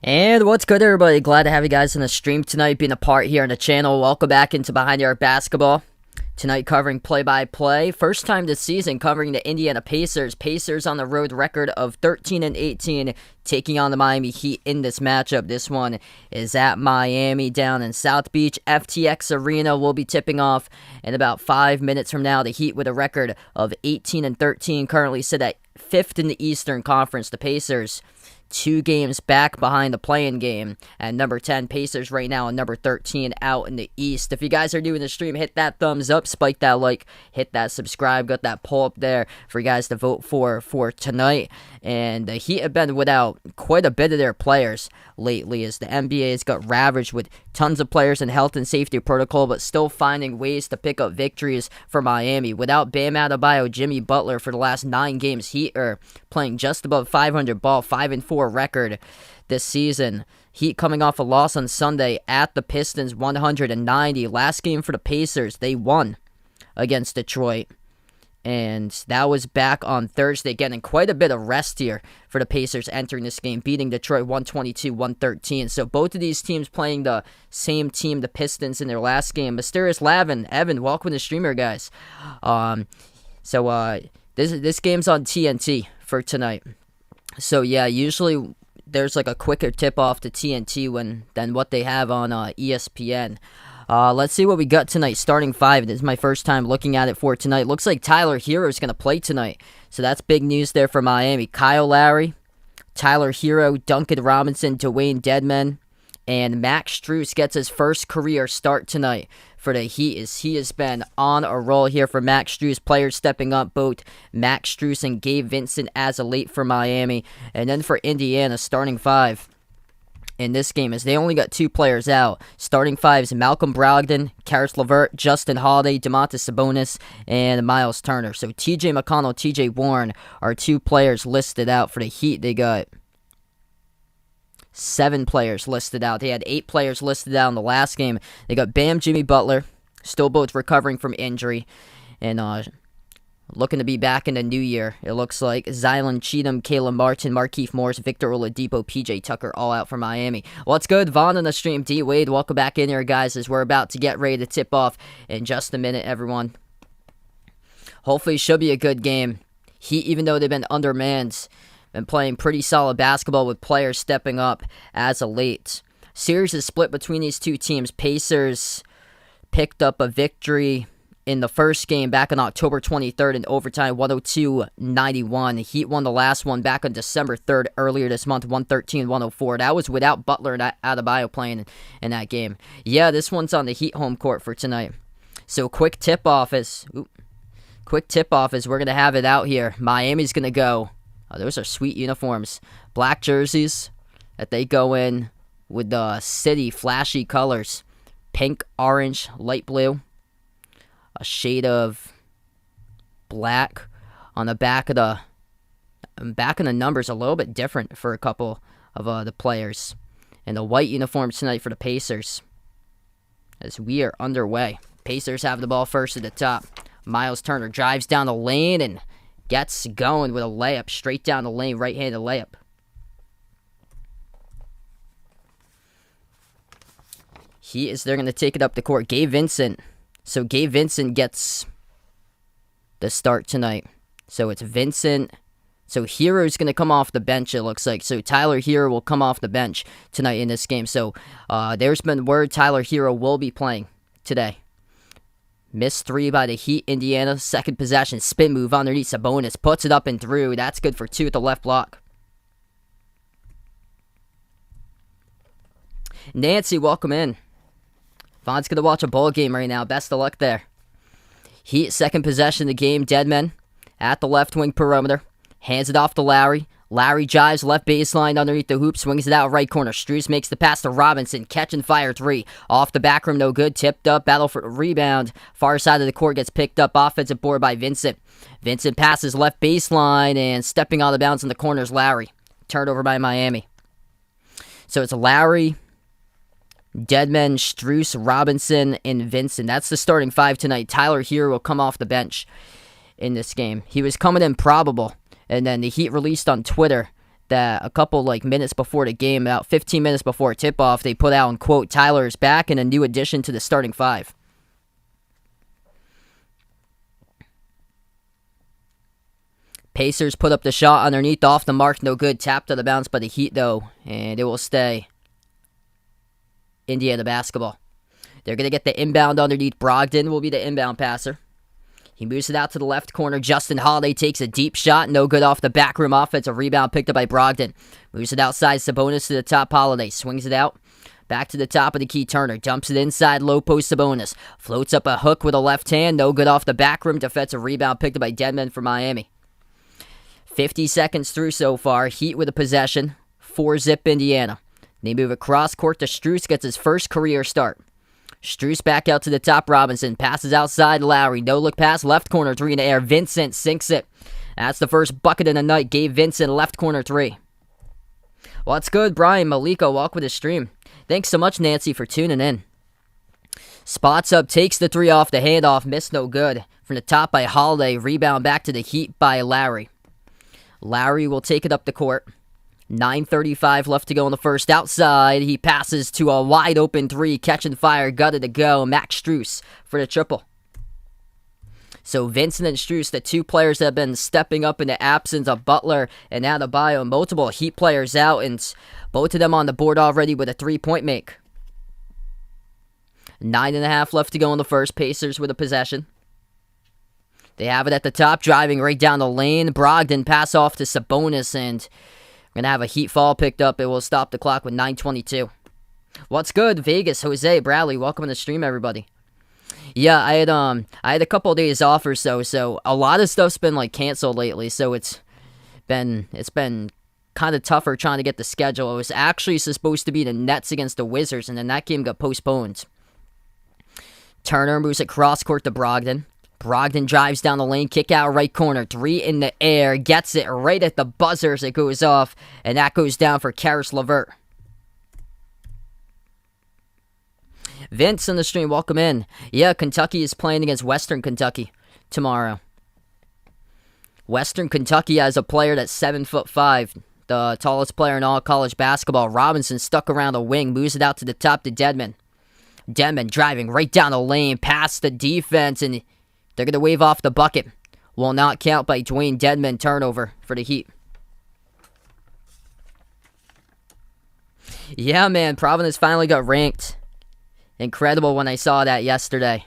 And what's good, everybody? Glad to have you guys in the stream tonight, being a part here on the channel. Welcome back into Behind the Arc Basketball. Tonight covering play-by-play. First time this season covering the Indiana Pacers. Pacers on the road, record of 13-18, taking on the Miami Heat in this matchup. This one is at Miami down in South Beach. FTX Arena will be tipping off in about 5 minutes from now. The Heat with a record of 18-13, currently sit at 5th in the Eastern Conference. The Pacers 2 games back behind the play-in game at number 10. Pacers right now and number 13 out in the East. If you guys are new in the stream, hit that thumbs up, spike that like, hit that subscribe, got that poll up there for you guys to vote for tonight. And the Heat have been without quite a bit of their players lately, as the NBA has got ravaged with tons of players in health and safety protocol, but still finding ways to pick up victories for Miami. Without Bam Adebayo, Jimmy Butler for the last 9 games, Heat are playing just above 500 ball, 5-4 record this season. Heat coming off a loss on Sunday at the Pistons, 190. Last game for the Pacers, they won against Detroit. And that was back on Thursday, getting quite a bit of rest here for the Pacers entering this game, beating Detroit 122-113. So both of these teams playing the same team, the Pistons, in their last game. Mysterious Lavin, Evan, welcome to the streamer, guys. This game's on TNT for tonight. So yeah, usually there's like a quicker tip-off to TNT than what they have on ESPN. Let's see what we got tonight. Starting 5. This is my first time looking at it for tonight. Looks like Tyler Hero is going to play tonight. So that's big news there for Miami. Kyle Lowry, Tyler Hero, Duncan Robinson, Dwayne Dedmon, and Max Strus gets his first career start tonight for the Heat. He has been on a roll here for Max Strus. Players stepping up, both Max Strus and Gabe Vincent as a late for Miami. And then for Indiana, starting 5 in this game is they only got 2 players out. Starting 5 is Malcolm Brogdon, Karis LeVert, Justin Holiday, Domantas Sabonis, and Miles Turner. So TJ McConnell, TJ Warren are 2 players listed out for the Heat. They got 7 players listed out. They had 8 players listed out in the last game. They got Bam, Jimmy Butler, still both recovering from injury, and looking to be back in the new year. It looks like Zylan Cheatham, Caleb Martin, Markieff Morris, Victor Oladipo, PJ Tucker, all out for Miami. What's good? Vaughn on the stream. D Wade, welcome back in here, guys, as we're about to get ready to tip off in just a minute, everyone. Hopefully, it should be a good game. Heat, even though they've been undermanned, been playing pretty solid basketball with players stepping up as of late. Series is split between these two teams. Pacers picked up a victory in the first game back on October 23rd in overtime, 102-91. Heat won the last one back on December 3rd earlier this month, 113-104. That was without Butler and Adebayo playing in that game. Yeah, this one's on the Heat home court for tonight. So quick tip-off is we're going to have it out here. Miami's going to go. Oh, those are sweet uniforms. Black jerseys that they go in with the city flashy colors. Pink, orange, light blue. A shade of black on the back of the numbers, a little bit different for a couple of the players. And the white uniforms tonight for the Pacers, as we are underway. Pacers have the ball first at the top. Miles Turner drives down the lane and gets going with a layup, straight down the lane, right-handed layup. They're going to take it up the court. Gabe Vincent. So Gabe Vincent gets the start tonight. So it's Vincent. So Hero's going to come off the bench, it looks like. So Tyler Hero will come off the bench tonight in this game. So there's been word Tyler Hero will be playing today. Missed 3 by the Heat. Indiana, second possession, spin move underneath Sabonis. Puts it up and through. That's good for 2 at the left block. Nancy, welcome in. Vaughn's going to watch a ball game right now. Best of luck there. Heat, second possession of the game. Dedmon at the left wing perimeter. Hands it off to Lowry. Lowry jives left baseline underneath the hoop. Swings it out right corner. Strus makes the pass to Robinson. Catch and fire 3. Off the back rim, no good. Tipped up. Battle for a rebound. Far side of the court gets picked up. Offensive board by Vincent. Vincent passes left baseline, and stepping out of bounds in the corner is Lowry. Turnover by Miami. So it's Lowry, Dedmon, Strus, Robinson, and Vincent. That's the starting 5 tonight. Tyler Hero will come off the bench in this game. He was coming in probable, and then the Heat released on Twitter that a couple minutes before the game, about 15 minutes before tip-off, they put out, and quote, Tyler is back and a new addition to the starting five. Pacers put up the shot underneath, off the mark, no good. Tapped out of bounds by the Heat, though, and it will stay Indiana basketball. They're going to get the inbound underneath. Brogdon will be the inbound passer. He moves it out to the left corner. Justin Holiday takes a deep shot, no good off the backroom. Offensive rebound picked up by Brogdon. Moves it outside, Sabonis to the top. Holiday swings it out. Back to the top of the key, Turner. Dumps it inside, low post Sabonis. Floats up a hook with a left hand, no good off the backroom. Defensive rebound picked up by Dedmon for Miami. 50 seconds through so far. Heat with a possession. 4-zip Indiana. They move across court to Strus, gets his first career start. Strus back out to the top. Robinson passes outside. Lowry. No look pass. Left corner three in the air. Vincent sinks it. That's the first bucket of the night. Gave Vincent left corner three. What's good, Brian? Malika, welcome to the stream. Thanks so much, Nancy, for tuning in. Spots up. Takes the three off the handoff. Missed, no good. From the top by Holiday. Rebound back to the Heat by Lowry. Lowry will take it up the court. 9:35 left to go in the first. Outside, he passes to a wide open three. Catching fire, gutted to go. Max Strus for the triple. So Vincent and Strus, the two players that have been stepping up in the absence of Butler and Adebayo. Multiple Heat players out, and both of them on the board already with a three-point make. 9.5 left to go in the first. Pacers with a possession. They have it at the top, driving right down the lane. Brogdon pass off to Sabonis, and we're going to have a Heat fall picked up. It will stop the clock with 9:22. What's good, Vegas? Jose, Bradley, welcome to the stream, everybody. Yeah, I had a couple of days off or so a lot of stuff's been canceled lately, so it's been kind of tougher trying to get the schedule. It was actually supposed to be the Nets against the Wizards, and then that game got postponed. Turner moves it cross court to Brogdon. Brogdon drives down the lane, kick out right corner, three in the air, gets it right at the buzzer as it goes off, and that goes down for Karis LeVert. Vince on the stream, welcome in. Yeah, Kentucky is playing against Western Kentucky tomorrow. Western Kentucky has a player that's 7'5", the tallest player in all college basketball. Robinson stuck around the wing, moves it out to the top to Dedmon. Dedmon driving right down the lane, past the defense, and they're going to wave off the bucket. Will not count by Dwayne Dedmon. Turnover for the Heat. Yeah, man, Providence finally got ranked. Incredible when I saw that yesterday.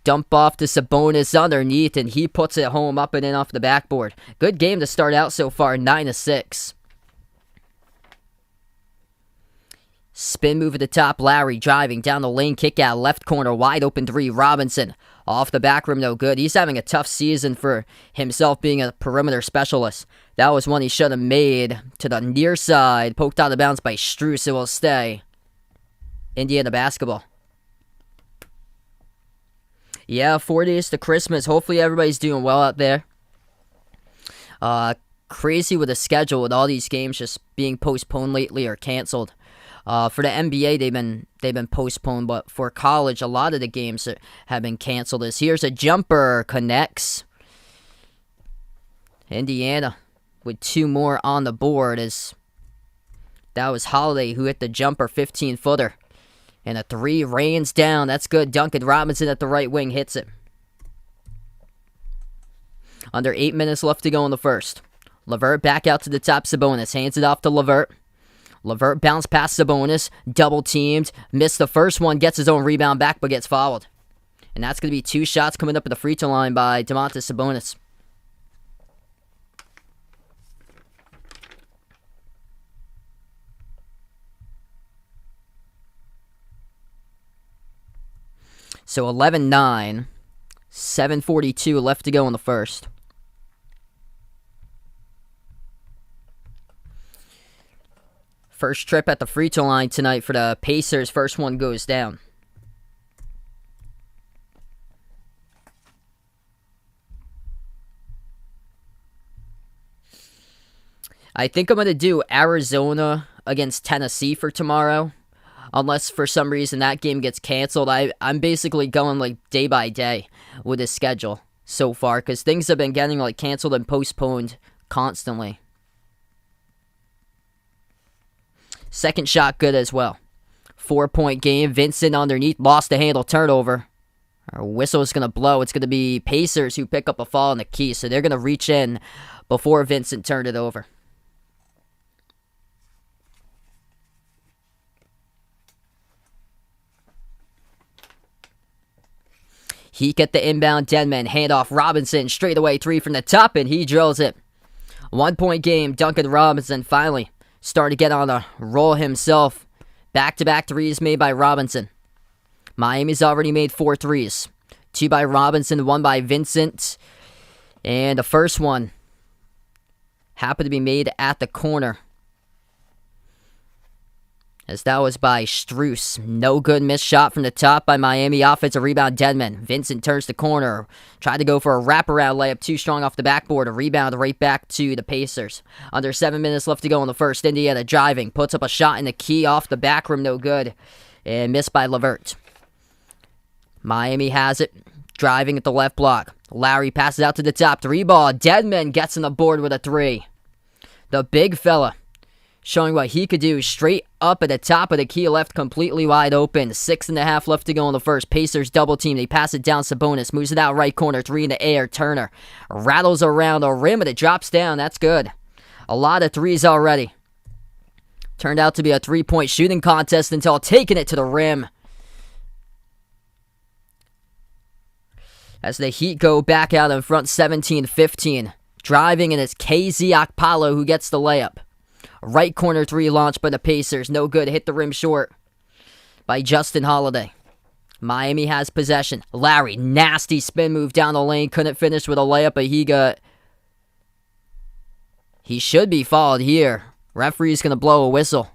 Dump off to Sabonis underneath, and he puts it home up and in off the backboard. Good game to start out so far, 9-6. Spin move at the top, Lowry driving down the lane, kick out, left corner, wide open three, Robinson. Off the back rim, no good. He's having a tough season for himself being a perimeter specialist. That was one he should have made to the near side. Poked out of bounds by Strus. It will stay Indiana basketball. Yeah, 4 days to Christmas. Hopefully everybody's doing well out there. Crazy with the schedule with all these games just being postponed lately or canceled. For the NBA, they've been postponed, but for college, a lot of the games have been canceled. Here's a jumper, connects. Indiana with two more on the board. That was Holiday who hit the jumper, 15-footer. And a three rains down. That's good. Duncan Robinson at the right wing hits it. Under 8 minutes left to go in the first. LeVert back out to the top. Sabonis hands it off to LeVert. LeVert bounced past Sabonis, double teamed, missed the first one, gets his own rebound back, but gets fouled. And that's going to be two shots coming up at the free throw line by Domantas Sabonis. So 11-9, 7:42 left to go in the first. First trip at the free throw line tonight for the Pacers. First one goes down. I think I'm going to do Arizona against Tennessee for tomorrow. Unless for some reason that game gets canceled. I'm basically going day by day with this schedule. so far because things have been getting like canceled and postponed constantly. Second shot good as well. 4-point game. Vincent underneath, lost the handle, turnover. Our whistle is going to blow. It's going to be Pacers who pick up a fall in the key, so they're going to reach in before Vincent turned it over. He get the inbound, Denman, handoff, Robinson, straightaway three from the top, and he drills it. 1-point game, Duncan Robinson finally starting to get on a roll himself. Back-to-back threes made by Robinson. Miami's already made 4 threes. 2 by Robinson, 1 by Vincent. And the first one happened to be made at the corner, as that was by Strus. No good, missed shot from the top by Miami. Offensive rebound, Denman. Vincent turns the corner. Tried to go for a wraparound layup, too strong off the backboard. A rebound right back to the Pacers. Under 7 minutes left to go in the first. Indiana driving. Puts up a shot in the key off the back rim. No good. And missed by LeVert. Miami has it. Driving at the left block. Lowry passes out to the top. 3 ball. Denman gets on the board with a 3. The big fella showing what he could do straight up at the top of the key, left completely wide open. 6.5 left to go in the first. Pacers double team. They pass it down. Sabonis moves it out right corner. 3 in the air. Turner rattles around the rim, but it drops down. That's good. A lot of threes already. Turned out to be a 3-point shooting contest until taking it to the rim. As the Heat go back out in front 17-15. Driving, and it's KZ Okpalo who gets the layup. Right corner 3 launched by the Pacers. No good. Hit the rim short by Justin Holiday. Miami has possession. Lowry, nasty spin move down the lane. Couldn't finish with a layup, but he should be fouled here. Referee's going to blow a whistle.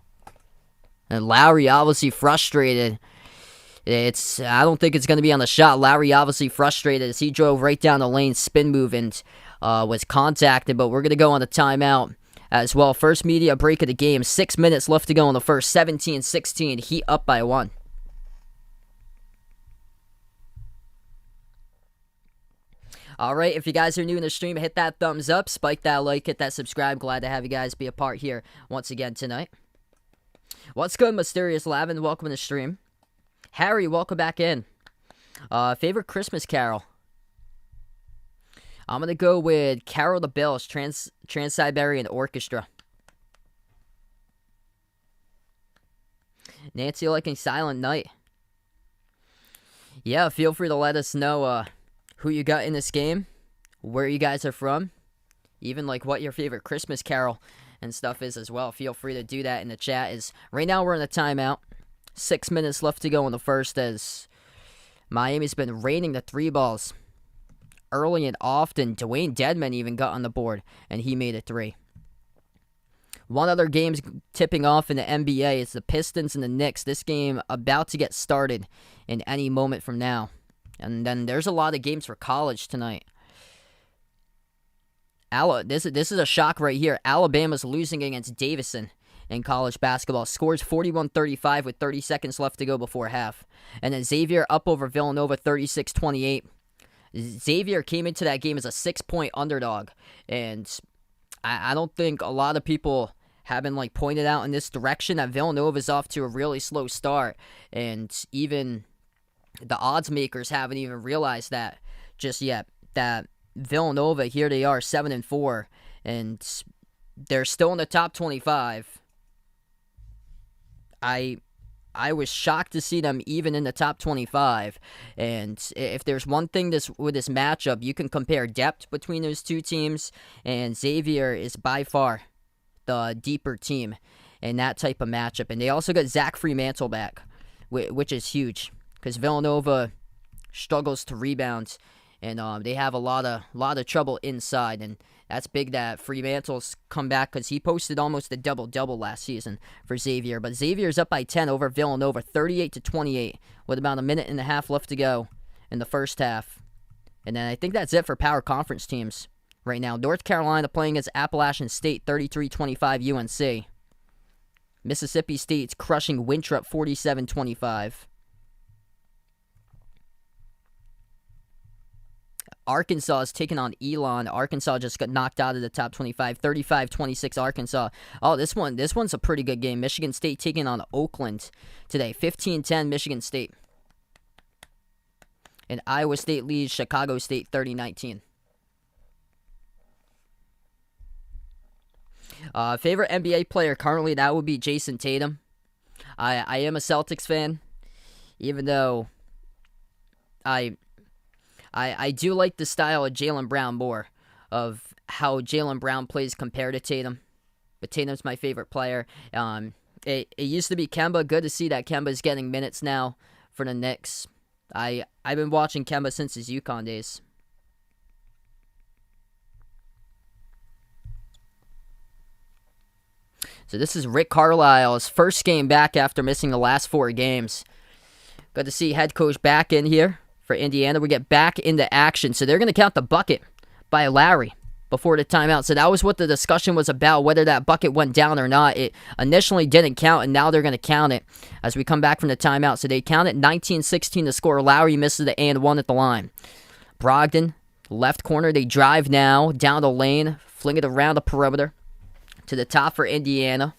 And Lowry obviously frustrated. I don't think it's going to be on the shot. Lowry obviously frustrated as he drove right down the lane, spin move, and was contacted. But we're going to go on a timeout as well. First media break of the game. 6 minutes left to go in the first. 17-16. Heat up by 1. Alright, if you guys are new in the stream, hit that thumbs up, spike that like, hit that subscribe. Glad to have you guys be a part here once again tonight. What's good, Mysterious Lavin? Welcome to the stream. Harry, welcome back in. Favorite Christmas carol? I'm going to go with Carol the Bells, Trans-Siberian Orchestra. Nancy liking Silent Night. Yeah, feel free to let us know who you got in this game, where you guys are from, even like what your favorite Christmas carol and stuff is as well. Feel free to do that in the chat. Right now we're in a timeout. 6 minutes left to go in the first as Miami's been raining the 3 balls early and often. Dwayne Dedman even got on the board, and he made a 3. One other game's tipping off in the NBA. It's the Pistons and the Knicks. This game about to get started in any moment from now. And then there's a lot of games for college tonight. This is a shock right here. Alabama's losing against Davidson in college basketball. Scores 41-35 with 30 seconds left to go before half. And then Xavier up over Villanova 36-28. Xavier came into that game as a 6-point underdog. And I don't think a lot of people have been pointed out in this direction that Villanova's off to a really slow start. And even the odds makers haven't even realized that just yet. That Villanova, here they are, 7-4. And they're still in the top 25. I was shocked to see them even in the top 25. And if there's one thing with this matchup, you can compare depth between those two teams. And Xavier is by far the deeper team in that type of matchup. And they also got Zach Fremantle back, which is huge. Because Villanova struggles to rebound. And they have a lot of trouble inside. And that's big that Fremantle's come back because he posted almost a double-double last season for Xavier. But Xavier's up by 10 over Villanova, 38-28, with about a minute and a half left to go in the first half. And then I think that's it for power conference teams right now. North Carolina playing against Appalachian State, 33-25 UNC. Mississippi State's crushing Winthrop, 47-25. Arkansas is taking on Elon. Arkansas just got knocked out of the top 25, 35-26 Arkansas. Oh, this one's a pretty good game. Michigan State taking on Oakland today, 15-10 Michigan State. And Iowa State leads Chicago State 30-19. Favorite NBA player currently, that would be Jason Tatum. I am a Celtics fan, even though I do like the style of Jaylen Brown more, of how Jaylen Brown plays compared to Tatum. But Tatum's my favorite player. It used to be Kemba. Good to see that Kemba's getting minutes now for the Knicks. I've been watching Kemba since his UConn days. So this is Rick Carlisle's first game back after missing the last 4 games. Good to see head coach back in here for Indiana. We get back into action. So they're going to count the bucket by Larry before the timeout. So that was what the discussion was about, whether that bucket went down or not. It initially didn't count, and now they're going to count it as we come back from the timeout. So they count it 19-16 to score. Lowry misses the and one at the line. Brogdon, left corner. They drive now down the lane, fling it around the perimeter to the top for Indiana.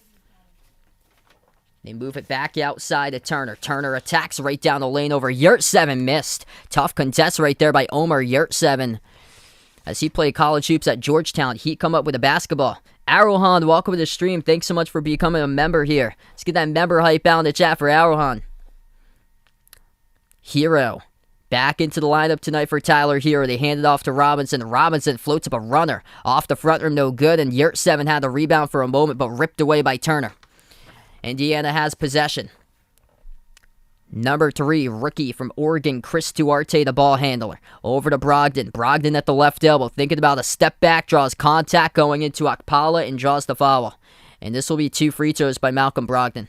They move it back outside to Turner. Turner attacks right down the lane over Yurtseven. Missed. Tough contest right there by Omer Yurtseven. As he played college hoops at Georgetown, Heat come up with a basketball. Arohan, welcome to the stream. Thanks so much for becoming a member here. Let's get that member hype out in the chat for Arohan. Hero. Back into the lineup tonight for Tyler Hero. They hand it off to Robinson. Robinson floats up a runner. Off the front rim, no good. And Yurtseven had the rebound for a moment, but ripped away by Turner. Indiana has possession. Number 3, rookie from Oregon, Chris Duarte, the ball handler. Over to Brogdon. Brogdon at the left elbow, thinking about a step back, draws contact going into Akpala and draws the foul. And this will be 2 free throws by Malcolm Brogdon.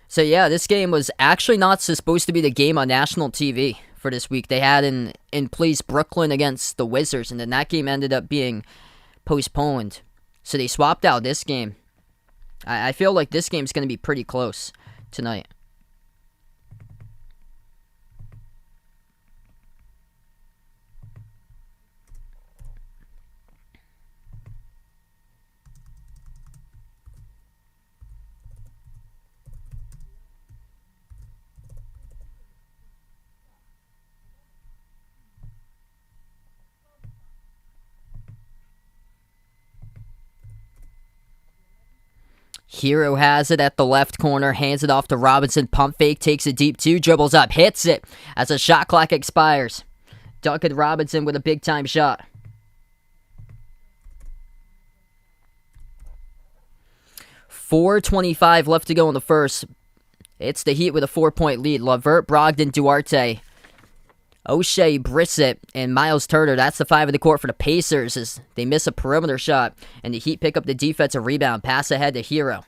So yeah, this game was actually not supposed to be the game on national TV for this week. They had in place Brooklyn against the Wizards, and then that game ended up being postponed. So they swapped out this game. I feel like this game's going to be pretty close tonight. Hero has it at the left corner, hands it off to Robinson, pump fake, takes it deep 2, dribbles up, hits it as the shot clock expires. Duncan Robinson with a big time shot. .425 left to go in the first. It's the Heat with a 4-point lead. Levert, Brogdon, Duarte, O'Shea, Brissett, and Miles Turner. That's the 5 of the court for the Pacers as they miss a perimeter shot. And the Heat pick up the defensive rebound. Pass ahead to Hero.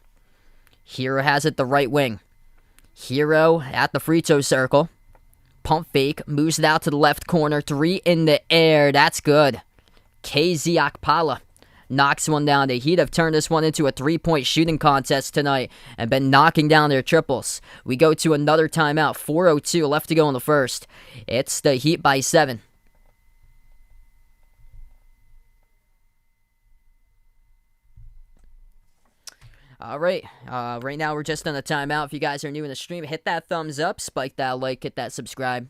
Hero has it the right wing. Hero at the free throw circle. Pump fake. Moves it out to the left corner. 3 in the air. That's good. KZ Akpala knocks one down. The Heat have turned this one into a 3-point shooting contest tonight and been knocking down their triples. We go to another timeout. 4:02 left to go in the first. It's the Heat by 7. All right. Right now we're just on a timeout. If you guys are new in the stream, hit that thumbs up, spike that like, hit that subscribe.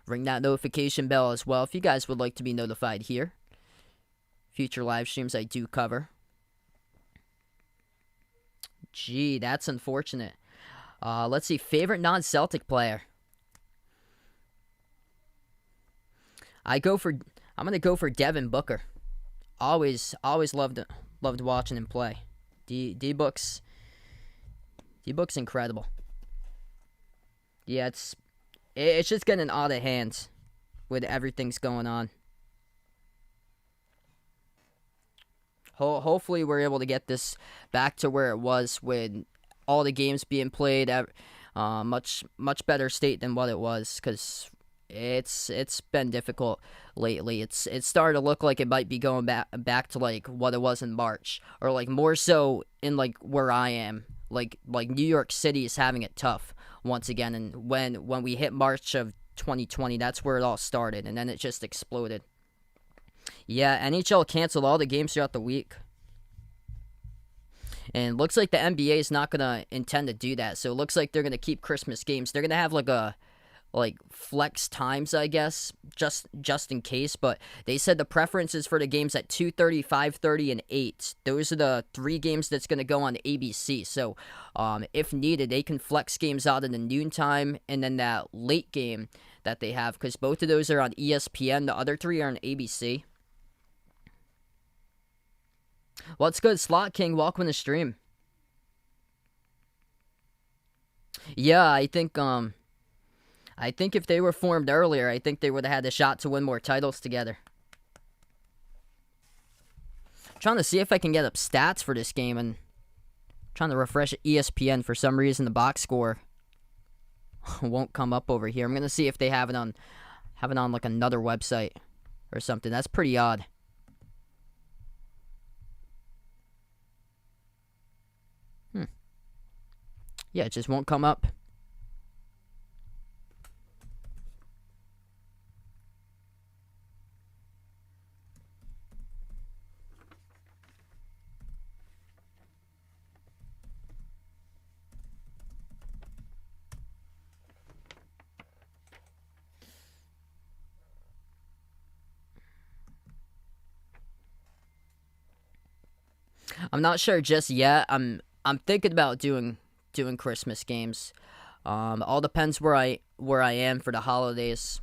Ring that notification bell as well if you guys would like to be notified here. Future live streams I do cover. Gee, that's unfortunate. Let's see. Favorite non-Celtic player. I'm gonna go for Devin Booker. Always loved watching him play. D-Book's incredible. Yeah, it's just getting out of hand with everything's going on. Hopefully we're able to get this back to where it was with all the games being played at much better state than what it was, because It's been difficult lately. It's starting to look like it might be going back to like what it was in March, or like more so in like where I am. Like New York City is having it tough once again, and when we hit March of 2020, that's where it all started, and then it just exploded. Yeah, NHL canceled all the games throughout the week. And it looks like the NBA is not gonna intend to do that. So it looks like they're gonna keep Christmas games. They're gonna have like flex times, I guess, just in case. But they said the preference is for the games at 2:30, 5:30, and 8. Those are the three games that's gonna go on ABC. So if needed, they can flex games out in the noontime and then that late game that they have, because both of those are on ESPN. The other three are on ABC. What's good, Slot King? Welcome to the stream. Yeah, I think if they were formed earlier, I think they would have had a shot to win more titles together. Trying to see if I can get up stats for this game, and trying to refresh ESPN. For some reason, the box score won't come up over here. I'm gonna see if they have it on like another website or something. That's pretty odd. Yeah, it just won't come up. I'm not sure just yet. I'm thinking about doing Christmas games. All depends where I am for the holidays.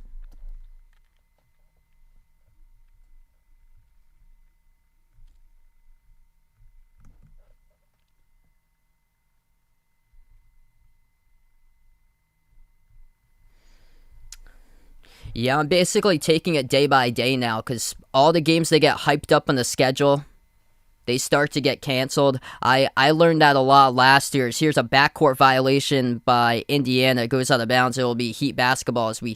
Yeah, I'm basically taking it day by day now, because all the games they get hyped up on the schedule, they start to get canceled. I learned that a lot last year. Here's a backcourt violation by Indiana. It goes out of bounds. It will be Heat basketball as we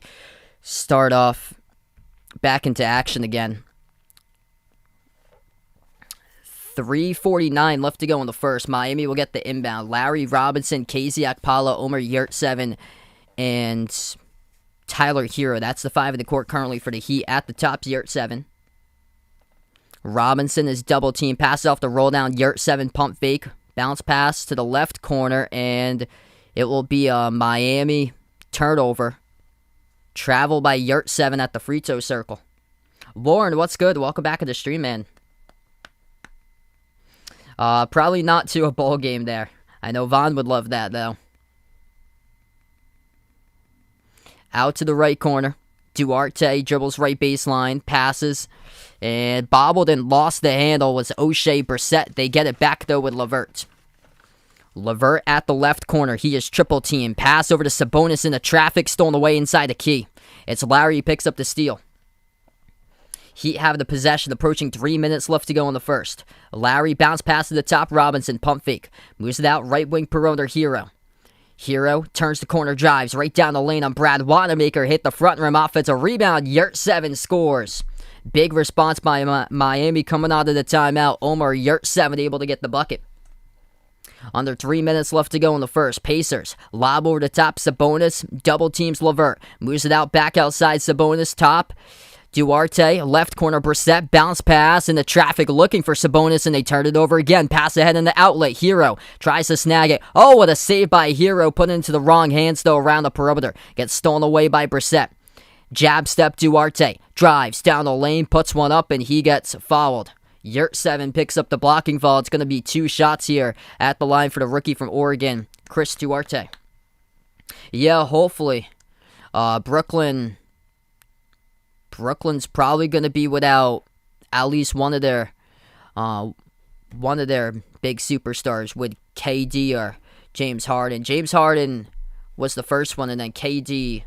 start off back into action again. 3:49 left to go in the first. Miami will get the inbound. Larry Robinson, KZ Akpala, Omer Yurtseven, and Tyler Hero. That's the five in the court currently for the Heat. At the top, Yurtseven. Robinson is double team. Passes off the roll down. Yurtseven pump fake. Bounce pass to the left corner, and it will be a Miami turnover. Travel by Yurtseven at the free throw circle. Warren, what's good? Welcome back to the stream, man. Probably not to a bowl game there. I know Vaughn would love that, though. Out to the right corner. Duarte dribbles right baseline, passes, and bobbled and lost the handle was O'Shea Brissett. They get it back, though, with Levert. Levert at the left corner. He is triple team. Pass over to Sabonis in the traffic, stolen away inside the key. It's Larry who picks up the steal. Heat have the possession, approaching 3 minutes left to go in the first. Larry bounce pass to the top, Robinson, pump fake. Moves it out, right wing perimeter, Hero. Hero turns the corner, drives right down the lane on Brad Wanamaker, hit the front rim, offensive rebound, Yurtseven scores. Big response by Miami coming out of the timeout. Omer Yurtseven able to get the bucket. Under 3 minutes left to go in the first. Pacers lob over the top, Sabonis double teams Levert. Moves it out back outside, Sabonis top. Duarte, left corner, Brissett, bounce pass in the traffic looking for Sabonis, and they turn it over again. Pass ahead in the outlet. Hero tries to snag it. Oh, what a save by Hero. Put it into the wrong hands, though, around the perimeter. Gets stolen away by Brissett. Jab step Duarte. Drives down the lane, puts one up, and he gets fouled. Yurtseven picks up the blocking foul. It's going to be 2 shots here at the line for the rookie from Oregon, Chris Duarte. Yeah, hopefully. Brooklyn's probably going to be without at least one of their big superstars, with KD or James Harden. James Harden was the first one, and then KD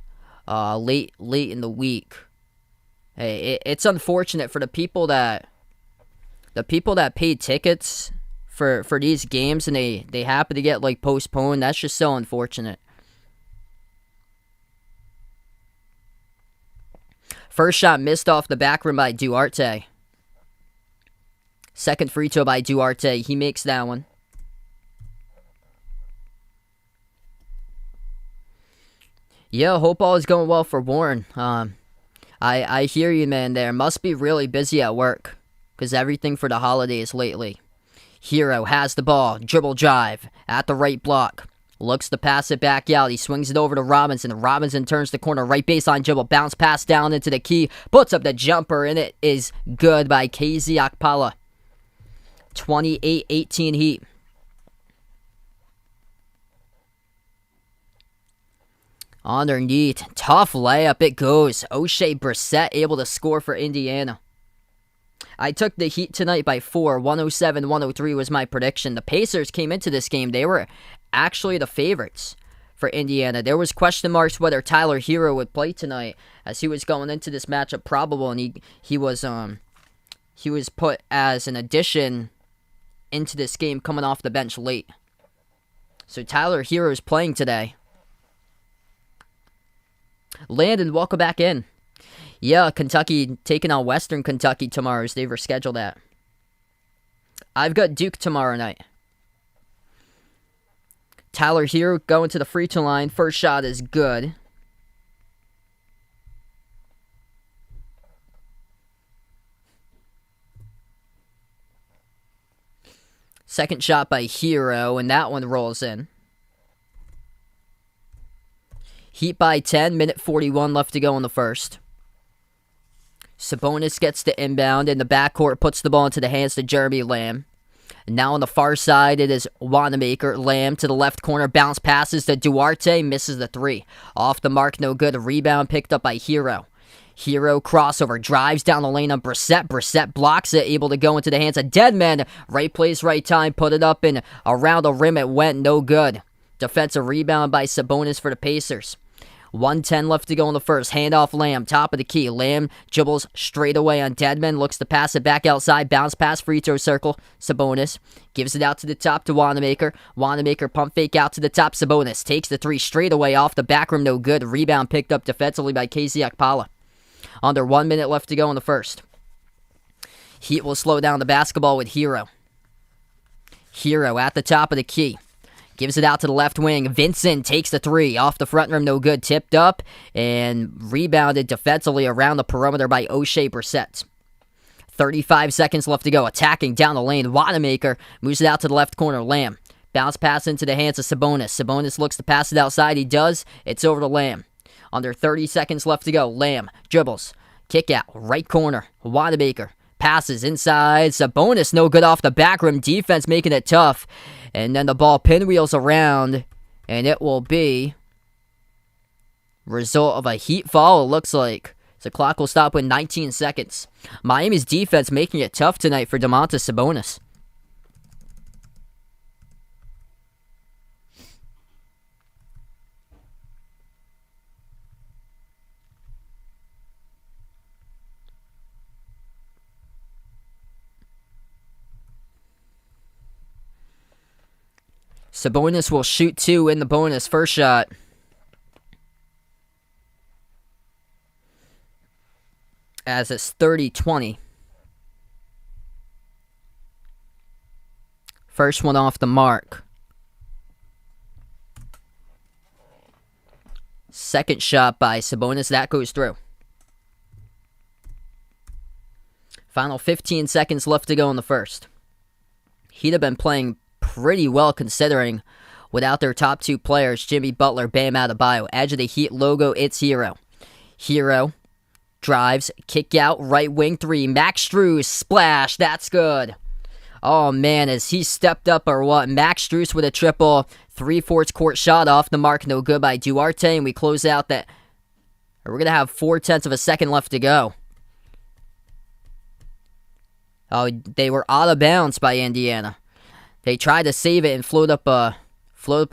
late in the week. Hey, it's unfortunate for the people that paid tickets for these games, and they happen to get like postponed. That's just so unfortunate. First shot missed off the back rim by Duarte. Second free throw by Duarte. He makes that one. Yeah, hope all is going well for Warren. I hear you, man, there. Must be really busy at work, because everything for the holidays lately. Hero has the ball, dribble drive, at the right block. Looks to pass it back out. He swings it over to Robinson. Robinson turns the corner, right baseline dribble, bounce pass down into the key, puts up the jumper, and it is good by KZ Okpala. 28-18 Heat. Underneath, tough layup, it goes. O'Shea Brissett able to score for Indiana. I took the Heat tonight by 4. 107-103 was my prediction. The Pacers came into this game. They were actually the favorites for Indiana. There was question marks whether Tyler Hero would play tonight, as he was going into this matchup probable, and he was put as an addition into this game coming off the bench late. So Tyler Hero is playing today. Landon, welcome back in. Yeah, Kentucky taking on Western Kentucky tomorrow. They've rescheduled that. I've got Duke tomorrow night. Tyler Hero going to the free throw line. First shot is good. Second shot by Hero, and that one rolls in. Heat by 10, minute 41 left to go in the first. Sabonis gets the inbound in the backcourt, puts the ball into the hands to Jeremy Lamb. And now on the far side, it is Wanamaker. Lamb to the left corner, bounce passes to Duarte, misses the three. Off the mark, no good. Rebound picked up by Hero. Hero crossover, drives down the lane on Brissett. Brissett blocks it, able to go into the hands of Deadman. Right place, right time, put it up and around the rim it went, no good. Defensive rebound by Sabonis for the Pacers. 1:10 left to go in the first. Handoff Lamb, top of the key. Lamb dribbles straight away on Deadman. Looks to pass it back outside. Bounce pass, free throw circle. Sabonis gives it out to the top to Wanamaker. Wanamaker pump fake out to the top. Sabonis takes the three straight away off the back rim. No good. Rebound picked up defensively by KZ Okpala. Under 1 minute left to go in the first. Heat will slow down the basketball with Hero. Hero at the top of the key. Gives it out to the left wing. Vincent takes the three. Off the front rim, no good. Tipped up and rebounded defensively around the perimeter by O'Shea Brissett. 35 seconds left to go. Attacking down the lane. Wanamaker moves it out to the left corner. Lamb. Bounce pass into the hands of Sabonis. Sabonis looks to pass it outside. He does. It's over to Lamb. Under 30 seconds left to go. Lamb dribbles. Kick out. Right corner. Wanamaker. Passes inside. Sabonis no good off the back rim. Defense making it tough. And then the ball pinwheels around. And it will be result of a Heat foul, it looks like. The clock will stop with 19 seconds. Miami's defense making it tough tonight for Domantas Sabonis. Sabonis will shoot two in the bonus. First shot. As it's 30-20. First one off the mark. Second shot by Sabonis. That goes through. Final 15 seconds left to go in the first. He'd have been playing pretty well considering without their top two players, Jimmy Butler, Bam Adebayo. Edge of the Heat logo, it's Hero. Hero drives, kick out, right wing three. Max Strus, splash, that's good. Oh man, has he stepped up or what? Max Strus with a triple, 3/4 court shot off the mark, no good by Duarte, and we close out that. We're going to have 0.4 of a second left to go. Oh, they were out of bounds by Indiana. They tried to save it and float up a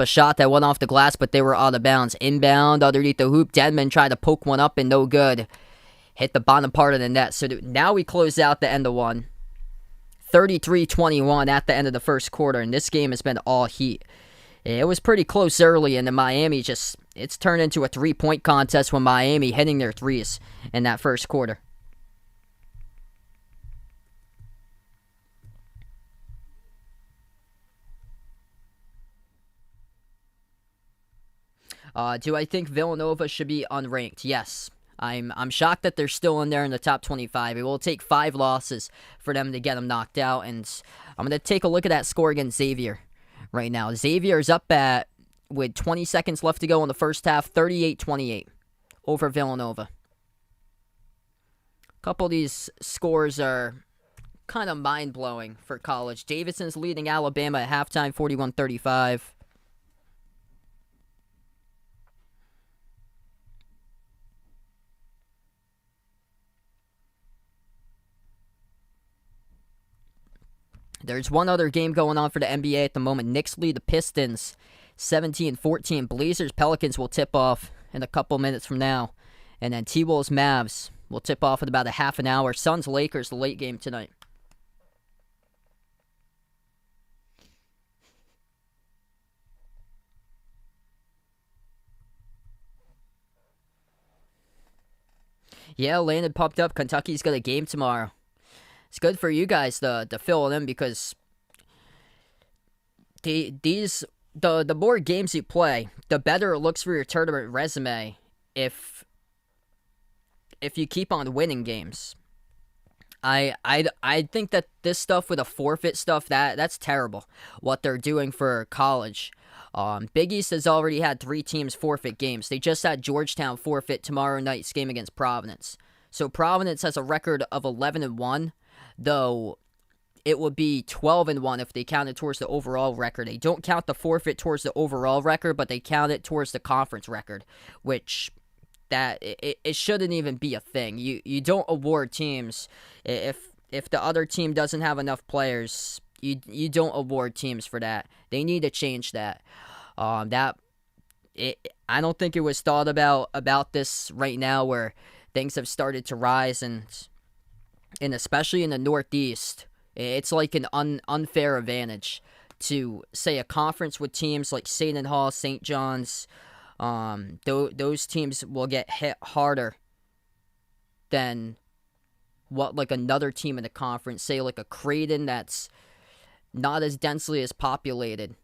shot that went off the glass, but they were out of bounds. Inbound underneath the hoop. Deadman tried to poke one up and no good. Hit the bottom part of the net. So now we close out the end of one. 33-21 at the end of the first quarter, and this game has been all Heat. It was pretty close early, and then Miami just it's turned into a 3-point contest with Miami hitting their threes in that first quarter. Do I think Villanova should be unranked? Yes. I'm shocked that they're still in there in the top 25. It will take 5 losses for them to get them knocked out, and I'm going to take a look at that score against Xavier right now. Xavier is up with 20 seconds left to go in the first half, 38-28 over Villanova. A couple of these scores are kind of mind-blowing for college. Davidson's leading Alabama at halftime, 41-35. There's one other game going on for the NBA at the moment. Knicks lead the Pistons 17-14. Blazers Pelicans will tip off in a couple minutes from now. And then T-Wolves Mavs will tip off in about a half an hour. Suns Lakers, the late game tonight. Yeah, Landon popped up. Kentucky's got a game tomorrow. It's good for you guys to fill it in, because the more games you play, the better it looks for your tournament resume if you keep on winning games. I think that this stuff with the forfeit stuff, that's terrible, what they're doing for college. Big East has already had 3 teams forfeit games. They just had Georgetown forfeit tomorrow night's game against Providence. So Providence has a record of 11-1. Though it would be 12-1 if they counted towards the overall record. They don't count the forfeit towards the overall record, but they count it towards the conference record, which it shouldn't even be a thing. You don't award teams if the other team doesn't have enough players. You don't award teams for that. They need to change that. I don't think it was thought about this right now, where things have started to rise, and especially in the Northeast, it's like an unfair advantage to, say, a conference with teams like Seton Hall, St. John's. Those teams will get hit harder than what, like, another team in the conference, say like a Creighton that's not as densely as populated,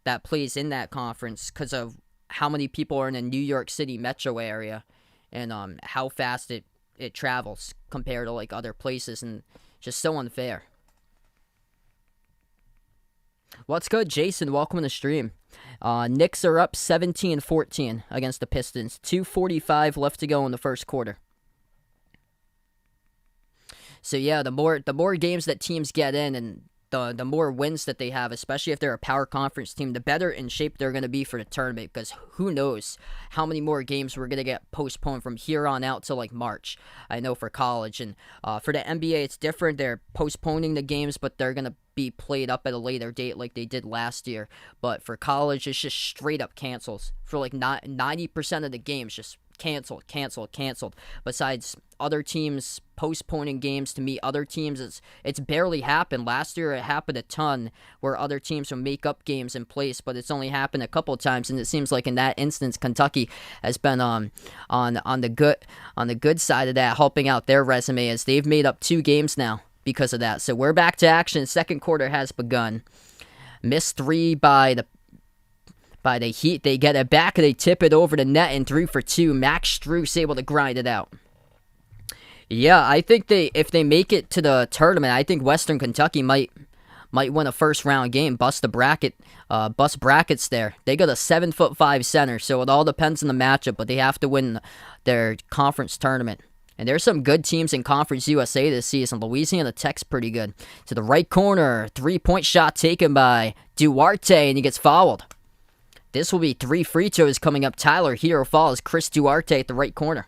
that plays in that conference because of how many people are in the New York City metro area, and how fast it travels compared to like other places, and just so unfair. What's good, Jason? Welcome to the stream. Knicks are up 17-14 against the Pistons. 2:45 left to go in the first quarter. So yeah, the more games that teams get in, and the more wins that they have, especially if they're a power conference team, the better in shape they're going to be for the tournament, because who knows how many more games we're going to get postponed from here on out to like March. I know for college, and for the NBA it's different. They're postponing the games, but they're going to be played up at a later date like they did last year. But for college, it's just straight up cancels for like 90% of the games, just canceled. Besides other teams postponing games to meet other teams, it's barely happened. Last year it happened a ton, where other teams will make up games in place, but it's only happened a couple of times, and it seems like in that instance Kentucky has been on the good side of that, helping out their resume, as they've made up 2 games now because of that. So we're back to action. Second quarter has begun. Missed 3 by the Heat. They get it back, and they tip it over the net, and 3 for 2. Max Strus able to grind it out. Yeah, I think if they make it to the tournament, I think Western Kentucky might win a first round game, bust brackets there. They got a 7'5" center, so it all depends on the matchup, but they have to win their conference tournament. And there's some good teams in Conference USA this season. Louisiana Tech's pretty good. To the right corner, 3-point shot taken by Duarte, and he gets fouled. This will be 3 free throws coming up. Tyler Hero follows Chris Duarte at the right corner.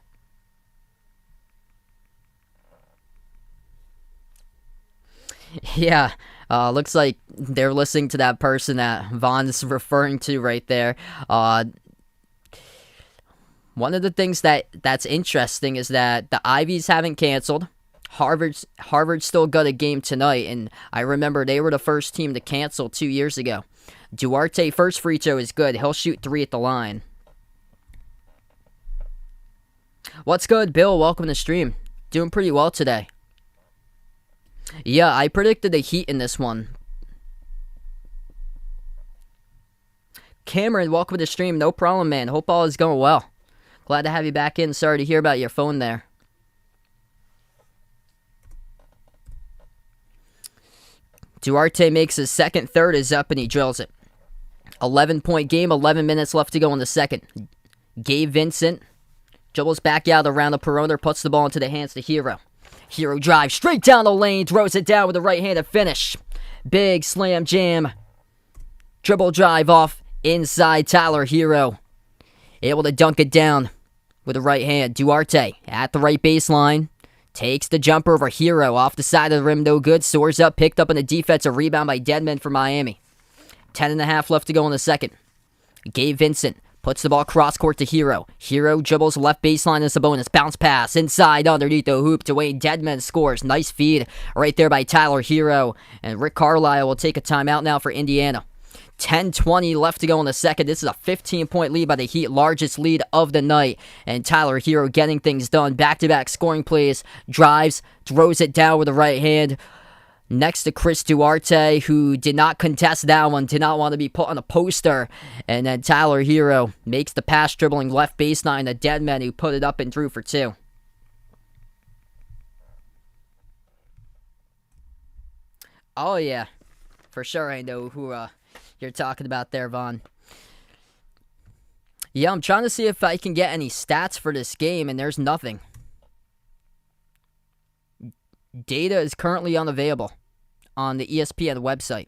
Yeah, looks like they're listening to that person that Vaughn's referring to right there. One of the things that's interesting is that the Ivies haven't canceled. Harvard's still got a game tonight, and I remember they were the first team to cancel 2 years ago. Duarte first free throw is good. He'll shoot 3 at the line. What's good, Bill? Welcome to the stream. Doing pretty well today. Yeah, I predicted the Heat in this one. Cameron, welcome to the stream. No problem, man. Hope all is going well. Glad to have you back in. Sorry to hear about your phone there. Duarte makes his second. Third is up, and he drills it. 11-point game, 11 minutes left to go in the second. Gabe Vincent dribbles back out around the perimeter, puts the ball into the hands to Hero. Hero drives straight down the lane, throws it down with a right-handed finish. Big slam jam. Dribble drive off inside Tyler Hero. Able to dunk it down with the right hand. Duarte at the right baseline. Takes the jumper over Hero off the side of the rim, no good. Soars up, picked up on a defensive rebound by Dedmon for Miami. 10.5 left to go in the second. Gabe Vincent puts the ball cross court to Hero. Hero dribbles left baseline as a bonus. Bounce pass inside underneath the hoop. Dwayne Dedmon scores. Nice feed right there by Tyler Hero. And Rick Carlisle will take a timeout now for Indiana. 10:20 left to go in the second. This is a 15-point lead by the Heat, largest lead of the night. And Tyler Hero getting things done. Back-to-back scoring plays. Drives, throws it down with the right hand. Next to Chris Duarte, who did not contest that one, did not want to be put on a poster. And then Tyler Hero makes the pass dribbling left baseline to Dedmon, who put it up and drew for two. Oh, yeah. For sure I know who you're talking about there, Vaughn. Yeah, I'm trying to see if I can get any stats for this game, and there's nothing. Data is currently unavailable on the ESPN website.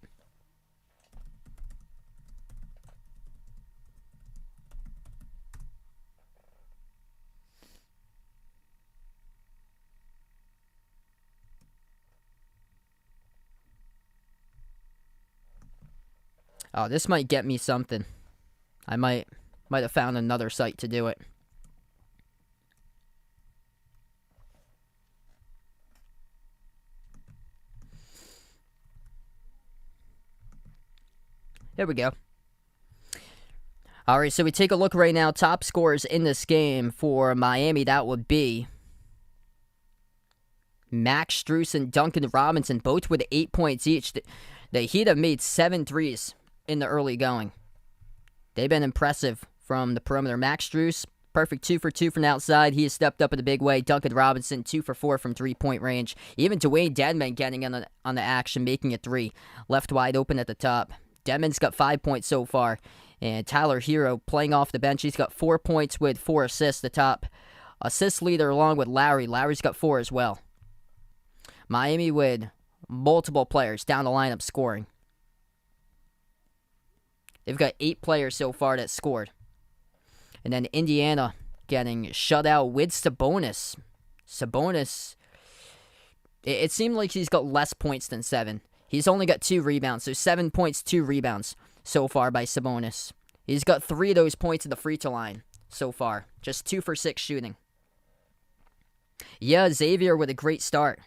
Oh, this might get me something. I might have found another site to do it. There we go. All right, so we take a look right now. Top scorers in this game for Miami, that would be Max Strus and Duncan Robinson, both with 8 points each. The Heat have made 7 threes in the early going. They've been impressive from the perimeter. Max Strus, perfect 2 for 2 from outside. He has stepped up in a big way. Duncan Robinson, 2 for 4 from three-point range. Even Dwayne Dedmon getting on the action, making a 3. Left wide open at the top. Dedmon's got 5 points so far. And Tyler Hero playing off the bench. He's got 4 points with 4 assists. The top assist leader along with Lowry. Lowry's got 4 as well. Miami with multiple players down the lineup scoring. They've got 8 players so far that scored. And then Indiana getting shut out with Sabonis. Sabonis, it seemed like he's got less points than 7. He's only got 2 rebounds, so 7 points, 2 rebounds so far by Sabonis. He's got 3 of those points at the free throw line so far. Just 2 for 6 shooting. Yeah, Xavier with a great start.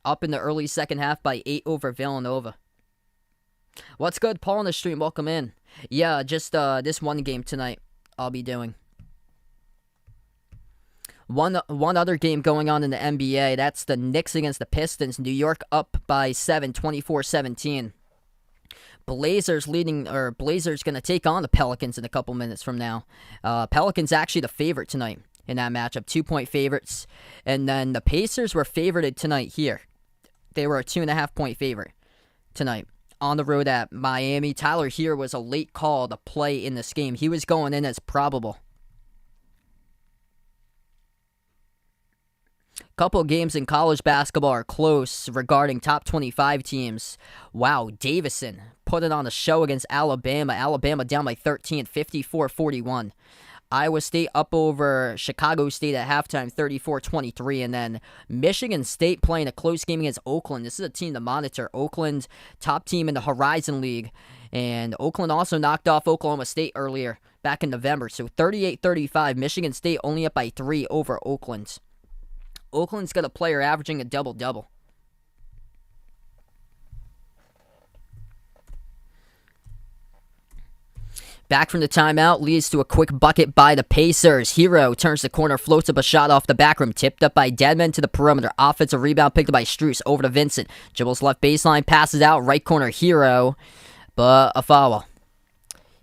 Up in the early second half by 8 over Villanova. What's good, Paul on the stream? Welcome in. Yeah, just this one game tonight I'll be doing. One other game going on in the NBA. That's the Knicks against the Pistons. New York up by 7, 24-17. Blazers going to take on the Pelicans in a couple minutes from now. Pelicans actually the favorite tonight in that matchup. 2-point favorites. And then the Pacers were favorited tonight here. They were a 2.5-point favorite tonight. On the road at Miami. Tyler Hero was a late call to play in this game. He was going in as probable. Couple games in college basketball are close regarding top 25 teams. Wow, Davison put it on a show against Alabama. Alabama down by 13 at 54-41. Iowa State up over Chicago State at halftime, 34-23. And then Michigan State playing a close game against Oakland. This is a team to monitor. Oakland, top team in the Horizon League. And Oakland also knocked off Oklahoma State earlier, back in November. So 38-35. Michigan State only up by 3 over Oakland. Oakland's got a player averaging a double-double. Back from the timeout leads to a quick bucket by the Pacers. Hero turns the corner, floats up a shot off the back rim, tipped up by Dedmon to the perimeter. Offensive rebound picked up by Strus, over to Vincent. Dribbles left baseline, passes out, right corner, Hero, but a foul.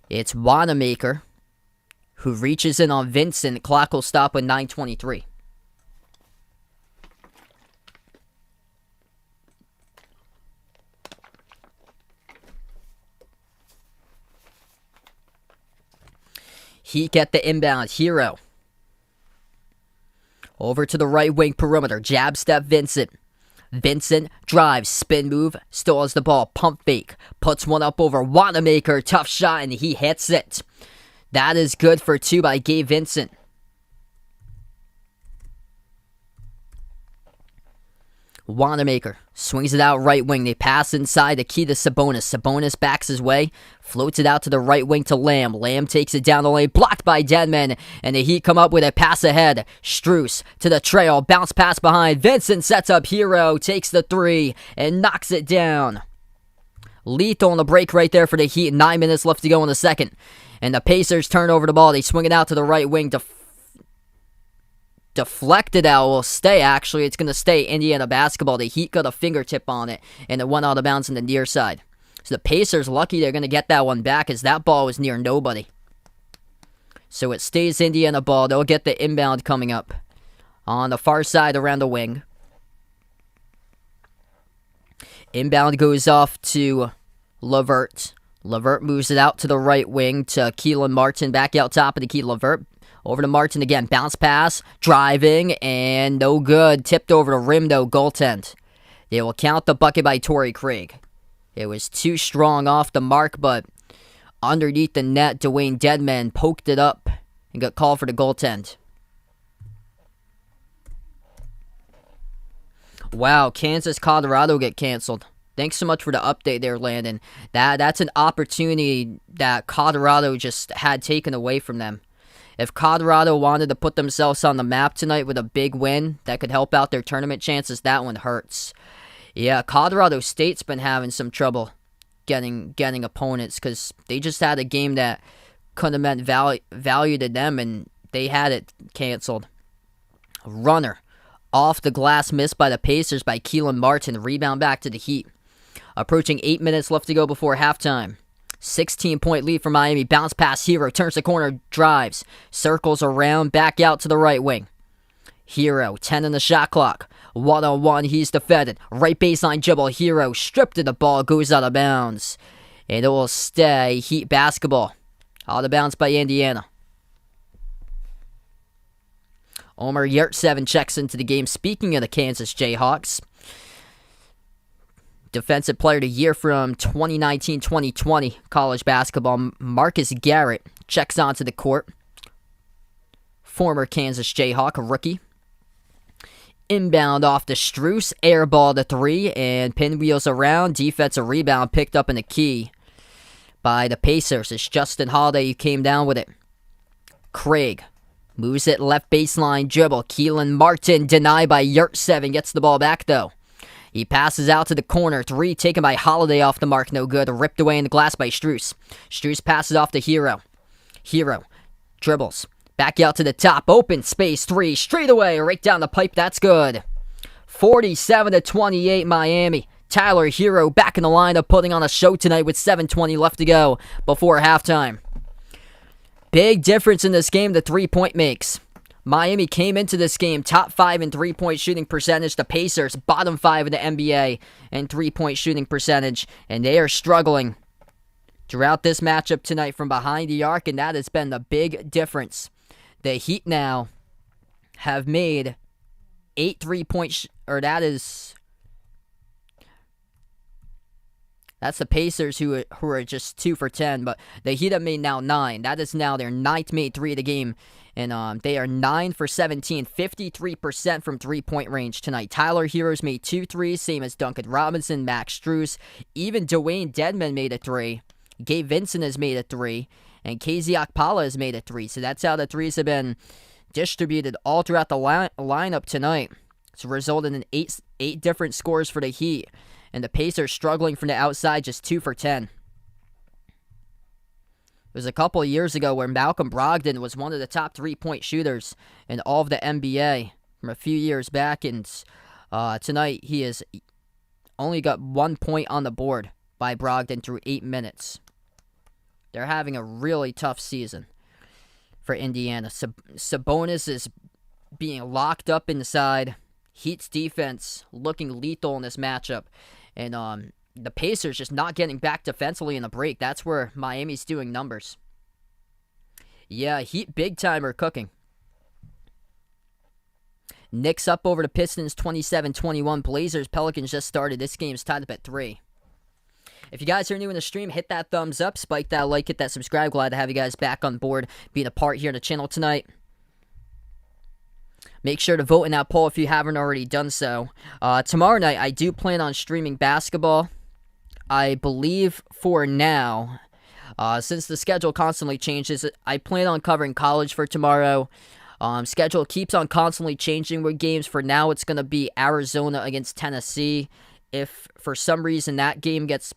It's Wanamaker who reaches in on Vincent. Clock will stop with 9:23. Heat get the inbound. Hero. Over to the right wing perimeter. Jab step Vincent. Vincent drives. Spin move. Still has the ball. Pump fake. Puts one up over Wanamaker. Tough shot and he hits it. That is good for two by Gabe Vincent. Wanamaker swings it out right wing. They pass inside the key to Sabonis. Sabonis backs his way, floats it out to the right wing to Lamb. Lamb takes it down the lane, blocked by Dedmon, and the Heat come up with a pass ahead. Strus to the trail, bounce pass behind. Vincent sets up Hero, takes the three, and knocks it down. Lethal on the break right there for the Heat. 9 minutes left to go in the second. And the Pacers turn over the ball. They swing it out to the right wing to deflected out. Will stay, actually. It's going to stay Indiana basketball. The Heat got a fingertip on it, and it went out of bounds on the near side. So the Pacers lucky they're going to get that one back, as that ball was near nobody. So it stays Indiana ball. They'll get the inbound coming up on the far side around the wing. Inbound goes off to Levert. Levert moves it out to the right wing to Keelan Martin. Back out top of the key. Levert over to Martin again. Bounce pass. Driving. And no good. Tipped over to rim, though. Goaltend. They will count the bucket by Torrey Craig. It was too strong off the mark, but underneath the net, Dwayne Dedmon poked it up and got called for the goaltend. Wow, Kansas-Colorado get canceled. Thanks so much for the update there, Landon. That's an opportunity that Colorado just had taken away from them. If Colorado wanted to put themselves on the map tonight with a big win that could help out their tournament chances, that one hurts. Yeah, Colorado State's been having some trouble getting opponents because they just had a game that could have meant value to them, and they had it canceled. Runner off the glass, missed by the Pacers by Keelan Martin. Rebound back to the Heat. Approaching 8 minutes left to go before halftime. 16-point lead for Miami. Bounce pass. Hero turns the corner, drives, circles around, back out to the right wing. Hero, 10 in the shot clock. One-on-one, he's defended. Right baseline dribble. Hero stripped of the ball, goes out of bounds. And it will stay Heat basketball. Out of bounds by Indiana. Omer Yurtseven checks into the game. Speaking of the Kansas Jayhawks, Defensive Player of the Year from 2019-2020 college basketball, Marcus Garrett checks onto the court. Former Kansas Jayhawk, a rookie. Inbound off the Strus, air ball to three, and pinwheels around. Defensive rebound picked up in the key by the Pacers. It's Justin Holiday who came down with it. Craig moves it left baseline dribble. Keelan Martin denied by Yurtseven. Gets the ball back though. He passes out to the corner. Three taken by Holiday off the mark. No good. Ripped away in the glass by Strus. Strus passes off to Hero. Hero dribbles. Back out to the top. Open space. Three. Straight away. Right down the pipe. That's good. 47-28 Miami. Tyler Hero back in the lineup, putting on a show tonight with 7:20 left to go before halftime. Big difference in this game the 3-point makes. Miami came into this game top 5 in 3-point shooting percentage. The Pacers bottom 5 in the NBA in 3-point shooting percentage. And they are struggling throughout this matchup tonight from behind the arc. And that has been the big difference. The Heat now have made 8 3-point that's the Pacers who are just 2 for 10, but the Heat have made now 9. That is now their 9th made 3 of the game, and they are 9 for 17, 53% from 3-point range tonight. Tyler Hero's made 2 threes, same as Duncan Robinson, Max Strus. Even Dwayne Dedmon made a 3. Gabe Vincent has made a 3, and KZ Okpala has made a 3. So that's how the threes have been distributed all throughout the lineup tonight. It's resulted in 8 different scores for the Heat. And the Pacers struggling from the outside, just 2 for 10. was a couple of years ago where Malcolm Brogdon was one of the top 3-point shooters in all of the NBA from a few years back, and tonight he has only got 1 point on the board by Brogdon through 8 minutes. They're having a really tough season for Indiana. Sabonis is being locked up inside. Heat's defense looking lethal in this matchup. And the Pacers just not getting back defensively in the break. That's where Miami's doing numbers. Yeah, Heat big time are cooking. Knicks up over the Pistons 27-21. Blazers, Pelicans just started. This game's tied up at 3. If you guys are new in the stream, hit that thumbs up, spike that like, hit that subscribe. Glad to have you guys back on board, being a part here on the channel tonight. Make sure to vote in that poll if you haven't already done so. Tomorrow night, I do plan on streaming basketball. I believe for now, since the schedule constantly changes, I plan on covering college for tomorrow. Schedule keeps on constantly changing with games. For now, it's going to be Arizona against Tennessee. If for some reason that game gets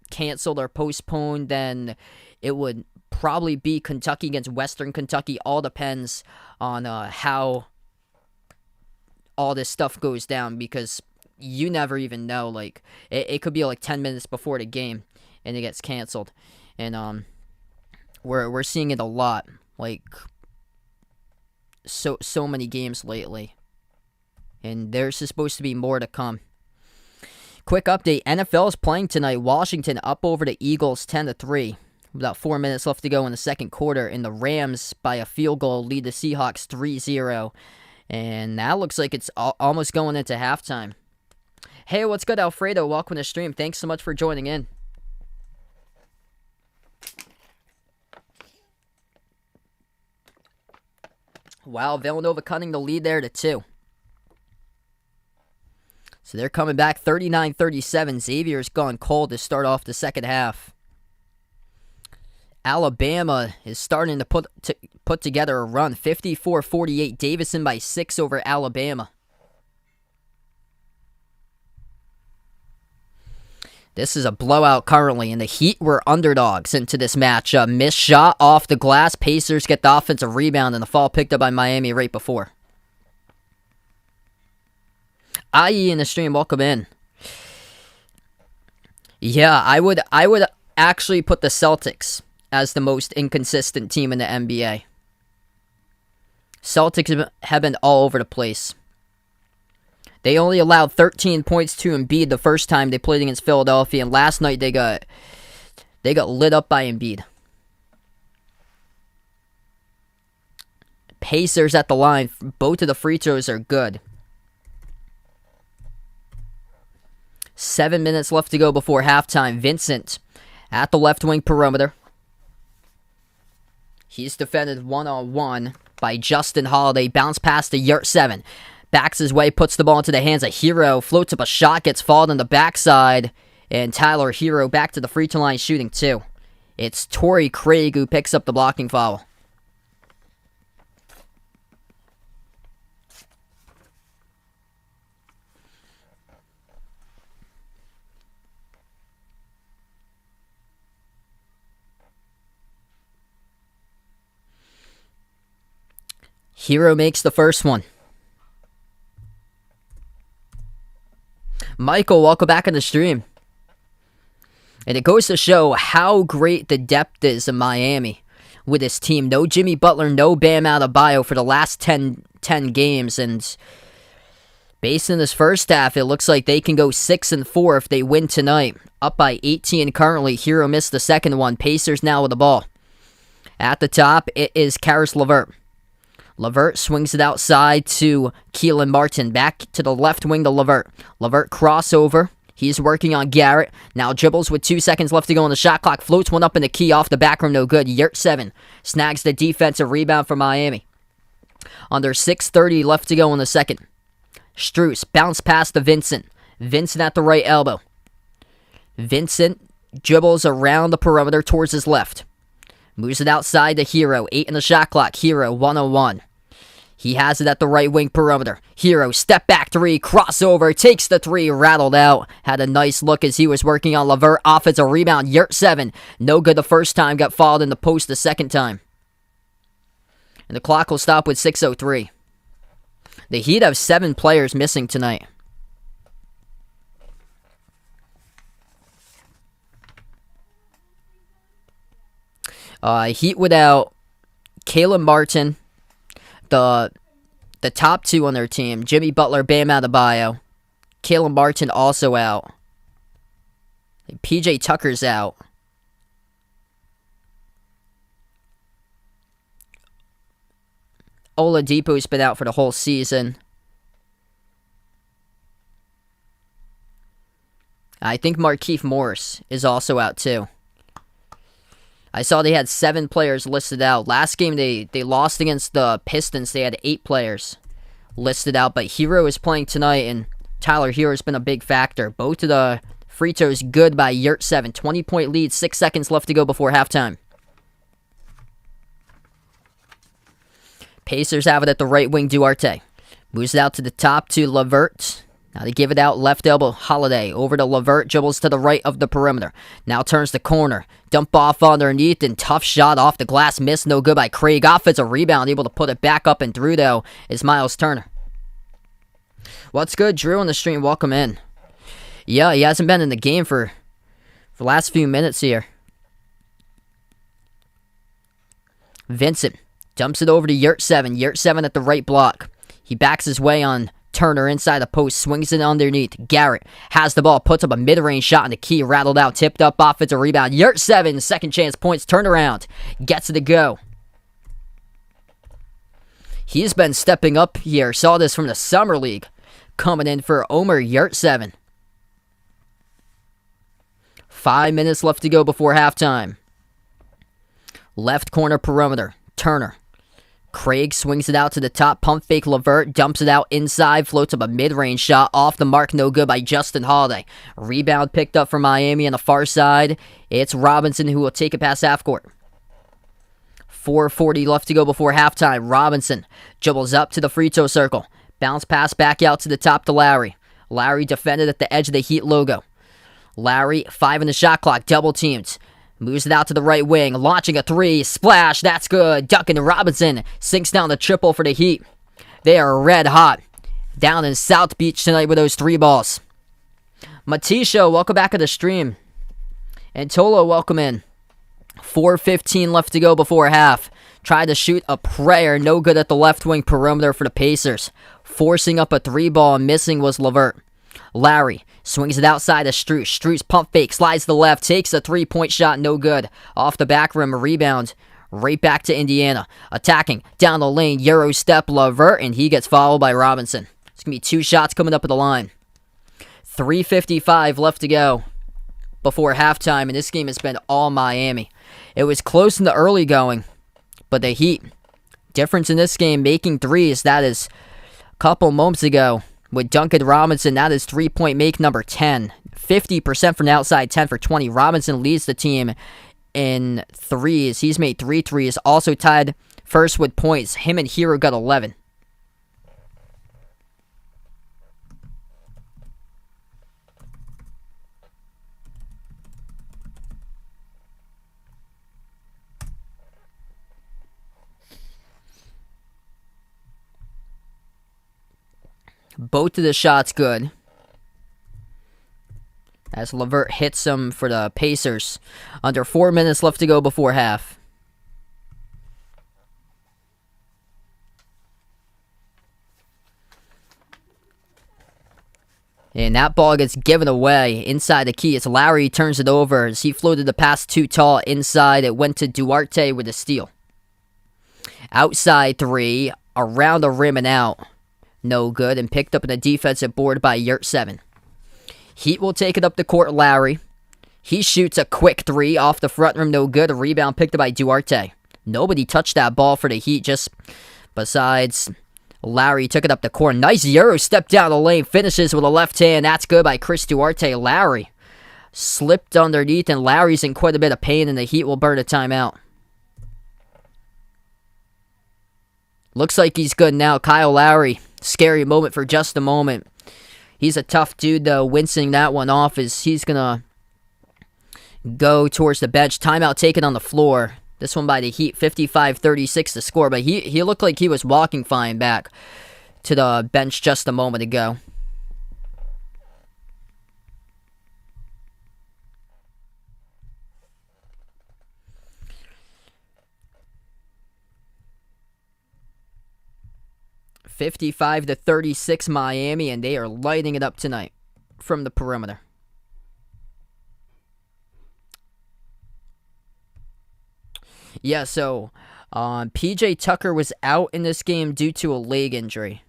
canceled or postponed, then it would probably be Kentucky against Western Kentucky. All depends on how all this stuff goes down, because you never even know. Like it could be like 10 minutes before the game and it gets canceled, and we're seeing it a lot. Like so many games lately, and there's supposed to be more to come. Quick update, NFL is playing tonight. Washington up over the Eagles 10-3. About 4 minutes left to go in the second quarter, and the Rams, by a field goal, lead the Seahawks 3-0. And that looks like it's almost going into halftime. Hey, what's good, Alfredo? Welcome to the stream. Thanks so much for joining in. Wow, Villanova cutting the lead there to 2. So they're coming back 39-37. Xavier's gone cold to start off the second half. Alabama is starting to put together a run. 54-48. Davidson by 6 over Alabama. This is a blowout currently, and the Heat were underdogs into this matchup. Missed shot off the glass. Pacers get the offensive rebound, and the fall picked up by Miami right before. IE in the stream, welcome in. Yeah, I would actually put the Celtics as the most inconsistent team in the NBA. Celtics have been all over the place. They only allowed 13 points to Embiid the first time they played against Philadelphia, and last night they got lit up by Embiid. Pacers at the line. Both of the free throws are good. 7 minutes left to go before halftime. Vincent at the left wing perimeter. He's defended one-on-one by Justin Holiday. Bounce pass to Yurt7. Backs his way, puts the ball into the hands of Hero. Floats up a shot, gets fouled on the backside. And Tyler Hero back to the free throw line shooting 2. It's Torrey Craig who picks up the blocking foul. Hero makes the first one. Michael, welcome back on the stream. And it goes to show how great the depth is in Miami with this team. No Jimmy Butler, no Bam Adebayo for the last 10 games. And based on this first half, it looks like they can go 6-4 if they win tonight. Up by 18 currently. Hero missed the second one. Pacers now with the ball. At the top, it is Karis LeVert. LeVert swings it outside to Keelan Martin. Back to the left wing to LeVert. LeVert crossover. He's working on Garrett. Now dribbles with 2 seconds left to go on the shot clock. Floats one up in the key off the back rim. No good. Yurt7 snags the defensive rebound for Miami. Under 6:30 left to go in the second. Strus bounce pass to Vincent. Vincent at the right elbow. Vincent dribbles around the perimeter towards his left. Moves it outside to Hero. 8 in the shot clock. Hero 1-on-1. He has it at the right wing perimeter. Hero, step back three, crossover, takes the three, rattled out. Had a nice look as he was working on LeVert. Offensive rebound, Yurt7. No good the first time, got fouled in the post the second time. And the clock will stop with 6:03. The Heat have 7 players missing tonight. Heat without Caleb Martin, the top 2 on their team, Jimmy Butler, Bam Adebayo. Caleb Martin also out. PJ Tucker's out. Oladipo's been out for the whole season. I think Markieff Morris is also out too. I saw they had 7 players listed out. Last game they lost against the Pistons. They had 8 players listed out, but Hero is playing tonight, and Tyler Hero has been a big factor. Both of the free throws good by Yurt7. 20-point lead, 6 seconds left to go before halftime. Pacers have it at the right wing, Duarte. Moves it out to the top to LeVert. Now they give it out, left elbow, Holiday. Over to LeVert, dribbles to the right of the perimeter. Now turns the corner. Dump off underneath, and tough shot off the glass. Missed, no good by Craig. Offensive rebound, able to put it back up and through, though, is Miles Turner. What's good, Drew on the stream? Welcome in. Yeah, he hasn't been in the game for the last few minutes here. Vincent dumps it over to Yurt7. Yurt7 at the right block. He backs his way on Turner inside the post, swings it underneath. Garrett has the ball, puts up a mid-range shot in the key, rattled out, tipped up, offensive rebound. Yurt7, second chance points, turnaround, gets it to go. He's been stepping up here. Saw this from the Summer League. Coming in for Omer Yurt7. 5 minutes left to go before halftime. Left corner perimeter, Turner. Craig swings it out to the top, pump fake LeVert, dumps it out inside, floats up a mid-range shot, off the mark, no good by Justin Holiday. Rebound picked up from Miami on the far side. It's Robinson who will take it past half court. 4:40 left to go before halftime. Robinson dribbles up to the free throw circle. Bounce pass back out to the top to Lowry. Lowry defended at the edge of the Heat logo. Lowry, 5 in the shot clock, double teamed. Moves it out to the right wing, launching a 3, splash, that's good. Duncan Robinson sinks down the triple for the Heat. They are red hot down in South Beach tonight with those 3 balls. Matisha, welcome back to the stream. And Tolo, welcome in. 4:15 left to go before half. Tried to shoot a prayer, no good at the left wing perimeter for the Pacers. Forcing up a 3 ball and missing was LeVert. Lowry swings it outside to Strus. Strus pump fake, slides to the left, takes a 3-point shot, no good. Off the back rim, a rebound. Right back to Indiana. Attacking down the lane, Euro step LeVert, and he gets fouled by Robinson. It's going to be 2 shots coming up at the line. 3:55 left to go before halftime, and this game has been all Miami. It was close in the early going, but the Heat, difference in this game, making threes, that is a couple moments ago. With Duncan Robinson, that is 3-point make number 10. 50% from the outside, 10 for 20. Robinson leads the team in threes. He's made 3 threes. Also tied first with points. Him and Hero got 11. Both of the shots good. As LeVert hits them for the Pacers. Under 4 minutes left to go before half. And that ball gets given away inside the key. It's Lowry turns it over as he floated the pass too tall inside. It went to Duarte with a steal. Outside 3, around the rim and out. No good, and picked up in a defensive board by Yurt7. Heat will take it up the court, Lowry. He shoots a quick 3 off the front rim, no good. A rebound picked up by Duarte. Nobody touched that ball for the Heat, just besides Lowry took it up the court. Nice Euro step down the lane, finishes with a left hand. That's good by Chris Duarte. Lowry slipped underneath, and Lowry's in quite a bit of pain, and the Heat will burn a timeout. Looks like he's good now. Kyle Lowry, scary moment for just a moment. He's a tough dude, though. Wincing that one off as he's going to go towards the bench. Timeout taken on the floor. This one by the Heat, 55-36 to score. But he looked like he was walking fine back to the bench just a moment ago. $55-36 Miami, and they are lighting it up tonight from the perimeter. Yeah, so PJ Tucker was out in this game due to a leg injury.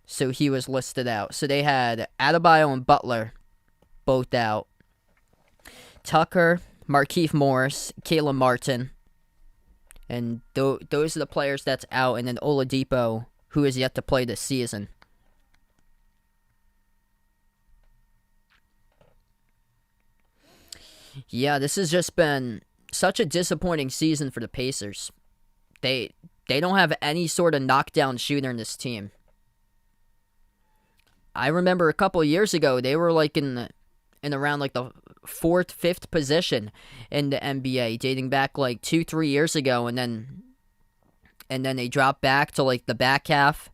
So he was listed out. So they had Adebayo and Butler both out. Tucker, Markieff Morris, Caleb Martin. And those are the players that's out. And then Oladipo, who is yet to play this season. Yeah, this has just been such a disappointing season for the Pacers. They don't have any sort of knockdown shooter in this team. I remember a couple of years ago, they were like in around like the 4th, 5th position in the NBA, dating back like 2-3 years ago, and then they dropped back to like the back half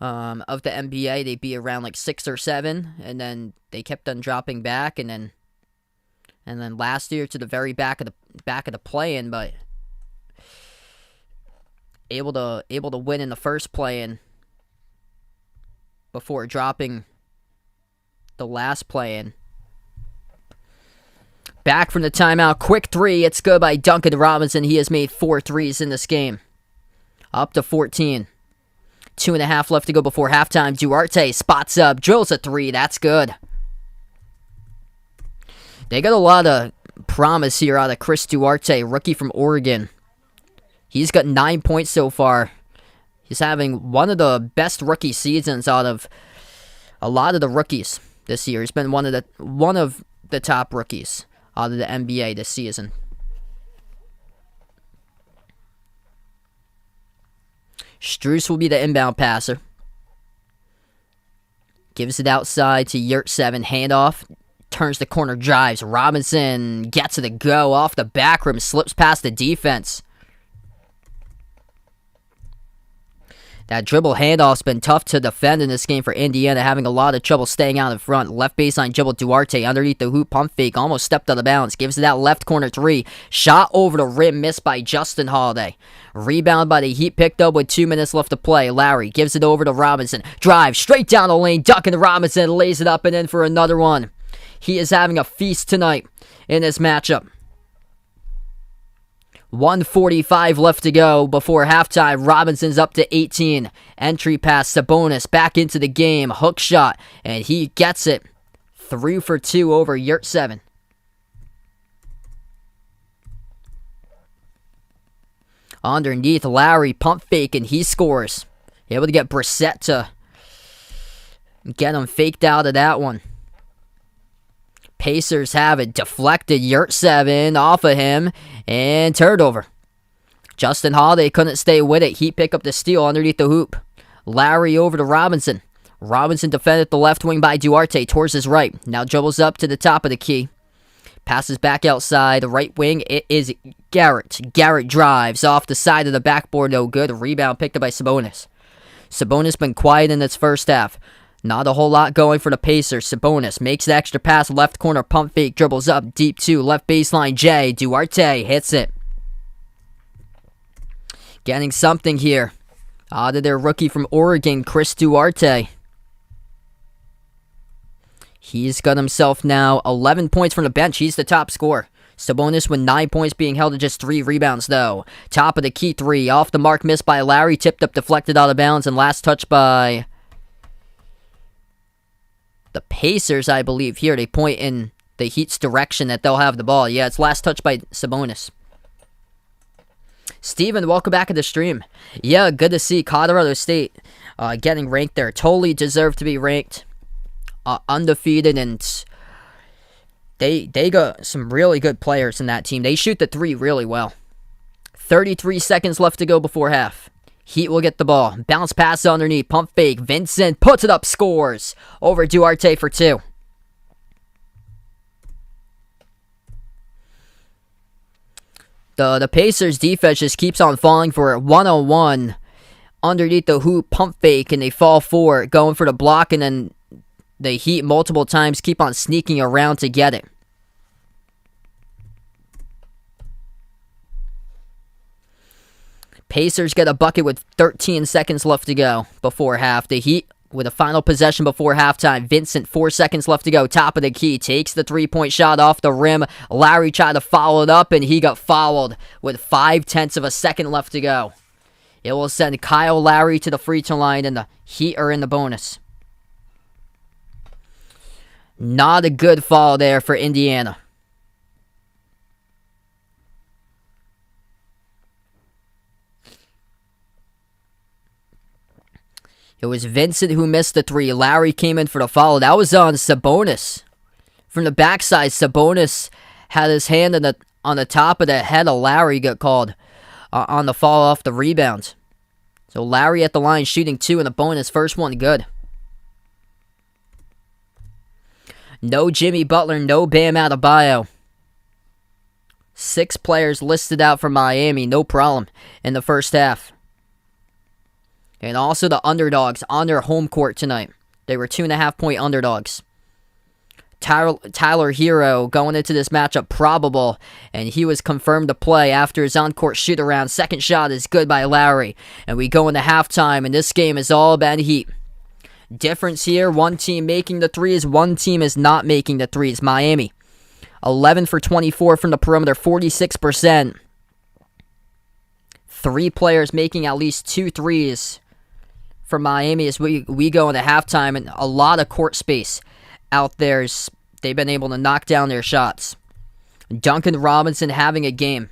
of the NBA. They'd be around like 6 or 7, and then they kept on dropping back, and then last year to the very back of the play-in, but able to win in the first play-in before dropping the last play-in. Back from the timeout, quick three. It's good by Duncan Robinson. He has made 4 threes in this game. Up to 14. 2.5 left to go before halftime. Duarte spots up, drills a 3. That's good. They got a lot of promise here out of Chris Duarte, rookie from Oregon. He's got 9 points so far. He's having one of the best rookie seasons out of a lot of the rookies this year. He's been one of the top rookies out of the NBA this season. Strus will be the inbound passer. Gives it outside to Yurt7. Handoff. Turns the corner, drives. Robinson gets it to go off the back rim. Slips past the defense. That dribble handoff's been tough to defend in this game for Indiana, having a lot of trouble staying out in front. Left baseline dribble, Duarte underneath the hoop, pump fake, almost stepped out of bounds. Gives it that left corner 3. Shot over the rim, missed by Justin Holiday. Rebound by the Heat, picked up with 2 minutes left to play. Lowry gives it over to Robinson. Drive straight down the lane, Duncan Robinson lays it up and in for another one. He is having a feast tonight in this matchup. 1:45 left to go before halftime. Robinson's up to 18. Entry pass, Sabonis back into the game. Hook shot, and he gets it. 3 for 2 over Yurt7. Underneath, Lowry pump fake, and he scores. Able to get Brissett to get him faked out of that one. Pacers have it. Deflected. Yurt7 off of him. And turnover. Justin Holiday couldn't stay with it. Heat pick up the steal underneath the hoop. Lowry over to Robinson. Robinson defended the left wing by Duarte towards his right. Now dribbles up to the top of the key. Passes back outside. The right wing, it is Garrett. Garrett drives off the side of the backboard. No good. Rebound picked up by Sabonis. Sabonis been quiet in its first half. Not a whole lot going for the Pacers. Sabonis makes the extra pass. Left corner pump fake. Dribbles up. Deep 2. Left baseline. Jay. Duarte hits it. Getting something here out of their rookie from Oregon, Chris Duarte. He's got himself now 11 points from the bench. He's the top scorer. Sabonis with 9 points, being held to just 3 rebounds, though. Top of the key 3. Off the mark, missed by Lowry. Tipped up, deflected out of bounds. And last touch by the Pacers, I believe. Here, they point in the Heat's direction that they'll have the ball. Yeah, it's last touch by Sabonis. Steven, welcome back to the stream. Yeah, good to see Colorado State getting ranked there. Totally deserve to be ranked. Undefeated, and they got some really good players in that team. They shoot the 3 really well. 33 seconds left to go before half. Heat will get the ball. Bounce pass underneath. Pump fake. Vincent puts it up. Scores. Over Duarte for 2. The Pacers defense just keeps on falling for it. 1-on-1 underneath the hoop. Pump fake. And they fall for it. Going for the block. And then the Heat multiple times keep on sneaking around to get it. Pacers get a bucket with 13 seconds left to go before half. The Heat with a final possession before halftime. Vincent, 4 seconds left to go. Top of the key. Takes the three-point shot off the rim. Lowry tried to follow it up, and he got fouled with 0.5 of a second left to go. It will send Kyle Lowry to the free throw line, and the Heat are in the bonus. Not a good foul there for Indiana. It was Vincent who missed the 3. Lowry came in for the foul. That was on Sabonis. From the backside, Sabonis had his hand on the top of the head of Lowry, got called on the fall off the rebound. So Lowry at the line shooting 2 in the bonus. First one good. No Jimmy Butler, no Bam Adebayo. 6 players listed out for Miami, no problem, in the first half. And also the underdogs on their home court tonight. They were 2.5-point underdogs. Tyler Hero going into this matchup probable, and he was confirmed to play after his on-court shoot-around. Second shot is good by Lowry. And we go into halftime, and this game is all about Heat. Difference here, one team making the threes, one team is not making the threes. Miami, 11 for 24 from the perimeter, 46%. 3 players making at least 2 threes for Miami as we go into halftime, and a lot of court space out there. They've been able to knock down their shots. Duncan Robinson having a game.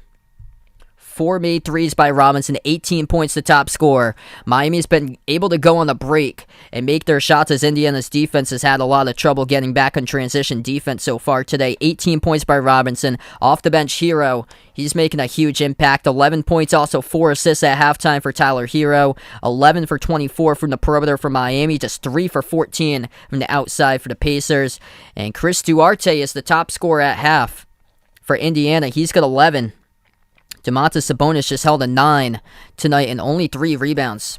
4 made threes by Robinson, 18 points the top scorer. Miami's been able to go on the break and make their shots as Indiana's defense has had a lot of trouble getting back on transition defense so far today. 18 points by Robinson. Off the bench, Hero, he's making a huge impact. 11 points, also 4 assists at halftime for Tyler Hero. 11 for 24 from the perimeter for Miami. Just 3 for 14 from the outside for the Pacers. And Chris Duarte is the top scorer at half for Indiana. He's got 11. Domantas Sabonis just held a 9 tonight and only 3 rebounds.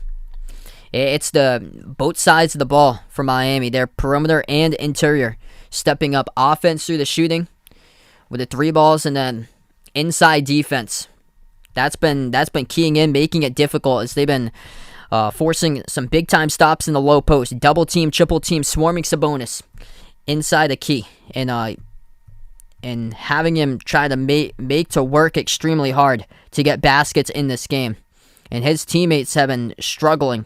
It's the both sides of the ball for Miami. Their perimeter and interior stepping up offense through the shooting with the 3 balls, and then inside defense. That's been keying in, making it difficult as they've been forcing some big time stops in the low post. Double team, triple team, swarming Sabonis inside the key, and having him try to make to work extremely hard to get baskets in this game. And his teammates have been struggling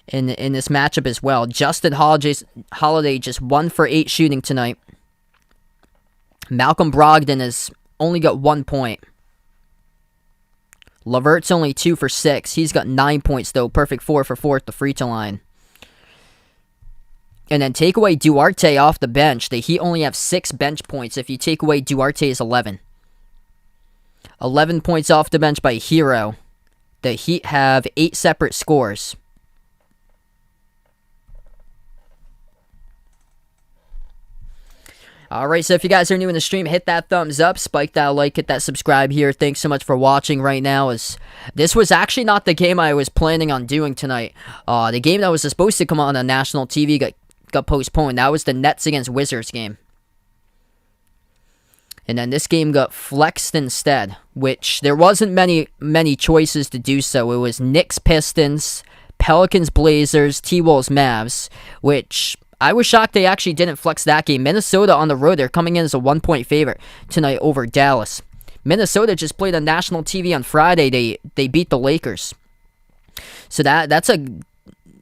in this matchup as well. Justin Holiday just 1 for 8 shooting tonight. Malcolm Brogdon has only got 1 point. LeVert's only 2 for 6. He's got 9 points though. Perfect 4 for 4 at the free throw line. And then take away Duarte off the bench. The Heat only have 6 bench points. If you take away Duarte's 11. 11 points off the bench by Hero. The Heat have 8 separate scores. Alright, so if you guys are new in the stream, hit that thumbs up, spike that like, hit that subscribe here. Thanks so much for watching right now. This was actually not the game I was planning on doing tonight. The game that was supposed to come on national TV got postponed. That was the Nets against Wizards game. And then this game got flexed instead, which there wasn't many choices to do so. It was Knicks Pistons, Pelicans Blazers, T-Wolves Mavs, which I was shocked they actually didn't flex that game. Minnesota on the road, they're coming in as a 1-point favorite tonight over Dallas. Minnesota just played on national TV on Friday. They beat the Lakers. So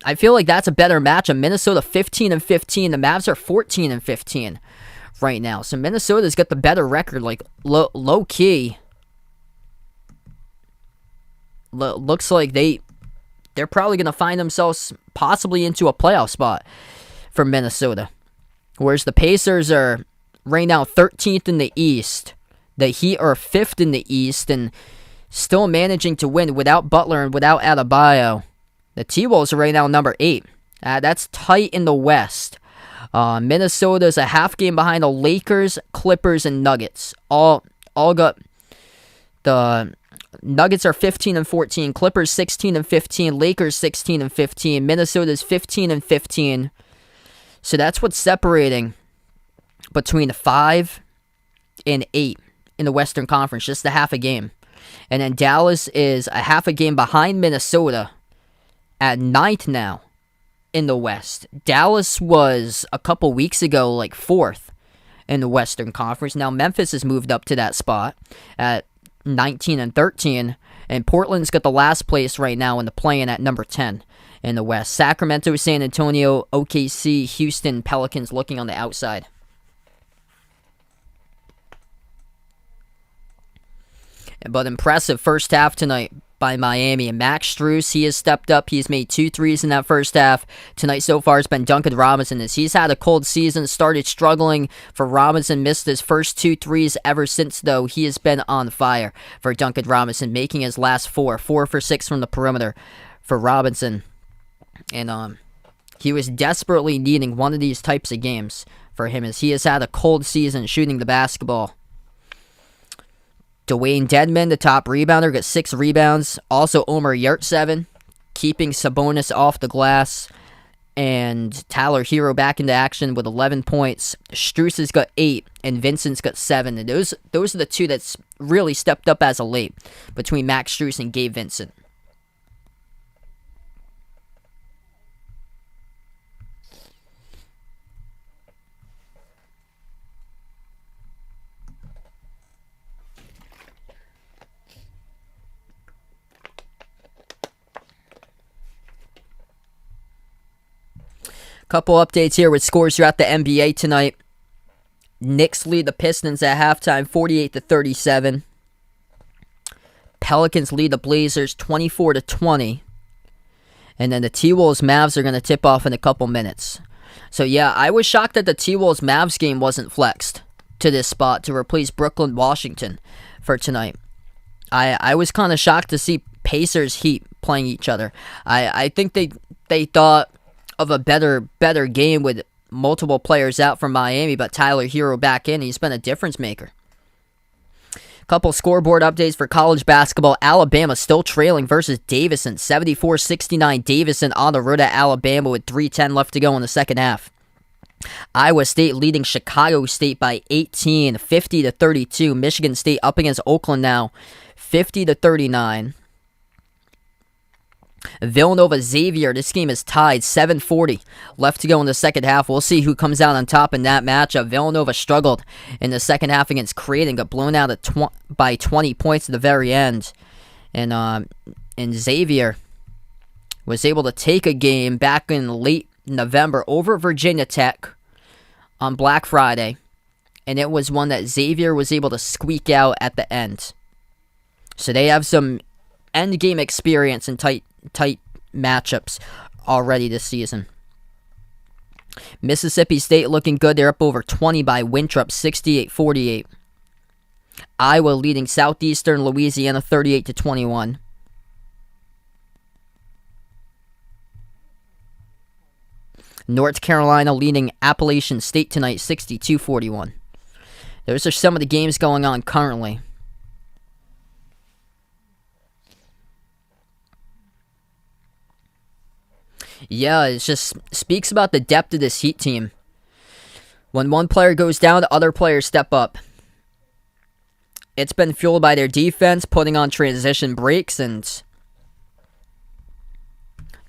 I feel like that's a better matchup. Minnesota 15-15. The Mavs are 14-15 right now. So Minnesota's got the better record, like low key. Looks like they're probably going to find themselves possibly into a playoff spot for Minnesota. Whereas the Pacers are right now 13th in the East. The Heat are 5th in the East, and still managing to win without Butler and without Adebayo. The T-Wolves are right now number 8. That's tight in the West. Minnesota's a half game behind the Lakers, Clippers, and Nuggets. All got the Nuggets are 15-14, Clippers 16-15, Lakers 16-15, Minnesota's 15-15. So that's what's separating between 5 and 8 in the Western Conference, just a half a game. And then Dallas is a half a game behind Minnesota at 9th now in the West. Dallas was a couple weeks ago like 4th in the Western Conference. Now Memphis has moved up to that spot at 19-13, and Portland's got the last place right now in the play-in at number 10 in the West. Sacramento, San Antonio, OKC, Houston, Pelicans looking on the outside. But impressive first half tonight by Miami. And Max Strus, he has stepped up. He's made 2 threes in that first half. Tonight so far has been Duncan Robinson. As he's had a cold season, started struggling for Robinson, missed his first 2 threes ever since, though. He has been on fire for Duncan Robinson, making his last 4 for 6 from the perimeter for Robinson. And he was desperately needing one of these types of games for him, as he has had a cold season shooting the basketball. Dwayne Dedmon, the top rebounder, got 6 rebounds. Also, Omer Yurtseven, keeping Sabonis off the glass. And Tyler Hero back into action with 11 points. Strus has got 8, and Vincent's got 7. And those are the 2 that's really stepped up as of late between Max Strus and Gabe Vincent. Couple updates here with scores throughout the NBA tonight. Knicks lead the Pistons at halftime, 48-37. Pelicans lead the Blazers, 24-20. And then the T-Wolves Mavs are going to tip off in a couple minutes. So yeah, I was shocked that the T-Wolves Mavs game wasn't flexed to this spot to replace Brooklyn Washington for tonight. I was kind of shocked to see Pacers Heat playing each other. I think they thought of a better game with multiple players out from Miami, but Tyler Hero back in. He's been a difference maker. Couple scoreboard updates for college basketball. Alabama still trailing versus Davidson. 74-69 Davidson on the road at Alabama with 3:10 left to go in the second half. Iowa State leading Chicago State by 18, 50-32. Michigan State up against Oakland now, 50-39. Villanova Xavier, this game is tied, 7:40 left to go in the second half. We'll see who comes out on top in that matchup. Villanova struggled in the second half against Creighton, got blown out by 20 points at the very end. And Xavier was able to take a game back in late November over Virginia Tech on Black Friday, and it was one that Xavier was able to squeak out at the end. So they have some end game experience in tight matchups already this season. Mississippi State looking good. They're up over 20 by Winthrop, 68-48. Iowa leading Southeastern Louisiana 38-21. North Carolina leading Appalachian State tonight, 62-41. Those are some of the games going on currently. Yeah, it just speaks about the depth of this Heat team. When one player goes down, the other players step up. It's been fueled by their defense, putting on transition breaks, and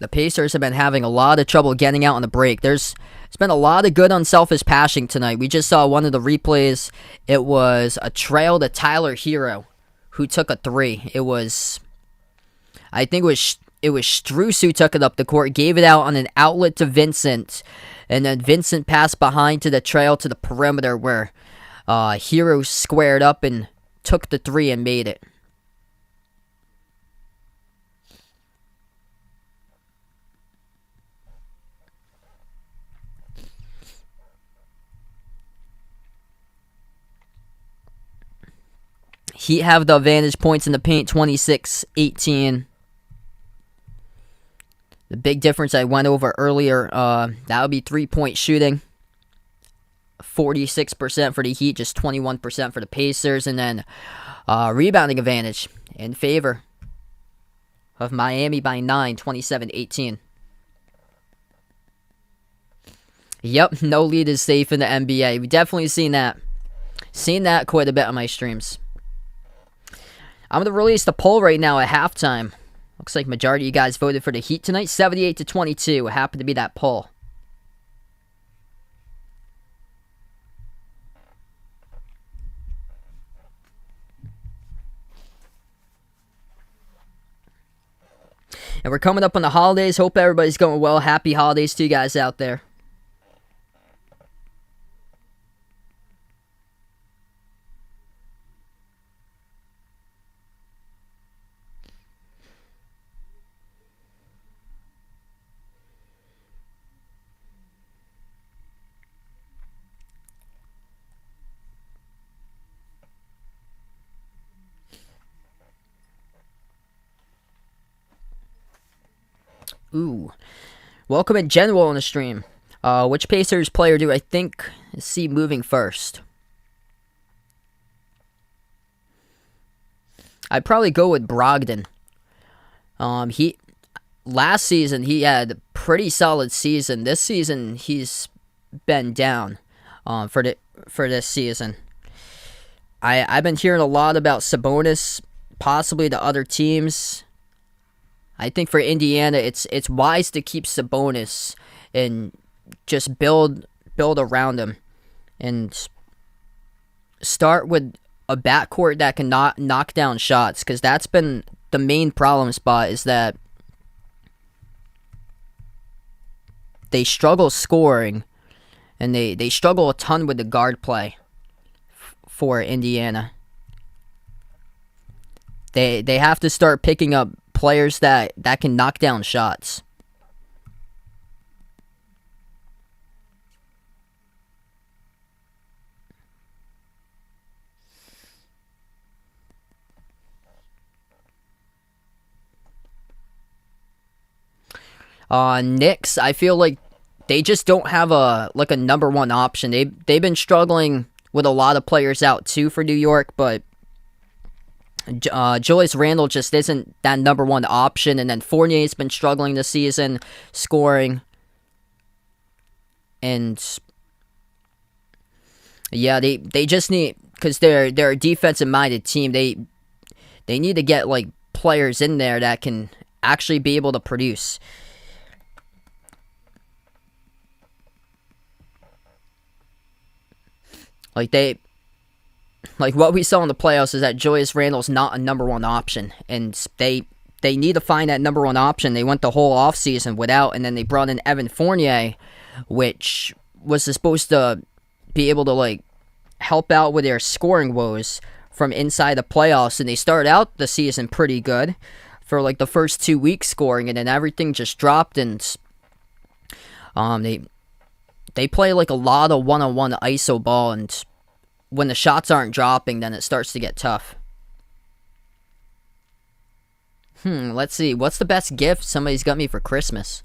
the Pacers have been having a lot of trouble getting out on the break. There's been a lot of good unselfish passing tonight. We just saw one of the replays. It was a trail to Tyler Hero, who took a three. I think it was Strus who took it up the court, gave it out on an outlet to Vincent, and then Vincent passed behind to the trail to the perimeter where Hero squared up and took the three and made it. Heat have the advantage, points in the paint, 26-18. The big difference I went over earlier, that would be three-point shooting. 46% for the Heat, just 21% for the Pacers. And then rebounding advantage in favor of Miami by 9, 27-18. Yep, no lead is safe in the NBA. We've definitely seen that. Seen that quite a bit on my streams. I'm going to release the poll right now at halftime. Looks like majority of you guys voted for the Heat tonight. 78-22. It happened to be that poll. And we're coming up on the holidays. Hope everybody's going well. Happy holidays to you guys out there. Ooh. Welcome in general on the stream. Which Pacers player do I think see moving first? I'd probably go with Brogdon. Last season he had a pretty solid season. This season he's been down for this season. I've been hearing a lot about Sabonis, possibly the other teams. I think for Indiana, it's wise to keep Sabonis and just build around him, and start with a backcourt that can knock down shots, because that's been the main problem spot, is that they struggle scoring, and they struggle a ton with the guard play for Indiana. They have to start picking up players that can knock down shots. Knicks, I feel like they just don't have a number one option. They've been struggling with a lot of players out too for New York, but Julius Randle just isn't that number one option, and then Fournier's been struggling this season scoring. And yeah, they just need, because they're a defensive minded team, they need to get like players in there that can actually be able to produce. Like what we saw in the playoffs is that Julius Randle's not a number one option, and they need to find that number one option. They went the whole offseason without, and then they brought in Evan Fournier, which was supposed to be able to like help out with their scoring woes from inside the playoffs, and they started out the season pretty good for like the first 2 weeks scoring, and then everything just dropped, and they play like a lot of one-on-one ISO ball, and when the shots aren't dropping, then it starts to get tough. Let's see. What's the best gift somebody's got me for Christmas?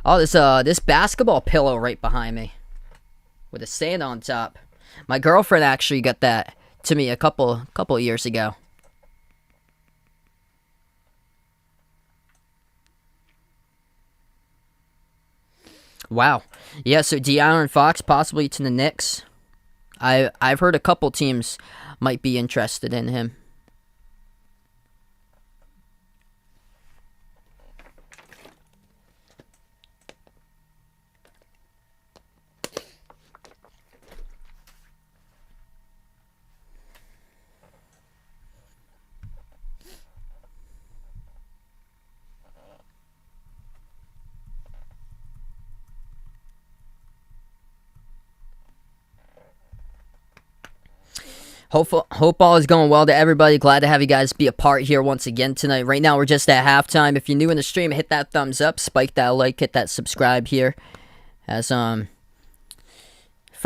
Oh, this basketball pillow right behind me with a sand on top. My girlfriend actually got that to me a couple of years ago. Wow. Yeah, so De'Aaron Fox possibly to the Knicks. I've heard a couple teams might be interested in him. Hope all is going well to everybody. Glad to have you guys be a part here once again tonight. Right now, we're just at halftime. If you're new in the stream, hit that thumbs up, spike that like, hit that subscribe here. As for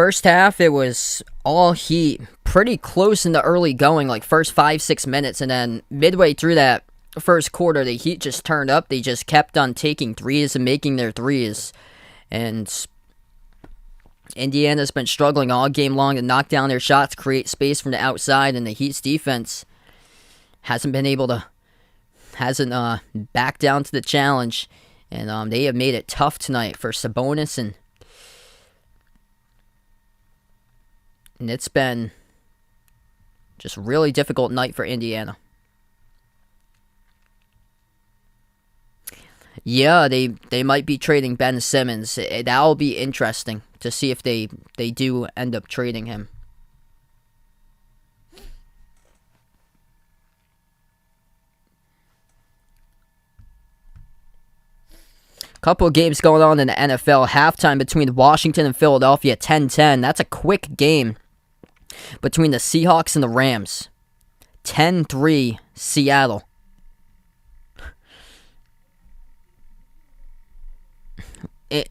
First half, it was all Heat. Pretty close in the early going, like first 5-6 minutes. And then midway through that first quarter, the Heat just turned up. They just kept on taking threes and making their threes. And Indiana's been struggling all game long to knock down their shots, create space from the outside. And the Heat's defense hasn't been able to, hasn't backed down to the challenge. And they have made it tough tonight for Sabonis, and it's been just a really difficult night for Indiana. Yeah, they might be trading Ben Simmons. That'll be interesting to see if they do end up trading him. Couple of games going on in the NFL. Halftime between Washington and Philadelphia, 10-10. That's a quick game between the Seahawks and the Rams. 10-3 Seattle.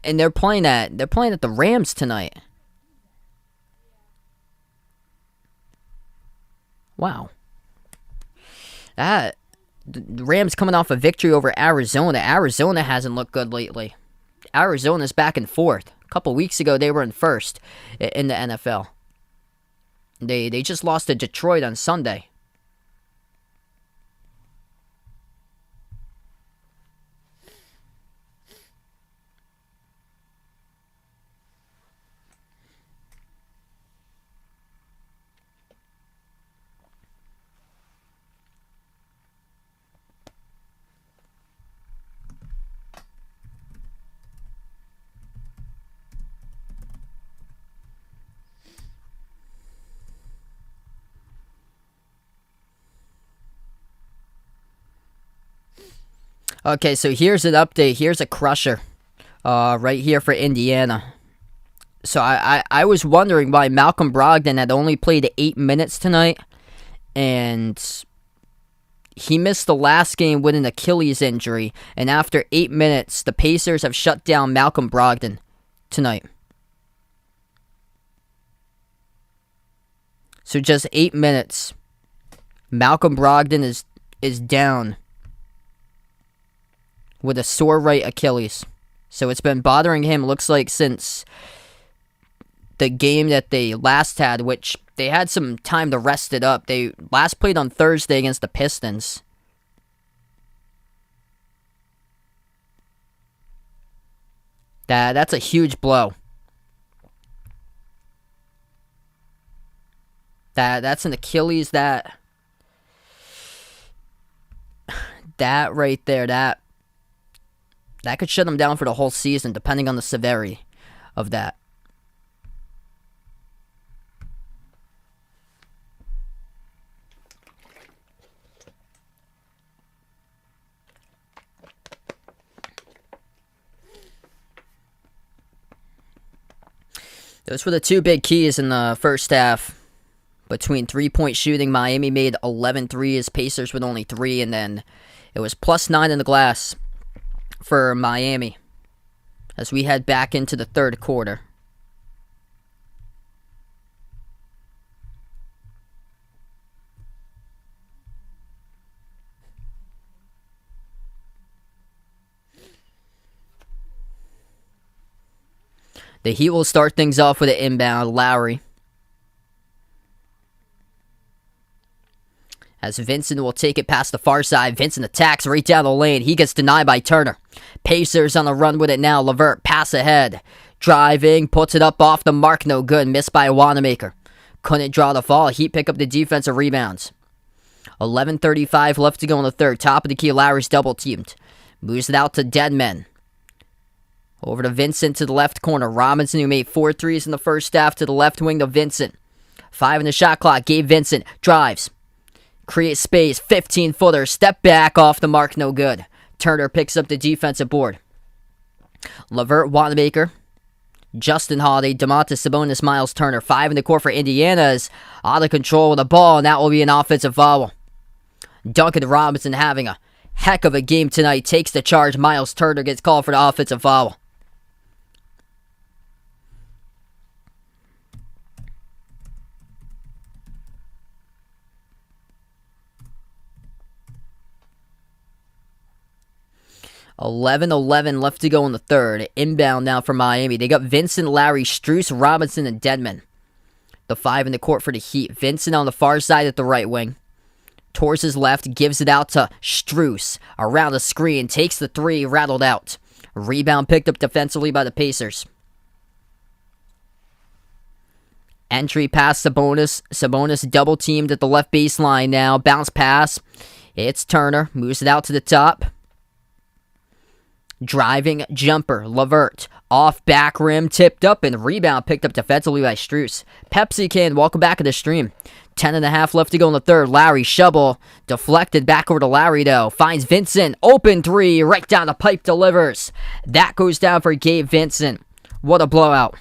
And they're playing at the Rams tonight. Wow. The Rams coming off a victory over Arizona. Arizona hasn't looked good lately. Arizona's back and forth. A couple weeks ago, they were in first in the NFL. They just lost to Detroit on Sunday. Okay, so here's an update. Here's a crusher right here for Indiana. So I was wondering why Malcolm Brogdon had only played 8 minutes tonight, and he missed the last game with an Achilles injury. And after 8 minutes, the Pacers have shut down Malcolm Brogdon tonight. So just 8 minutes. Malcolm Brogdon is down with a sore right Achilles. So it's been bothering him, looks like, since the game that they last had, which they had some time to rest it up. They last played on Thursday against the Pistons. That's a huge blow. That's an Achilles that right there, that could shut him down for the whole season, depending on the severity of that. Those were the two big keys in the first half. Between three-point shooting, Miami made 11 threes, Pacers with only 3, and then it was +9 in the glass for Miami as we head back into the third quarter. The Heat will start things off with an inbound. Lowry. As Vincent will take it past the far side. Vincent attacks right down the lane. He gets denied by Turner. Pacers on the run with it now. LeVert pass ahead. Driving. Puts it up off the mark. No good. Missed by Wanamaker. Couldn't draw the fall. Heat pick up the defensive rebounds. 11:35 left to go in the third. Top of the key. Lowry's double teamed. Moves it out to Deadman. Over to Vincent to the left corner. Robinson, who made 4 threes in the first half, to the left wing to Vincent. 5 in the shot clock. Gabe Vincent drives. Creates space. 15-footer. Step back off the mark. No good. Turner picks up the defensive board. LeVert, Wanamaker. Justin Holiday, Domantas Sabonis, Miles Turner. 5 in the court for Indiana is out of control with the ball, and that will be an offensive foul. Duncan Robinson having a heck of a game tonight. Takes the charge. Miles Turner gets called for the offensive foul. 11-11 left to go in the third. Inbound now for Miami. They got Vincent, Larry, Strus, Robinson, and Dedmon. The 5 in the court for the Heat. Vincent on the far side at the right wing. Towards his left, gives it out to Strus. Around the screen, takes the 3, rattled out. Rebound picked up defensively by the Pacers. Entry pass Sabonis. Sabonis double teamed at the left baseline now. Bounce pass. It's Turner. Moves it out to the top. Driving jumper. LeVert. Off back rim. Tipped up and rebound picked up defensively by Strus. Pepsi Can. Welcome back to the stream. 10.5 left to go in the third. Larry shovel. Deflected back over to Larry though. Finds Vincent. Open 3. Right down the pipe. Delivers. That goes down for Gabe Vincent. What a blowout.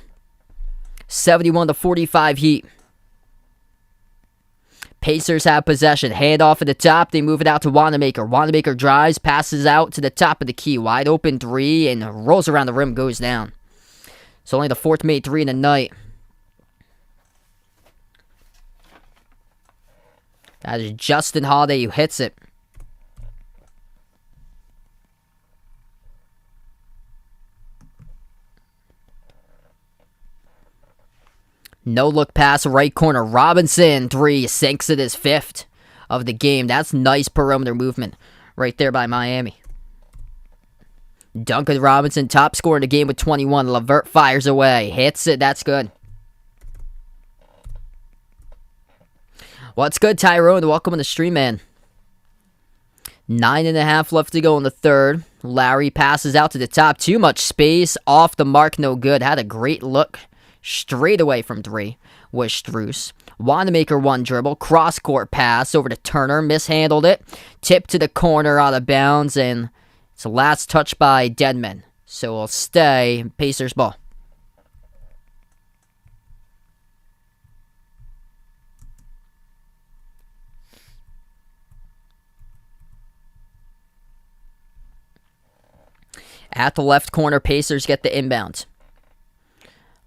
71-45 Heat. Pacers have possession. Hand off at the top. They move it out to Wanamaker. Wanamaker drives. Passes out to the top of the key. Wide open 3 and rolls around the rim. Goes down. It's only the 4th made 3 in the night. That is Justin Holiday who hits it. No look pass, right corner. Robinson, 3, sinks it his 5th of the game. That's nice perimeter movement right there by Miami. Duncan Robinson, top scorer in the game with 21. LeVert fires away. Hits it. That's good. What's good, Tyrone? Welcome on the stream, man. 9.5 left to go in the third. Larry passes out to the top. Too much space. Off the mark, no good. Had a great look. Straight away from 3 was Strus. Wanamaker 1 dribble. Cross-court pass over to Turner. Mishandled it. Tip to the corner out of bounds. And it's the last touch by Dedmon. So we'll stay Pacers ball. At the left corner, Pacers get the inbound.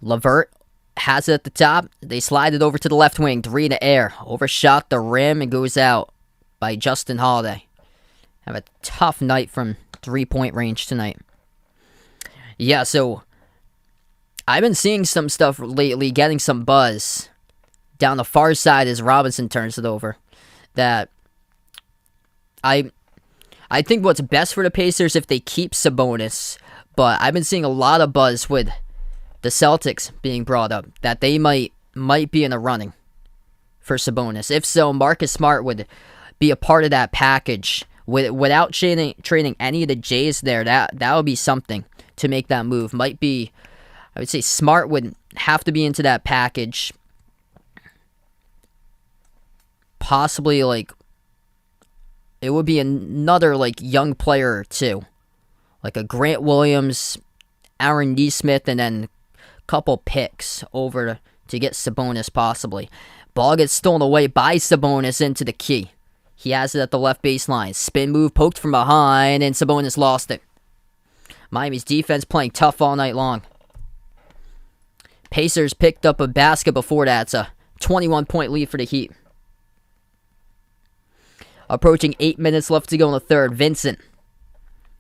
LeVert has it at the top. They slide it over to the left wing. 3 in the air. Overshot the rim and goes out by Justin Holiday. Have a tough night from 3-point range tonight. Yeah, so I've been seeing some stuff lately, getting some buzz down the far side as Robinson turns it over. That I think what's best for the Pacers if they keep Sabonis, but I've been seeing a lot of buzz with the Celtics being brought up, that they might be in the running for Sabonis. If so, Marcus Smart would be a part of that package. Without trading any of the Jays there, that would be something to make that move. Might be, I would say Smart would have to be into that package. Possibly, like, it would be another, like, young player or two. Like a Grant Williams, Aaron Nesmith, and then couple picks over to get Sabonis possibly. Ball gets stolen away by Sabonis into the key. He has it at the left baseline. Spin move poked from behind and Sabonis lost it. Miami's defense playing tough all night long. Pacers picked up a basket before that. It's a 21-point lead for the Heat. Approaching 8 minutes left to go in the third. Vincent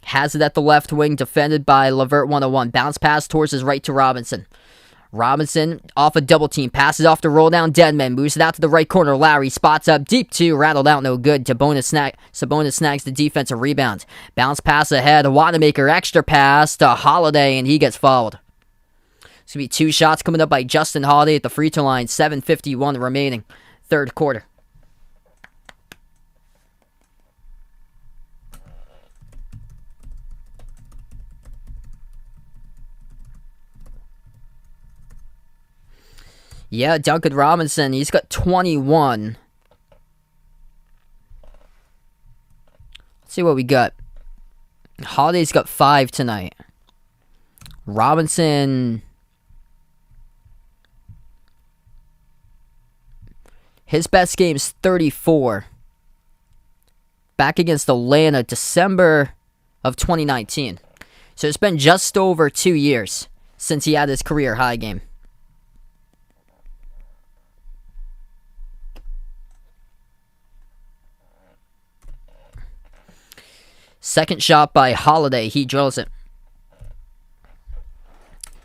has it at the left wing, defended by LeVert 101. Bounce pass towards his right to Robinson. Robinson off a double team. Passes off the roll down. Dedmon moves it out to the right corner. Larry spots up deep 2. Rattled out, no good. Sabonis snags the defensive rebound. Bounce pass ahead. Wanamaker extra pass to Holiday, and he gets fouled. It's going to be 2 shots coming up by Justin Holiday at the free throw line. 7:51 remaining. Third quarter. Yeah, Duncan Robinson, he's got 21. Let's see what we got. Holiday's got 5 tonight. Robinson, his best game's 34. Back against Atlanta, December of 2019. So it's been just over 2 years since he had his career high game. Second shot by Holiday. He drills it.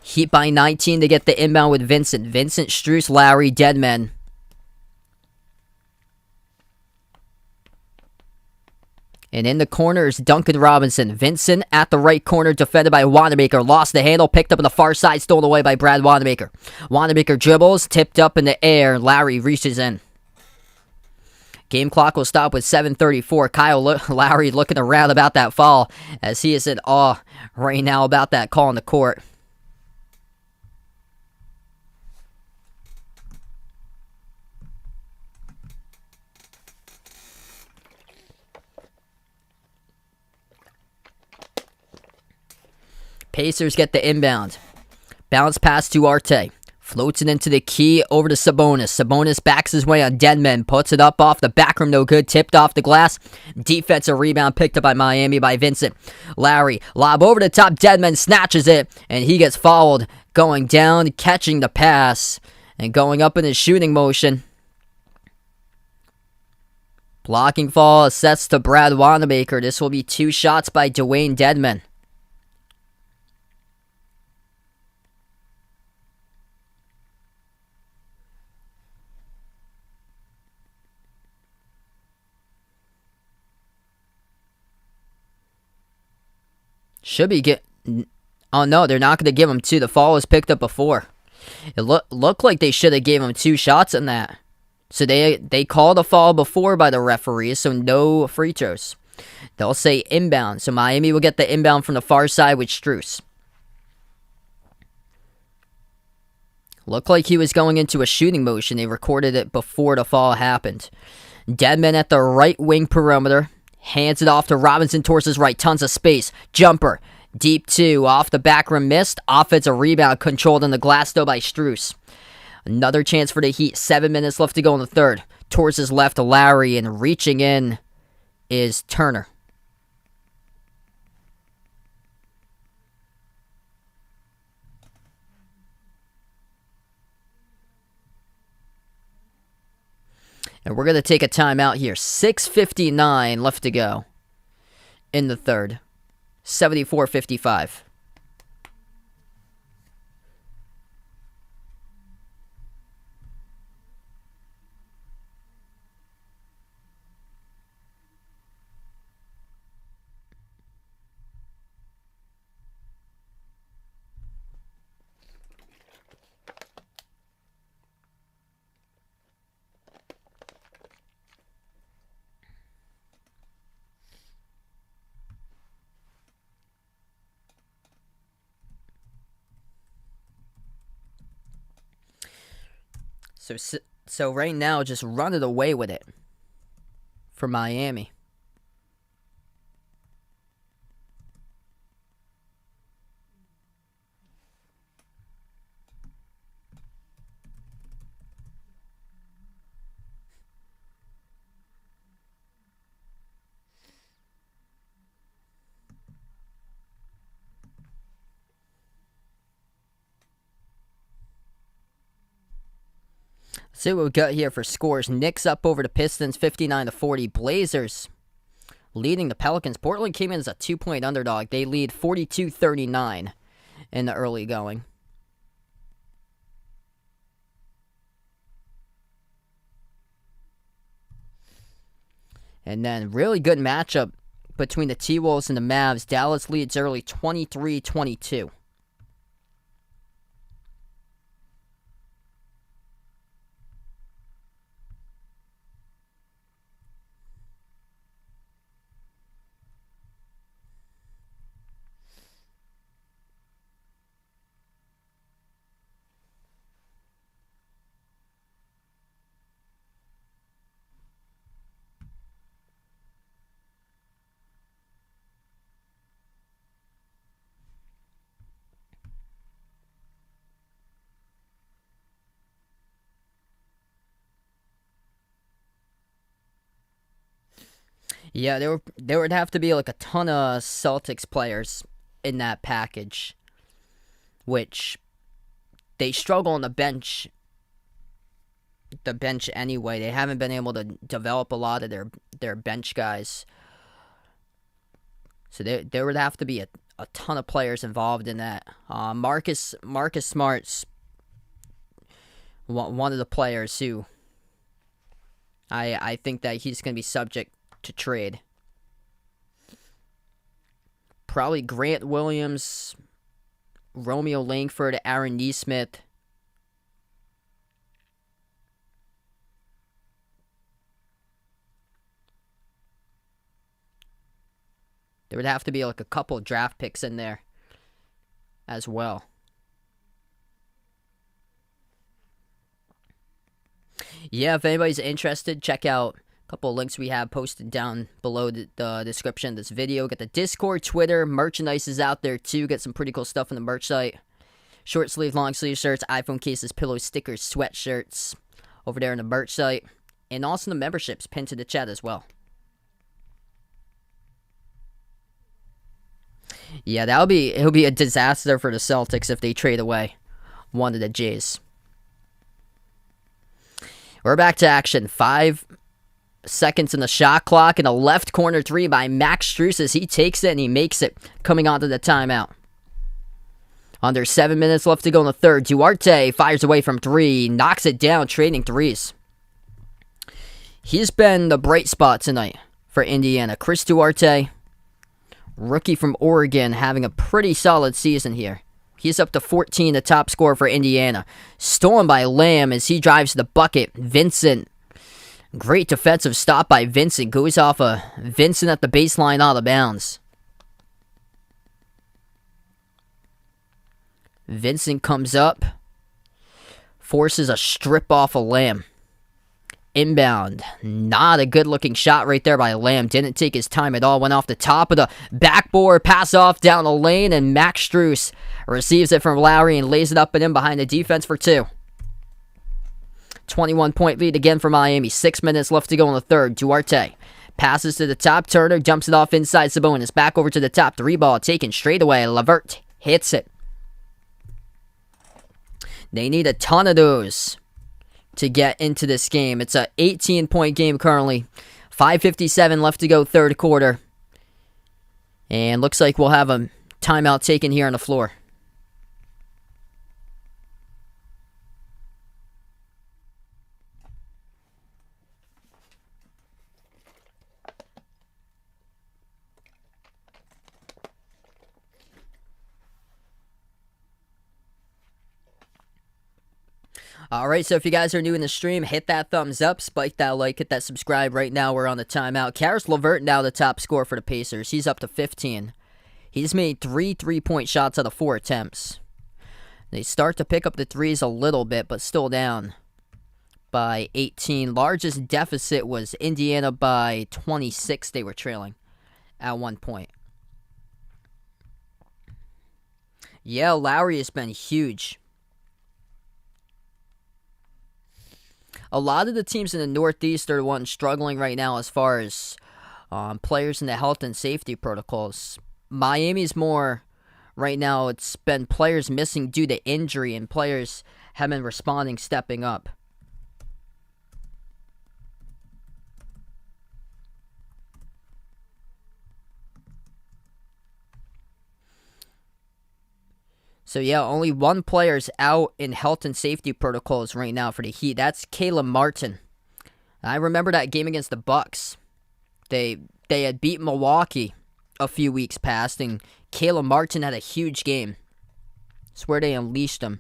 Heat by 19 to get the inbound with Vincent. Vincent, Strus, Lowry, Deadman. And in the corner is Duncan Robinson. Vincent at the right corner, defended by Wanamaker. Lost the handle, picked up on the far side, stolen away by Brad Wanamaker. Wanamaker dribbles, tipped up in the air. Lowry reaches in. Game clock will stop with 7:34. Lowry looking around about that foul, as he is in awe right now about that call on the court. Pacers get the inbound. Bounce pass to Arte. Floats it into the key, over to Sabonis. Sabonis backs his way on Deadman. Puts it up off the back rim, no good. Tipped off the glass. Defensive rebound picked up by Miami by Vincent. Lowry, lob over the top. Deadman snatches it, and he gets fouled. Going down, catching the pass, and going up in his shooting motion. Blocking fall assessed to Brad Wanamaker. This will be 2 shots by Dwayne Deadman. Should be oh no, they're not going to give him 2. The foul was picked up before. It looked like they should have gave him 2 shots on that. So they called a foul before by the referees, so no free throws. They'll say inbound. So Miami will get the inbound from the far side with Strus. Looked like he was going into a shooting motion. They recorded it before the foul happened. Deadman at the right wing perimeter. Hands it off to Robinson towards his right. Tons of space. Jumper. Deep 2. Off the back rim missed. Offensive rebound controlled on the glass though by Strus. Another chance for the Heat. 7 minutes left to go in the third. Towards his left to Lowry, and reaching in is Turner. And we're going to take a timeout here. 6:59 left to go in the third. 74-55. So right now, just run it away with it for Miami. See what we got here for scores. Knicks up over the Pistons, 59-40. Blazers leading the Pelicans. Portland came in as a 2-point underdog. They lead 42-39 in the early going. And then really good matchup between the T-Wolves and the Mavs. Dallas leads early 23-22. Yeah, there would have to be like a ton of Celtics players in that package, which they struggle on the bench. The bench anyway. They haven't been able to develop a lot of their bench guys. So there would have to be a ton of players involved in that. Marcus Smart's one of the players who I think that he's going to be subject to trade. Probably Grant Williams, Romeo Langford, Aaron Nesmith. There would have to be like a couple draft picks in there as well. Yeah, if anybody's interested, check out a couple of links we have posted down below the description of this video. Get the Discord, Twitter, merchandise is out there too. Get some pretty cool stuff on the merch site. Short sleeve, long sleeve shirts, iPhone cases, pillows, stickers, sweatshirts over there on the merch site. And also the memberships pinned to the chat as well. Yeah, it'll be a disaster for the Celtics if they trade away one of the Jays. We're back to action. 5 seconds in the shot clock, and a left corner three by Max Strus as he takes it and he makes it coming onto the timeout. Under 7 minutes left to go in the third. Duarte fires away from three, knocks it down, trading threes. He's been the bright spot tonight for Indiana. Chris Duarte, rookie from Oregon, having a pretty solid season here. He's up to 14, the top scorer for Indiana. Stolen by Lamb as he drives to the bucket. Vincent, great defensive stop by Vincent. Goes off of Vincent at the baseline out of bounds. Vincent comes up, forces a strip off of Lamb. Inbound. Not a good-looking shot right there by Lamb. Didn't take his time at all. Went off the top of the backboard. Pass off down the lane. And Max Strus receives it from Lowry and lays it up and in behind the defense for two. 21-point lead again for Miami. 6 minutes left to go in the third. Duarte passes to the top. Turner jumps it off inside Sabonis. Back over to the top. Three ball taken straight away. Levert hits it. They need a ton of those to get into this game. It's a 18-point game currently. 5:57 left to go third quarter. And looks like we'll have a timeout taken here on the floor. Alright, so if you guys are new in the stream, hit that thumbs up, spike that like, hit that subscribe. Right now we're on the timeout. Karis LeVert now the top scorer for the Pacers. He's up to 15. He's made 3 3-point shots out of 4 attempts. They start to pick up the threes a little bit, but still down by 18. Largest deficit was Indiana by 26. They were trailing at one point. Yeah, Lowry has been huge. A lot of the teams in the Northeast are the ones struggling right now as far as players in the health and safety protocols. Miami's more, right now, it's been players missing due to injury, and players have been responding, stepping up. So yeah, only one player's out in health and safety protocols right now for the Heat. That's Caleb Martin. I remember that game against the Bucks. They had beat Milwaukee a few weeks past, and Caleb Martin had a huge game. It's where they unleashed him.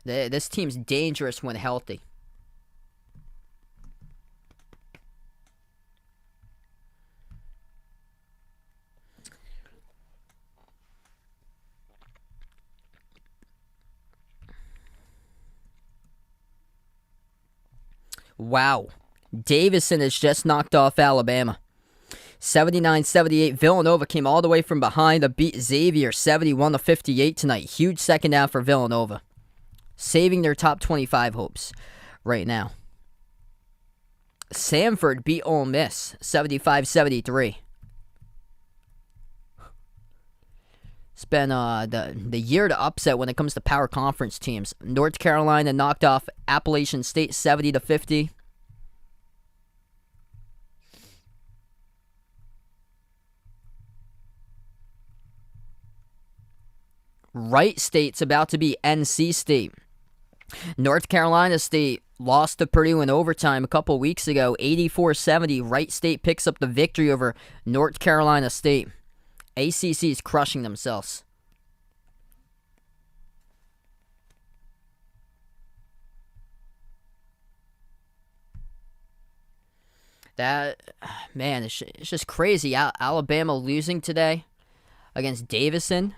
This team's dangerous when healthy. Wow. Davison has just knocked off Alabama. 79-78. Villanova came all the way from behind to beat Xavier 71-58 tonight. Huge second half for Villanova. Saving their top 25 hopes right now. Samford beat Ole Miss 75-73. It's been the year to upset when it comes to power conference teams. North Carolina knocked off Appalachian State 70-50. Wright State's about to be NC State. North Carolina State lost to Purdue in overtime a couple weeks ago, 84-70. Wright State picks up the victory over North Carolina State. ACC is crushing themselves. Man, it's just crazy. Alabama losing today against Davidson.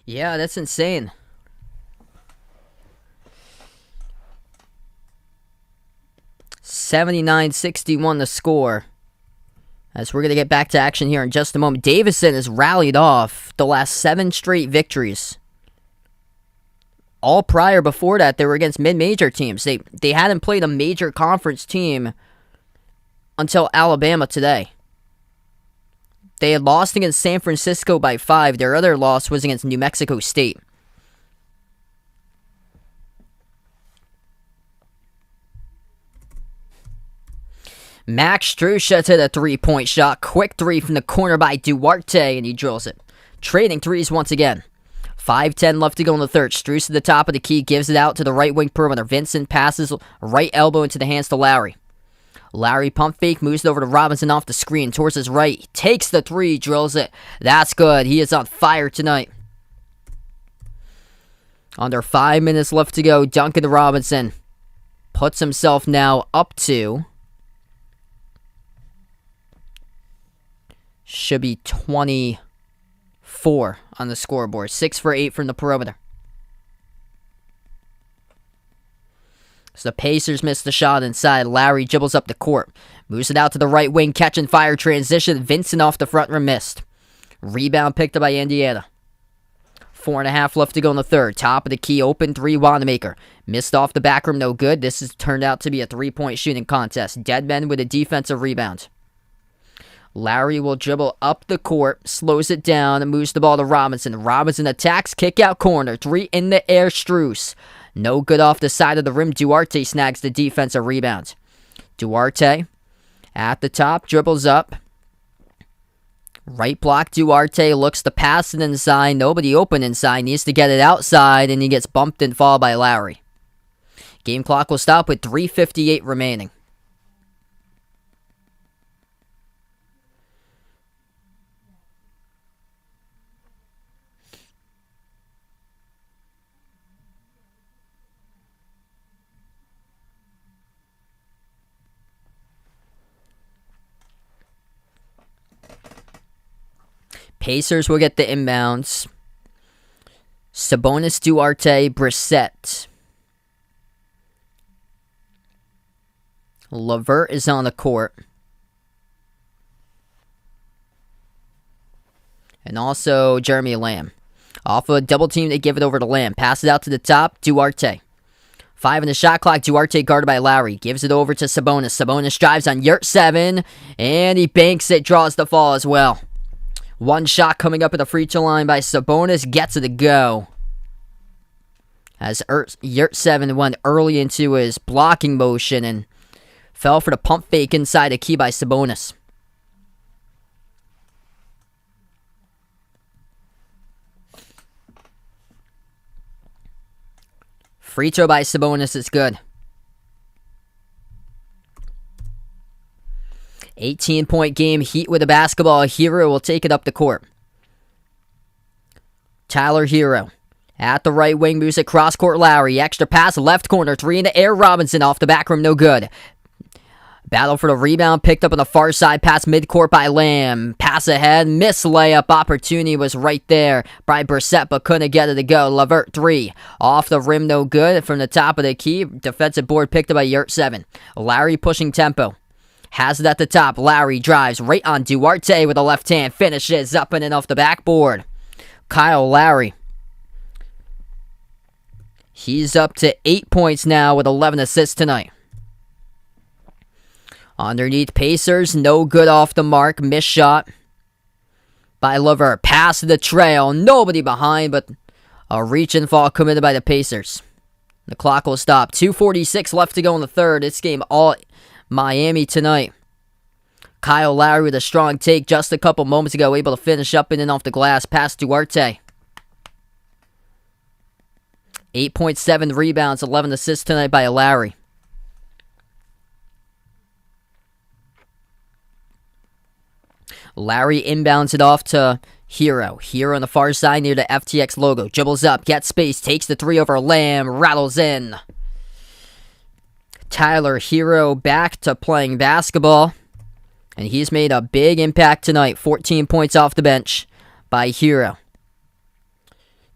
Yeah, that's insane. $79-61 the score. As we're going to get back to action here in just a moment. Davidson has rallied off the last 7 straight victories. All prior before that, they were against mid-major teams. They hadn't played a major conference team until Alabama today. They had lost against San Francisco by 5. Their other loss was against New Mexico State. Max Strusha to the three-point shot. Quick three from the corner by Duarte, and he drills it. Trading threes once again. 5:10 left to go in the third. Strus at the top of the key, gives it out to the right wing perimeter. Vincent passes right elbow into the hands to Lowry. Lowry pump fake, moves it over to Robinson off the screen, towards his right. Takes the three, drills it. That's good. He is on fire tonight. Under 5 minutes left to go, Duncan Robinson puts himself now up to... should be 24 on the scoreboard. 6 for 8 from the perimeter. So the Pacers missed the shot inside. Lowry dribbles up the court. Moves it out to the right wing. Catch and fire transition. Vincent off the front rim missed. Rebound picked up by Indiana. 4.5 left to go in the third. Top of the key. Open three. Wanamaker. Missed off the back rim. No good. This has turned out to be a three-point shooting contest. Deadman with a defensive rebound. Lowry will dribble up the court. Slows it down and moves the ball to Robinson. Robinson attacks. Kick out corner. 3 in the air. Strus. No good off the side of the rim. Duarte snags the defensive rebound. Duarte at the top, dribbles up. Right block, Duarte looks to pass it inside. Nobody open inside. Needs to get it outside, and he gets bumped and fouled by Lowry. Game clock will stop with 3:58 remaining. Pacers will get the inbounds. Sabonis, Duarte, Brissett. LeVert is on the court. And also Jeremy Lamb. Off of a double team, they give it over to Lamb. Pass it out to the top, Duarte. 5 in the shot clock, Duarte guarded by Lowry. Gives it over to Sabonis. Sabonis drives on Yurt-7, and he banks it, draws the fall as well. One shot coming up at the free throw line by Sabonis. Gets it to go. As Yurt-7 went early into his blocking motion and fell for the pump fake inside the key by Sabonis. Free throw by Sabonis is good. 18-point game. Heat with the basketball. Hero will take it up the court. Tyler Hero at the right wing, moves it cross court. Lowry, extra pass, left corner, 3 in the air. Robinson off the back rim, no good. Battle for the rebound, picked up on the far side, pass midcourt by Lamb. Pass ahead, miss layup, opportunity was right there by Brissett, but couldn't get it to go. LeVert 3, off the rim, no good. From the top of the key, defensive board picked up by Yurt-7. Lowry pushing tempo. Has it at the top. Lowry drives right on Duarte with a left hand. Finishes up and in off the backboard. Kyle Lowry. He's up to 8 points now with 11 assists tonight. Underneath Pacers. No good off the mark. Missed shot by Levert. Pass to the trail. Nobody behind, but a reach and fall committed by the Pacers. The clock will stop. 2:46 left to go in the third. This game all Miami tonight. Kyle Lowry with a strong take just a couple moments ago, able to finish up in and off the glass. Pass Duarte. 8.7 rebounds, 11 assists tonight by Lowry. Lowry inbounds it off to Hero. Hero on the far side near the FTX logo. Dribbles up, gets space, takes the three over Lamb, rattles in. Tyler Hero back to playing basketball. And he's made a big impact tonight. 14 points off the bench by Hero.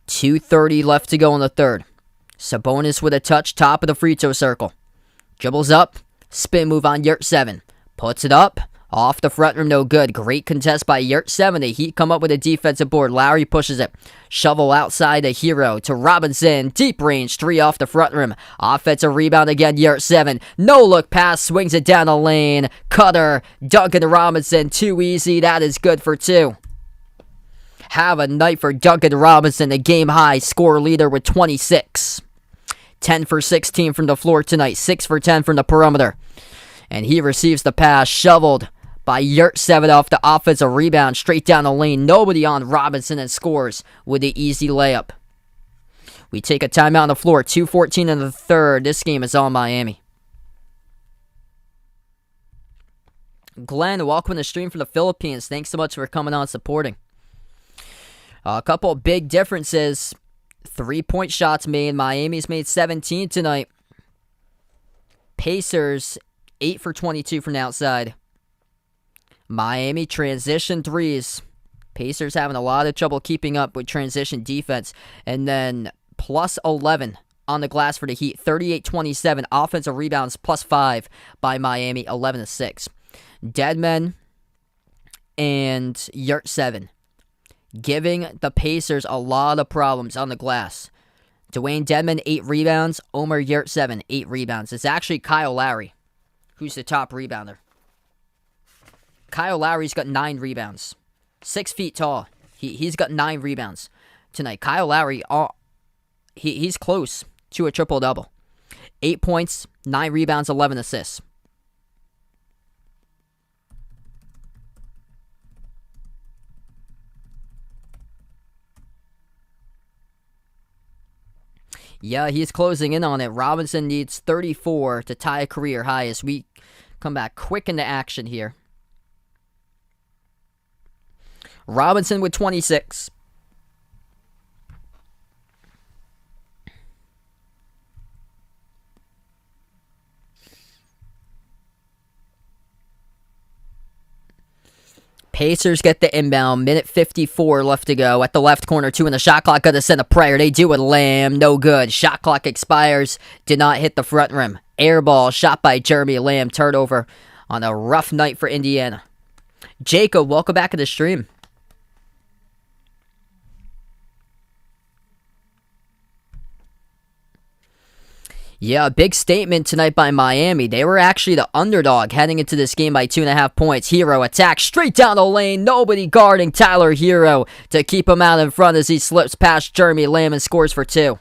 2:30 left to go in the third. Sabonis with a touch, top of the free throw circle. Dribbles up, spin move on Yurt7. Puts it up, off the front rim, no good. Great contest by Yurt7. The Heat come up with a defensive board. Lowry pushes it. Shovel outside to Hero, to Robinson. Deep range, three off the front rim. Offensive rebound again, Yurt7. No look pass, swings it down the lane. Cutter, Duncan Robinson, too easy. That is good for two. Have a night for Duncan Robinson, a game-high score leader with 26. 10 for 16 from the floor tonight, 6 for 10 from the perimeter. And he receives the pass, shoveled by Yurt7 off the offensive rebound, straight down the lane. Nobody on Robinson, and scores with the easy layup. We take a timeout on the floor, 2:14 in the third. This game is all Miami. Glenn, welcome to the stream from the Philippines. Thanks so much for coming on and supporting. A couple of big differences. 3-point shots made. Miami's made 17 tonight. Pacers, 8 for 22 from the outside. Miami transition threes. Pacers having a lot of trouble keeping up with transition defense. And then plus 11 on the glass for the Heat. 38-27. Offensive rebounds plus 5 by Miami. 11-6. Deadman and Yurt7 giving the Pacers a lot of problems on the glass. Dwayne Dedmon, 8 rebounds. Omer Yurt7, 8 rebounds. It's actually Kyle Lowry who's the top rebounder. Kyle Lowry's got 9 rebounds. 6 feet tall. He's got 9 rebounds tonight. Kyle Lowry, he's close to a triple-double. 8 points, 9 rebounds, 11 assists. Yeah, he's closing in on it. Robinson needs 34 to tie a career high as we come back quick into action here. Robinson with 26. Pacers get the inbound. Minute 54 left to go. At the left corner, 2 in the shot clock. Gotta send a prayer. They do it. Lamb. No good. Shot clock expires. Did not hit the front rim. Air ball shot by Jeremy Lamb. Turnover on a rough night for Indiana. Jacob, welcome back to the stream. Yeah, a big statement tonight by Miami. They were actually the underdog heading into this game by 2.5 points. Hero attack straight down the lane. Nobody guarding Tyler Hero to keep him out in front as he slips past Jeremy Lamb and scores for 2.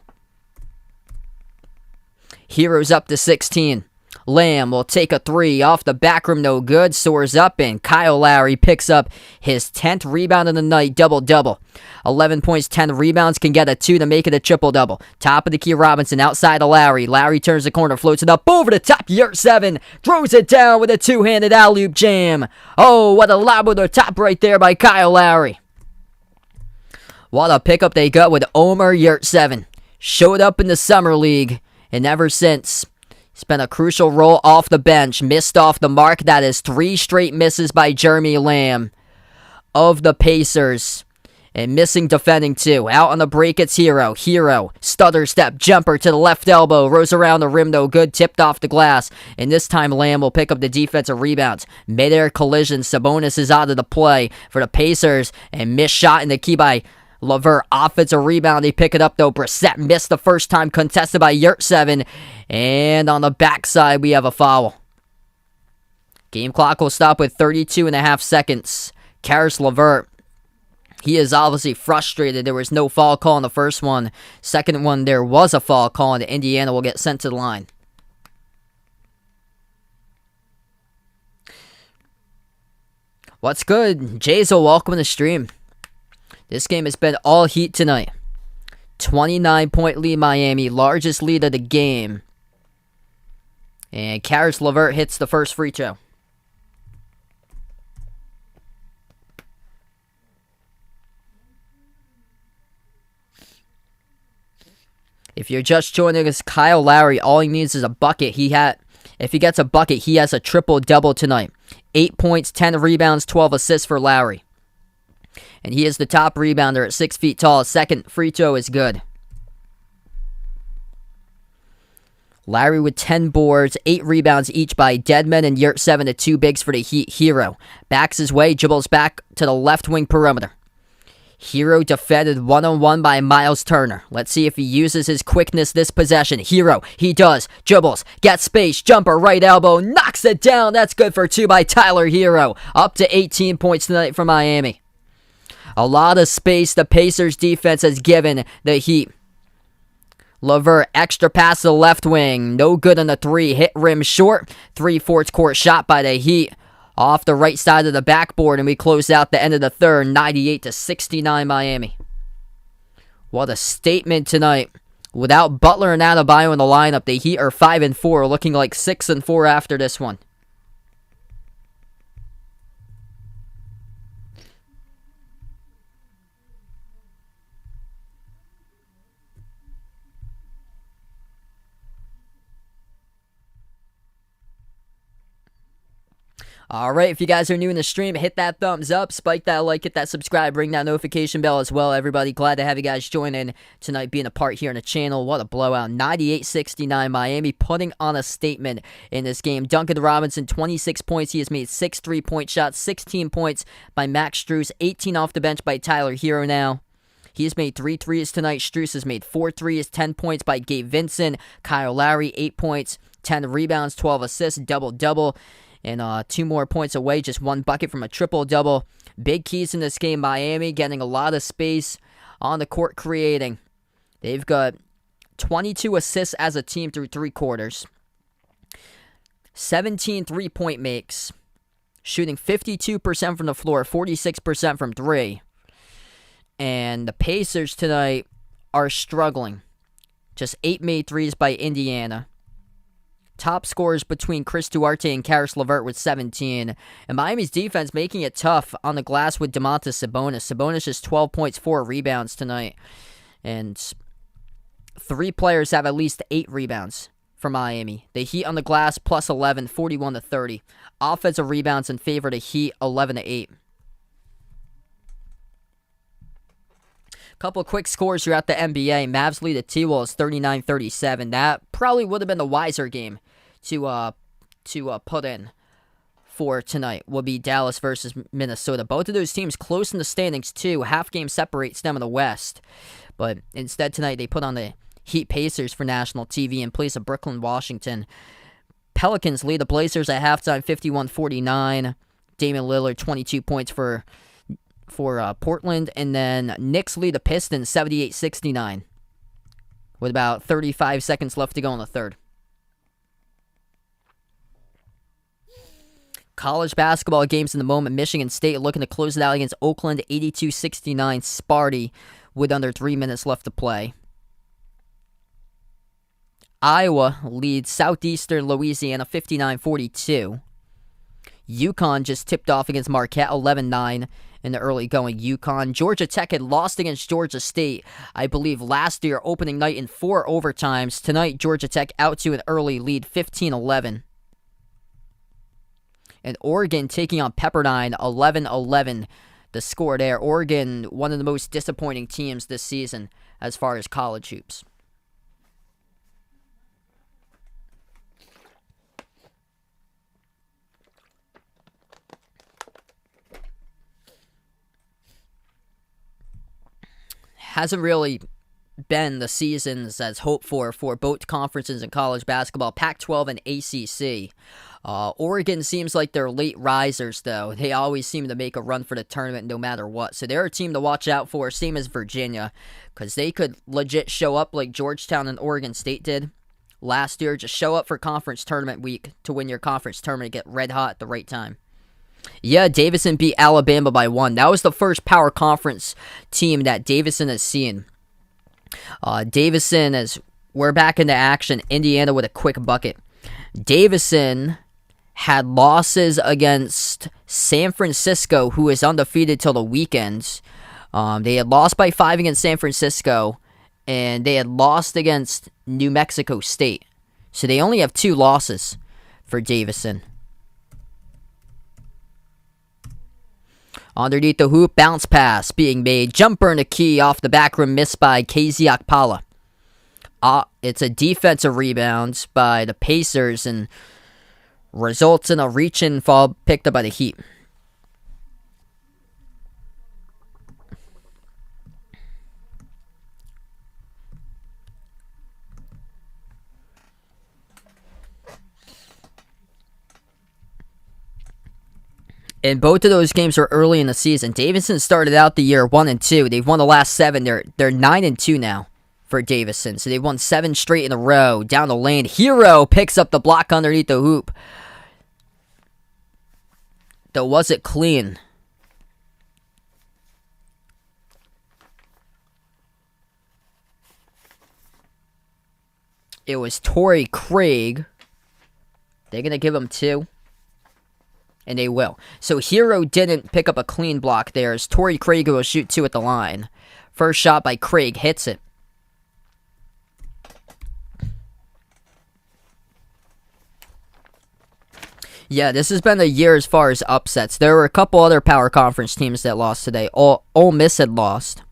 Hero's up to 16. Lamb will take a 3 off the back rim, no good. Soars up, and Kyle Lowry picks up his 10th rebound of the night, double-double. 11 points, 10 rebounds, can get a 2 to make it a triple-double. Top of the key, Robinson outside of Lowry. Lowry turns the corner, floats it up over the top. Yurt7 throws it down with a 2-handed alley-oop jam. Oh, what a lob with the top right there by Kyle Lowry. What a pickup they got with Omer Yurt7. Showed up in the Summer League, and ever since, he's been a crucial role off the bench. Missed off the mark. That is 3 straight misses by Jeremy Lamb of the Pacers. And missing defending too. Out on the break, it's Hero. Hero, stutter step, jumper to the left elbow. Rose around the rim, no good. Tipped off the glass. And this time, Lamb will pick up the defensive rebounds. Mid-air collision. Sabonis is out of the play for the Pacers. And missed shot in the key by Levert. Offensive rebound. They pick it up though. Brissett missed the first time, contested by Yurt7. And on the backside, we have a foul. Game clock will stop with 32.5 seconds. Karis Levert He is obviously frustrated. There was no foul call in the first one. Second one, there was a foul call, and Indiana will get sent to the line. What's good? Jazel, welcome to the stream. This game has been all heat tonight. 29-point lead Miami, largest lead of the game. And Karis LeVert hits the first free throw. If you're just joining us, Kyle Lowry, all he needs is a bucket. If he gets a bucket, he has a triple-double tonight. 8 points, 10 rebounds, 12 assists for Lowry. And he is the top rebounder at 6 feet tall. Second free throw is good. Lowry with 10 boards, 8 rebounds each by Deadman and Yurt7, the two bigs for the Heat. Hero backs his way, dribbles back to the left wing perimeter. Hero defended one-on-one by Miles Turner. Let's see if he uses his quickness this possession. Hero, he does. Dribbles, gets space, jumper, right elbow, knocks it down. That's good for 2 by Tyler Hero. Up to 18 points tonight for Miami. A lot of space the Pacers defense has given the Heat. LeVert, extra pass to the left wing. No good on the 3. Hit rim short. 3/4 court shot by the Heat. Off the right side of the backboard, and we close out the end of the third, 98-69 Miami. What a statement tonight. Without Butler and Adebayo in the lineup, the Heat are 5-4, looking like 6-4 after this one. Alright, if you guys are new in the stream, hit that thumbs up, spike that like, hit that subscribe, ring that notification bell as well. Everybody, glad to have you guys join in tonight, being a part here on the channel. What a blowout. 98-69, Miami putting on a statement in this game. Duncan Robinson, 26 points. He has made 6 3-point shots, 16 points by Max Strus, 18 off the bench by Tyler Hero now. He has made 3 threes tonight. Strus has made 4 threes, 10 points by Gabe Vincent. Kyle Lowry, 8 points, 10 rebounds, 12 assists, double-double. And 2 more points away, just 1 bucket from a triple-double. Big keys in this game. Miami getting a lot of space on the court creating. They've got 22 assists as a team through 3 quarters. 17 3-point makes. Shooting 52% from the floor, 46% from 3. And the Pacers tonight are struggling. Just 8 made threes by Indiana. Top scorers between Chris Duarte and Karis LeVert with 17. And Miami's defense making it tough on the glass with Domantas Sabonis. Sabonis just 12 points, 4 rebounds tonight. And 3 players have at least 8 rebounds for Miami. The Heat on the glass plus 11, 41-30. Offensive rebounds in favor of the Heat, 11-8. Couple of quick scores throughout the NBA. Mavs lead the T-Wolves 39-37. That probably would have been the wiser game to put in for tonight. Will be Dallas versus Minnesota. Both of those teams close in the standings too. Half game separates them in the West. But instead tonight they put on the Heat Pacers for national TV in place of Brooklyn, Washington. Pelicans lead the Blazers at halftime 51-49. Damian Lillard 22 points for Portland, and then Knicks lead the Pistons 78-69 with about 35 seconds left to go in the third. College basketball games in the moment. Michigan State looking to close it out against Oakland 82-69 Sparty with under 3 minutes left to play. Iowa leads Southeastern Louisiana 59-42. UConn just tipped off against Marquette 11-9 in the early going. UConn. Georgia Tech had lost against Georgia State, I believe, last year, opening night in 4 overtimes. Tonight, Georgia Tech out to an early lead, 15-11. And Oregon taking on Pepperdine, 11-11. The score there. Oregon, one of the most disappointing teams this season as far as college hoops. Hasn't really been the seasons as hoped for both conferences in college basketball, Pac-12 and ACC. Oregon seems like they're late risers, though. They always seem to make a run for the tournament no matter what. So they're a team to watch out for, same as Virginia, because they could legit show up like Georgetown and Oregon State did last year. Just show up for conference tournament week to win your conference tournament, get red hot at the right time. Yeah, Davidson beat Alabama by 1. That was the first power conference team that Davidson has seen. Davidson, as we're back into action, Indiana with a quick bucket. Davidson had losses against San Francisco, who is undefeated till the weekend. They had lost by 5 against San Francisco, and they had lost against New Mexico State. So they only have 2 losses for Davidson. Underneath the hoop, bounce pass being made. Jumper in the key off the back rim, missed by KZ Okpala. It's a defensive rebound by the Pacers and results in a reach-in fall picked up by the Heat. And both of those games were early in the season. Davidson started out the year 1-2. They've won the last 7. They're 9-2 now for Davidson. So they've won 7 straight in a row. Down the lane, Hero picks up the block underneath the hoop. Though was it clean? It was Torrey Craig. They're going to give him 2. And they will. So Hero didn't pick up a clean block there, as Torrey Craig will shoot 2 at the line. First shot by Craig, hits it. Yeah, this has been a year as far as upsets. There were a couple other power conference teams that lost today. Ole Miss had lost.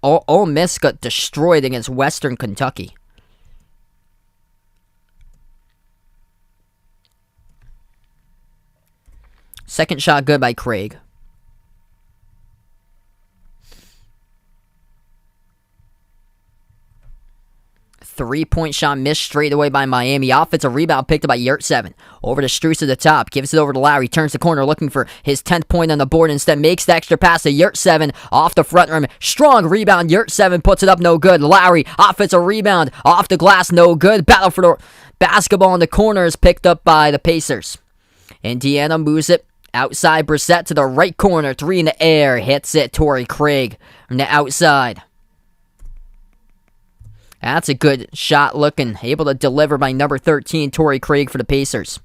Ole Miss got destroyed against Western Kentucky. Second shot good by Craig. Three-point shot missed straight away by Miami. Offensive rebound picked up by Yurtseven. Over to Strus at the top. Gives it over to Lowry. Turns the corner looking for his 10th point on the board. Instead makes the extra pass to Yurtseven off the front rim. Strong rebound. Yurtseven puts it up. No good. Lowry. Offensive rebound. Off the glass. No good. Battle for the basketball in the corner is picked up by the Pacers. Indiana moves it outside. Brissett to the right corner. 3 in the air. Hits it. Torrey Craig from the outside. That's a good shot looking. Able to deliver by number 13, Torrey Craig for the Pacers.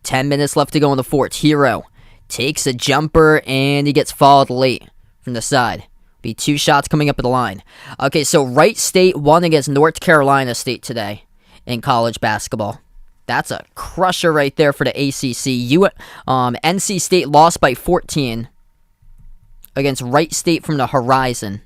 Ten minutes left to go in the fourth. Hero takes a jumper and he gets fouled late from the side. Be 2 shots coming up at the line. Okay, so Wright State won against North Carolina State today in college basketball. That's a crusher right there for the ACC. NC State lost by 14. Against Wright State from the Horizon.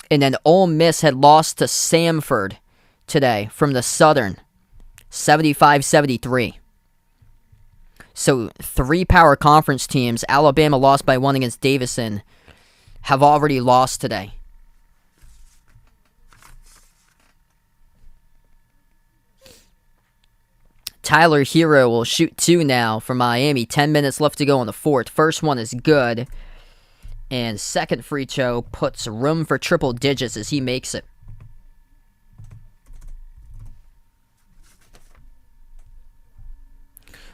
And then Ole Miss had lost to Samford today from the Southern. 75-73. So 3 power conference teams, Alabama lost by 1 against Davidson, have already lost today. Tyler Hero will shoot 2 now for Miami. 10 minutes left to go in the fourth. First one is good. And second free throw puts room for triple digits as he makes it.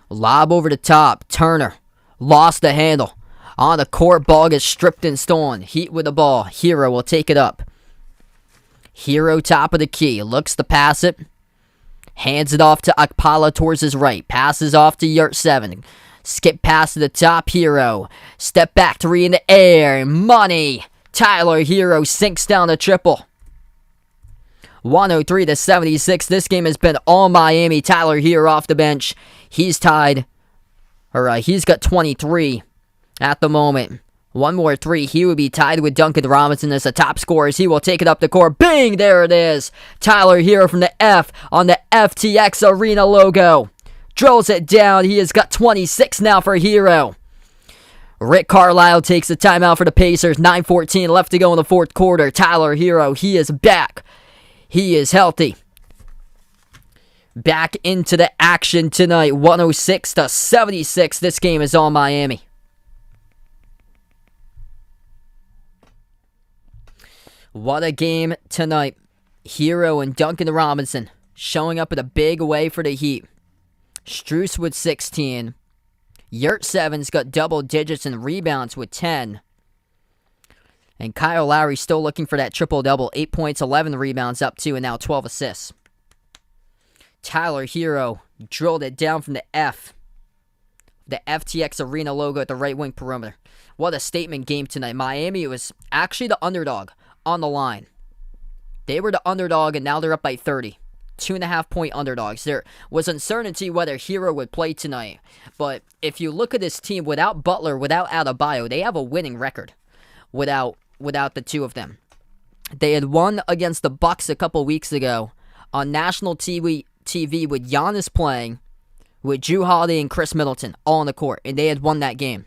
Lob over the top. Turner lost the handle. On the court, ball gets stripped and stolen. Heat with the ball. Hero will take it up. Hero top of the key. Looks to pass it. Hands it off to Okpala towards his right. Passes off to Yurtseven. Skip pass to the top. Hero. Step back 3 in the air. Money. Tyler Hero sinks down the triple. 103-76. This game has been all Miami. Tyler Hero off the bench. He's tied. Alright, he's got 23 at the moment. One more three. He would be tied with Duncan Robinson as the top scorer as he will take it up the court. Bang! There it is. Tyler Hero from the F on the FTX Arena logo. Drills it down. He has got 26 now for Hero. Rick Carlisle takes the timeout for the Pacers. 9:14 left to go in the fourth quarter. Tyler Hero, he is back. He is healthy. Back into the action tonight. 106-76. This game is on Miami. What a game tonight. Hero and Duncan Robinson showing up in a big way for the Heat. Strus with 16. Yurtsevens got double digits in rebounds with 10. And Kyle Lowry still looking for that triple-double. 8 points, 11 rebounds, up 2, and now 12 assists. Tyler Hero drilled it down from the F. The FTX Arena logo at the right wing perimeter. What a statement game tonight. Miami was actually the underdog on the line. They were the underdog, and now they're up by 30. 2.5-point underdogs. There was uncertainty whether Hero would play tonight. But if you look at this team, without Butler, without Adebayo, they have a winning record without the two of them. They had won against the Bucks a couple weeks ago on national TV with Giannis playing, with Jrue Holiday and Chris Middleton all on the court, and they had won that game.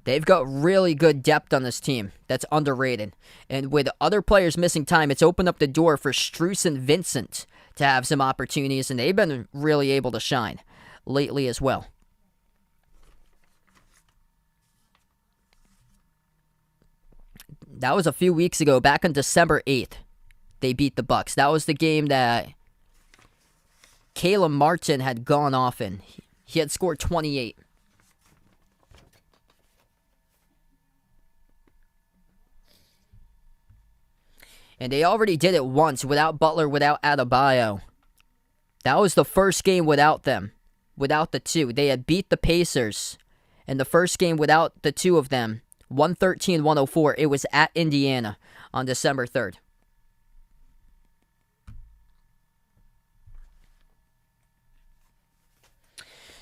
They've got really good depth on this team that's underrated. And with other players missing time, it's opened up the door for Strus and Vincent to have some opportunities, and they've been really able to shine lately as well. That was a few weeks ago, back on December 8th. They beat the Bucks. That was the game that Caleb Martin had gone off in. He had scored 28. And they already did it once without Butler, without Adebayo. That was the first game without them, without the two. They had beat the Pacers in the first game without the two of them, 113-104. It was at Indiana on December 3rd.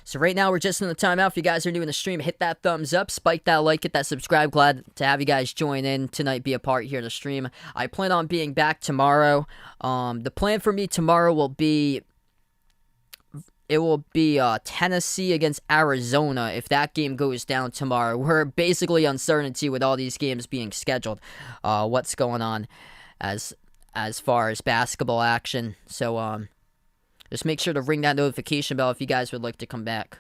So right now, we're just in the timeout. If you guys are new in the stream, hit that thumbs up, spike that like, hit that subscribe. Glad to have you guys join in tonight, be a part here in the stream. I plan on being back tomorrow. The plan for me tomorrow will be, Tennessee against Arizona if that game goes down tomorrow. We're basically uncertainty with all these games being scheduled. What's going on as far as basketball action. So, just make sure to ring that notification bell if you guys would like to come back.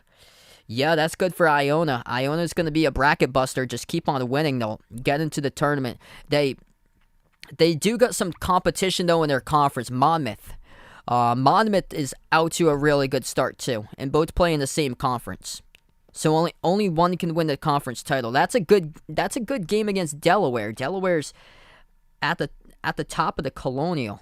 Yeah, that's good for Iona. Iona's going to be a bracket buster. Just keep on winning, though. Get into the tournament. They do got some competition, though, in their conference. Monmouth. Monmouth is out to a really good start, too. And both play in the same conference. So only one can win the conference title. That's a good game against Delaware. Delaware's at the top of the Colonial.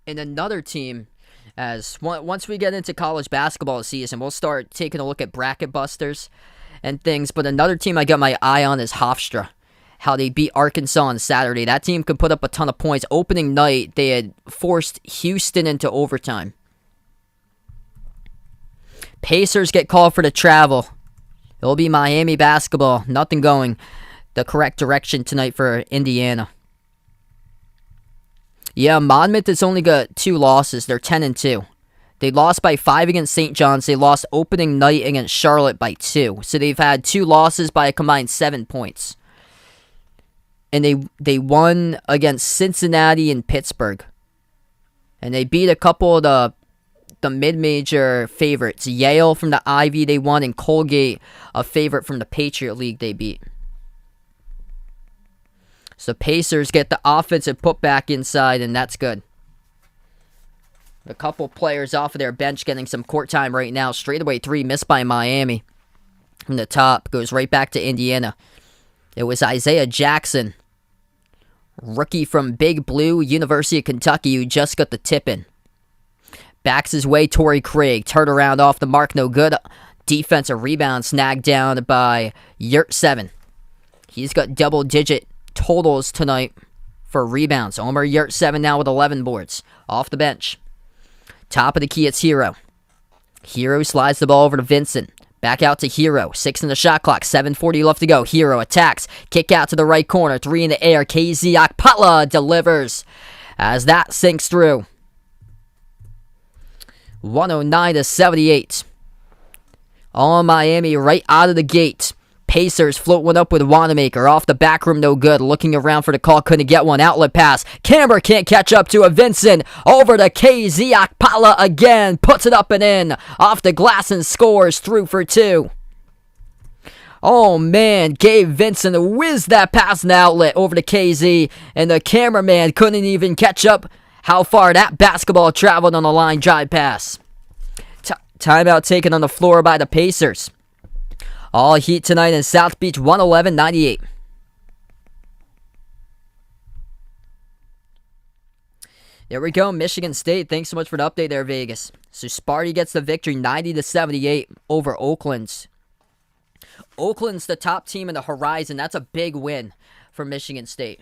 And another team, as once we get into college basketball season, we'll start taking a look at bracket busters and things. But another team I got my eye on is Hofstra. How they beat Arkansas on Saturday. That team could put up a ton of points. Opening night, they had forced Houston into overtime. Pacers get called for the travel. It'll be Miami basketball. Nothing going the correct direction tonight for Indiana. Yeah, Monmouth has only got 2 losses. They're 10-2. They lost by 5 against St. John's. They lost opening night against Charlotte by 2. So they've had 2 losses by a combined 7 points. And they won against Cincinnati and Pittsburgh. And they beat a couple of the mid-major favorites. Yale from the Ivy they won, and Colgate, a favorite from the Patriot League, they beat. So Pacers get the offensive putback inside, and that's good. A couple players off of their bench getting some court time right now. Straightaway 3 missed by Miami. From the top, goes right back to Indiana. It was Isaiah Jackson, rookie from Big Blue, University of Kentucky, who just got the tip in. Backs his way, Torrey Craig. Turn around off the mark, no good. Defensive rebound snagged down by Yurt 7. He's got double-digit totals tonight for rebounds. Omer Yurt 7 now with 11 boards. Off the bench. Top of the key, it's Hero. Hero slides the ball over to Vincent. Back out to Hero. 6 in the shot clock. 7:40 left to go. Hero attacks. Kick out to the right corner. 3 in the air. KZ Akpatla delivers as that sinks through. 109-78. All Miami right out of the gate. Pacers float one up with Wanamaker. Off the back rim, no good. Looking around for the call, couldn't get one. Outlet pass. Camber can't catch up to a Vincent. Over to KZ Akpatla again. Puts it up and in. Off the glass and scores through for 2. Oh man, Gabe Vincent whizzed that pass and outlet over to KZ. And the cameraman couldn't even catch up how far that basketball traveled on the line drive pass. Timeout taken on the floor by the Pacers. All Heat tonight in South Beach, 111-98. There we go, Michigan State. Thanks so much for the update there, Vegas. So Sparty gets the victory, 90-78 over Oakland's. Oakland's the top team in the Horizon. That's a big win for Michigan State.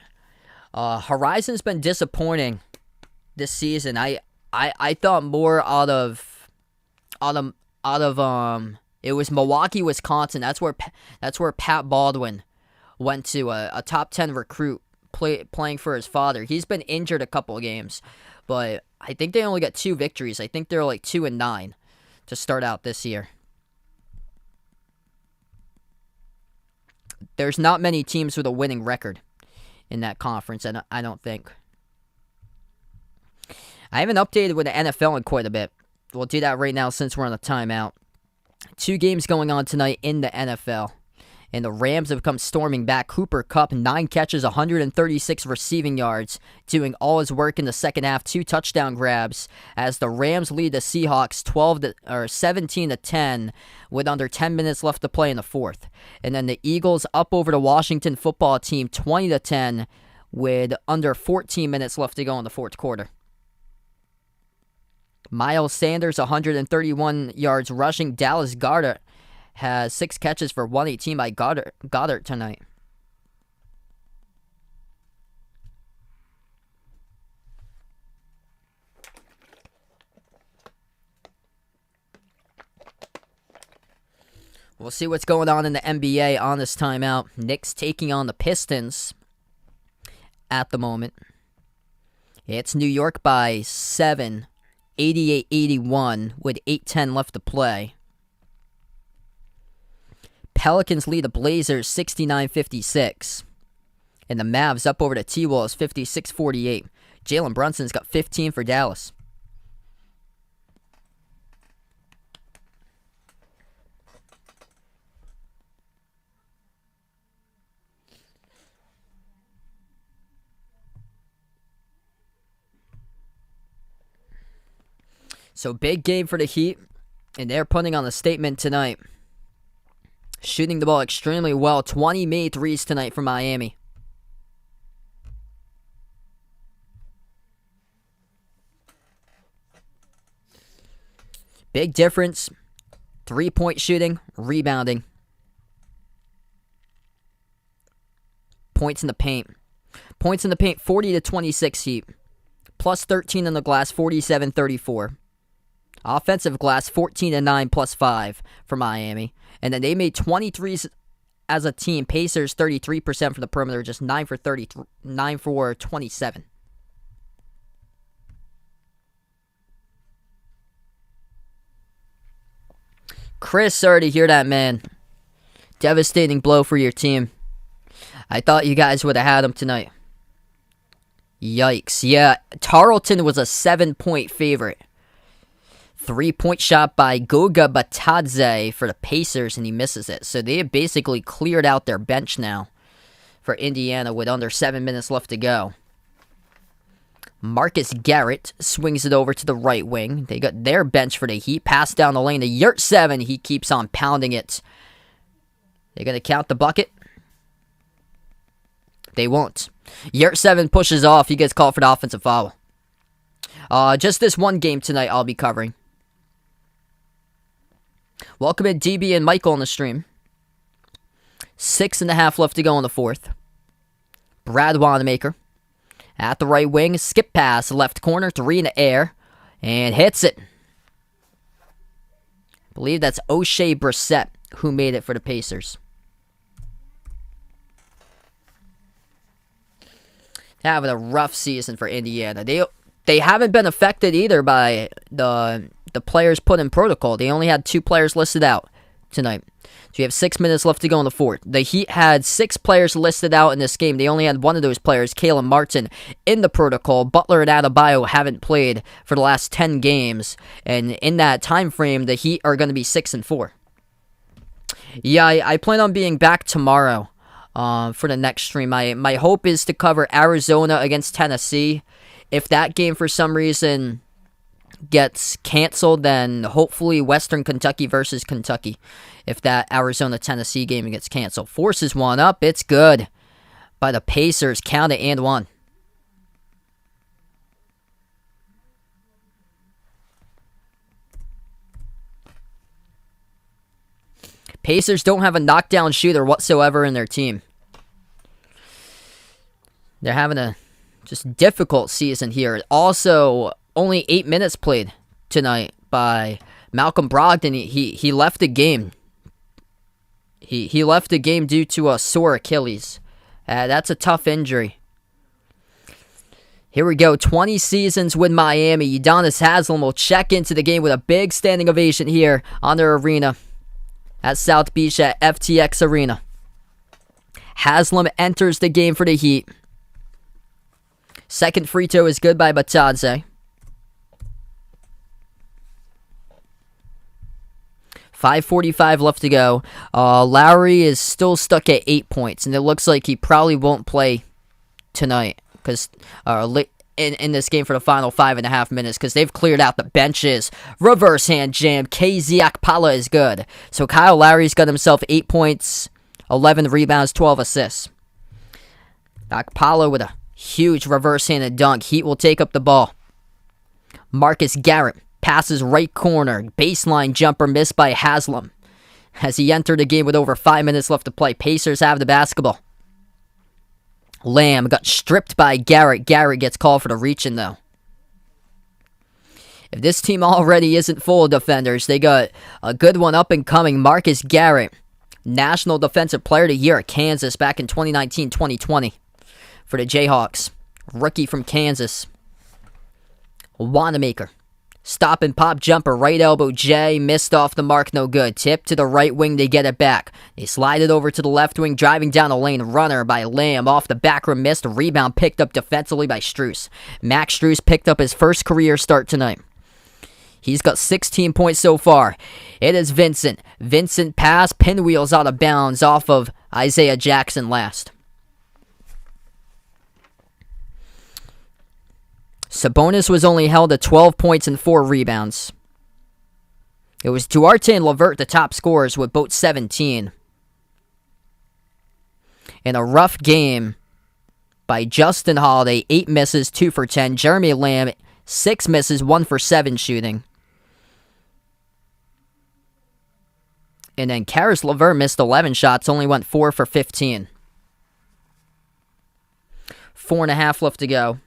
Horizon's been disappointing this season. I thought more out of it was Milwaukee, Wisconsin. That's where Pat Baldwin went to, a top 10 recruit playing for his father. He's been injured a couple of games, but I think they only got 2 victories. I think they're like 2-9 to start out this year. There's not many teams with a winning record in that conference, I don't think. I haven't updated with the NFL in quite a bit. We'll do that right now since we're on the timeout. 2 games going on tonight in the NFL. And the Rams have come storming back. Cooper Kupp, 9 catches, 136 receiving yards, doing all his work in the second half. 2 touchdown grabs as the Rams lead the Seahawks 17-10 with under 10 minutes left to play in the fourth. And then the Eagles up over the Washington football team 20-10 with under 14 minutes left to go in the fourth quarter. Miles Sanders, 131 yards rushing. Dallas Goedert has 6 catches for 118 by Goddard tonight. We'll see what's going on in the NBA on this timeout. Knicks taking on the Pistons at the moment. It's New York by 7. 88-81 with 8:10 left to play. Pelicans lead the Blazers 69-56. And the Mavs up over the T-Wolves 56-48. Jalen Brunson's got 15 for Dallas. So big game for the Heat, and they're putting on a statement tonight. Shooting the ball extremely well. 20 made threes tonight for Miami. Big difference. 3-point shooting, rebounding. Points in the paint. 40-26 Heat. Plus 13 on the glass, 47-34. Offensive glass, 14-9 plus 5 for Miami. And then they made 23s as a team. Pacers, 33% from the perimeter, just 9 for 27. Chris, sorry to hear that, man. Devastating blow for your team. I thought you guys would have had them tonight. Yikes. Yeah, Tarleton was a 7-point favorite. 3-point shot by Goga Batadze for the Pacers, and he misses it. So they have basically cleared out their bench now for Indiana with under 7 minutes left to go. Marcus Garrett swings it over to the right wing. They got their bench for the Heat. Pass down the lane to Yurt 7. He keeps on pounding it. They're going to count the bucket. They won't. Yurt 7 pushes off. He gets called for the offensive foul. Just this one game tonight I'll be covering. Welcome in DB and Michael on the stream. 6.5 left to go in the fourth. Brad Wanamaker at the right wing. Skip pass, left corner, 3 in the air. And hits it. I believe that's O'Shea Brissett who made it for the Pacers. Having a rough season for Indiana. They haven't been affected either by the players put in protocol. They only had 2 players listed out tonight. So you have 6 minutes left to go in the fourth. The Heat had 6 players listed out in this game. They only had one of those players, Kalen Martin, in the protocol. Butler and Adebayo haven't played for the last 10 games. And in that time frame, the Heat are going to be 6-4. Yeah, I plan on being back tomorrow for the next stream. My hope is to cover Arizona against Tennessee. If that game for some reason gets canceled, then hopefully Western Kentucky versus Kentucky. If that Arizona-Tennessee game gets canceled. Forces one up. It's good. By the Pacers. Count it and one. Pacers don't have a knockdown shooter whatsoever in their team. They're having a just difficult season here. Also, only 8 minutes played tonight by Malcolm Brogdon. He left the game. He left the game due to a sore Achilles. That's a tough injury. Here we go. 20 seasons with Miami. Udonis Haslem will check into the game with a big standing ovation here on their arena at South Beach at FTX Arena. Haslem enters the game for the Heat. Second free throw is good by Batadze. 5:45 left to go. Lowry is still stuck at 8 points, and it looks like he probably won't play tonight because in this game for the final 5.5 minutes because they've cleared out the benches. Reverse hand jam. KZ Okpala is good. So Kyle Lowry's got himself 8 points, 11 rebounds, 12 assists. Okpala with a huge reverse-handed dunk. Heat will take up the ball. Marcus Garrett passes right corner. Baseline jumper missed by Haslem as he entered the game with over 5 minutes left to play. Pacers have the basketball. Lamb got stripped by Garrett. Garrett gets called for the reach-in, though. If this team already isn't full of defenders, they got a good one up and coming. Marcus Garrett, National Defensive Player of the Year at Kansas back in 2019-2020 for the Jayhawks. Rookie from Kansas. Wanamaker. Stop and pop jumper, right elbow J, missed off the mark, no good. Tip to the right wing, they get it back. They slide it over to the left wing, driving down the lane. Runner by Lamb, off the back rim, missed. Rebound picked up defensively by Strus. Max Strus picked up his first career start tonight. He's got 16 points so far. It is Vincent. Vincent pass, pinwheels out of bounds off of Isaiah Jackson last. Sabonis was only held to 12 points and 4 rebounds. It was Duarte and LeVert the top scorers with both 17. In a rough game by Justin Holiday, 8 misses, 2 for 10. Jeremy Lamb, 6 misses, 1 for 7 shooting. And then Karis LeVert missed 11 shots, only went 4 for 15. 4.5 left to go.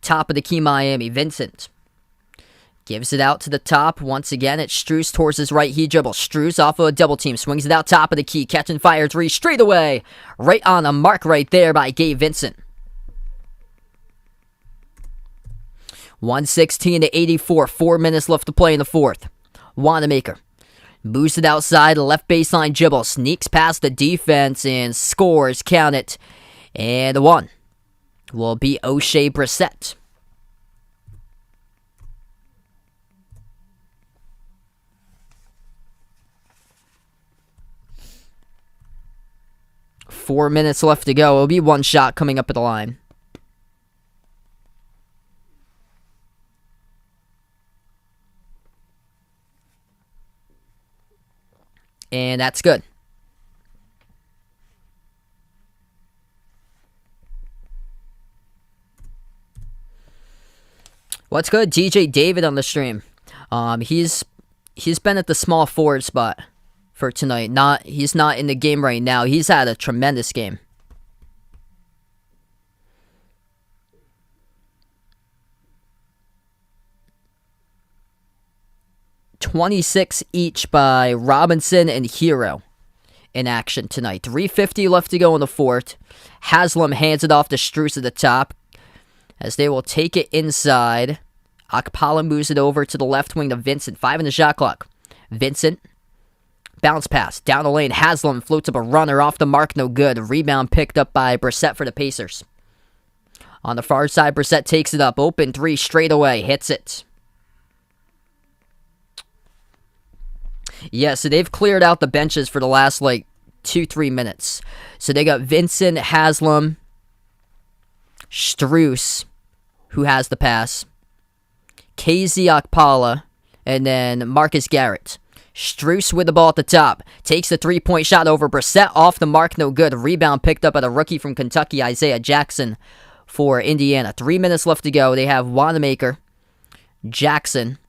Top of the key, Miami. Vincent gives it out to the top. Once again, it's Strus towards his right. He dribbles. Strus off of a double team. Swings it out top of the key. Catch and fire 3 straight away. Right on the mark right there by Gabe Vincent. 116-84. 4 minutes left to play in the fourth. Wanamaker moves it outside. Left baseline dribble. Sneaks past the defense and scores. Count it. And the one will be O'Shea Brissett. Four minutes left to go. It'll be one shot coming up at the line. And that's good. What's good? DJ David on the stream. He's he's been at the small forward spot for tonight. He's not in the game right now. He's had a tremendous game. $26 each by Robinson and Hero in action tonight. 3:50 left to go in the fourth. Haslam hands it off to Strus at the top as they will take it inside. Akpala moves it over to the left wing to Vincent. 5 in the shot clock. Vincent, bounce pass down the lane. Haslam floats up a runner off the mark, no good. Rebound picked up by Brissett for the Pacers. On the far side, Brissett takes it up. Open three straight away. Hits it. Yeah, so they've cleared out the benches for the last, 2-3 minutes. So they got Vincent, Haslam, Strus, who has the pass, KZ Akpala, and then Marcus Garrett. Strus with the ball at the top. Takes the three-point shot over Brissett. Off the mark, no good. Rebound picked up by the rookie from Kentucky, Isaiah Jackson, for Indiana. 3 minutes left to go. They have Wanamaker, Jackson.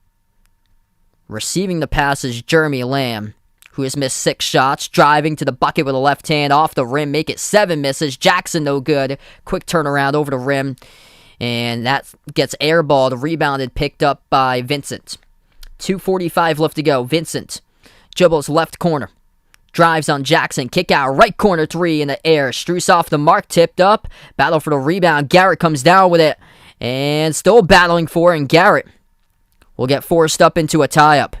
Receiving the pass is Jeremy Lamb, who has missed 6 shots. Driving to the bucket with a left hand. Off the rim. Make it 7 misses. Jackson no good. Quick turnaround over the rim. And that gets airballed. Rebounded. Picked up by Vincent. 2:45 left to go. Vincent dribbles left corner. Drives on Jackson. Kick out. Right corner 3 in the air. Strus off the mark. Tipped up. Battle for the rebound. Garrett comes down with it. And still battling for it. And Garrett will get forced up into a tie-up.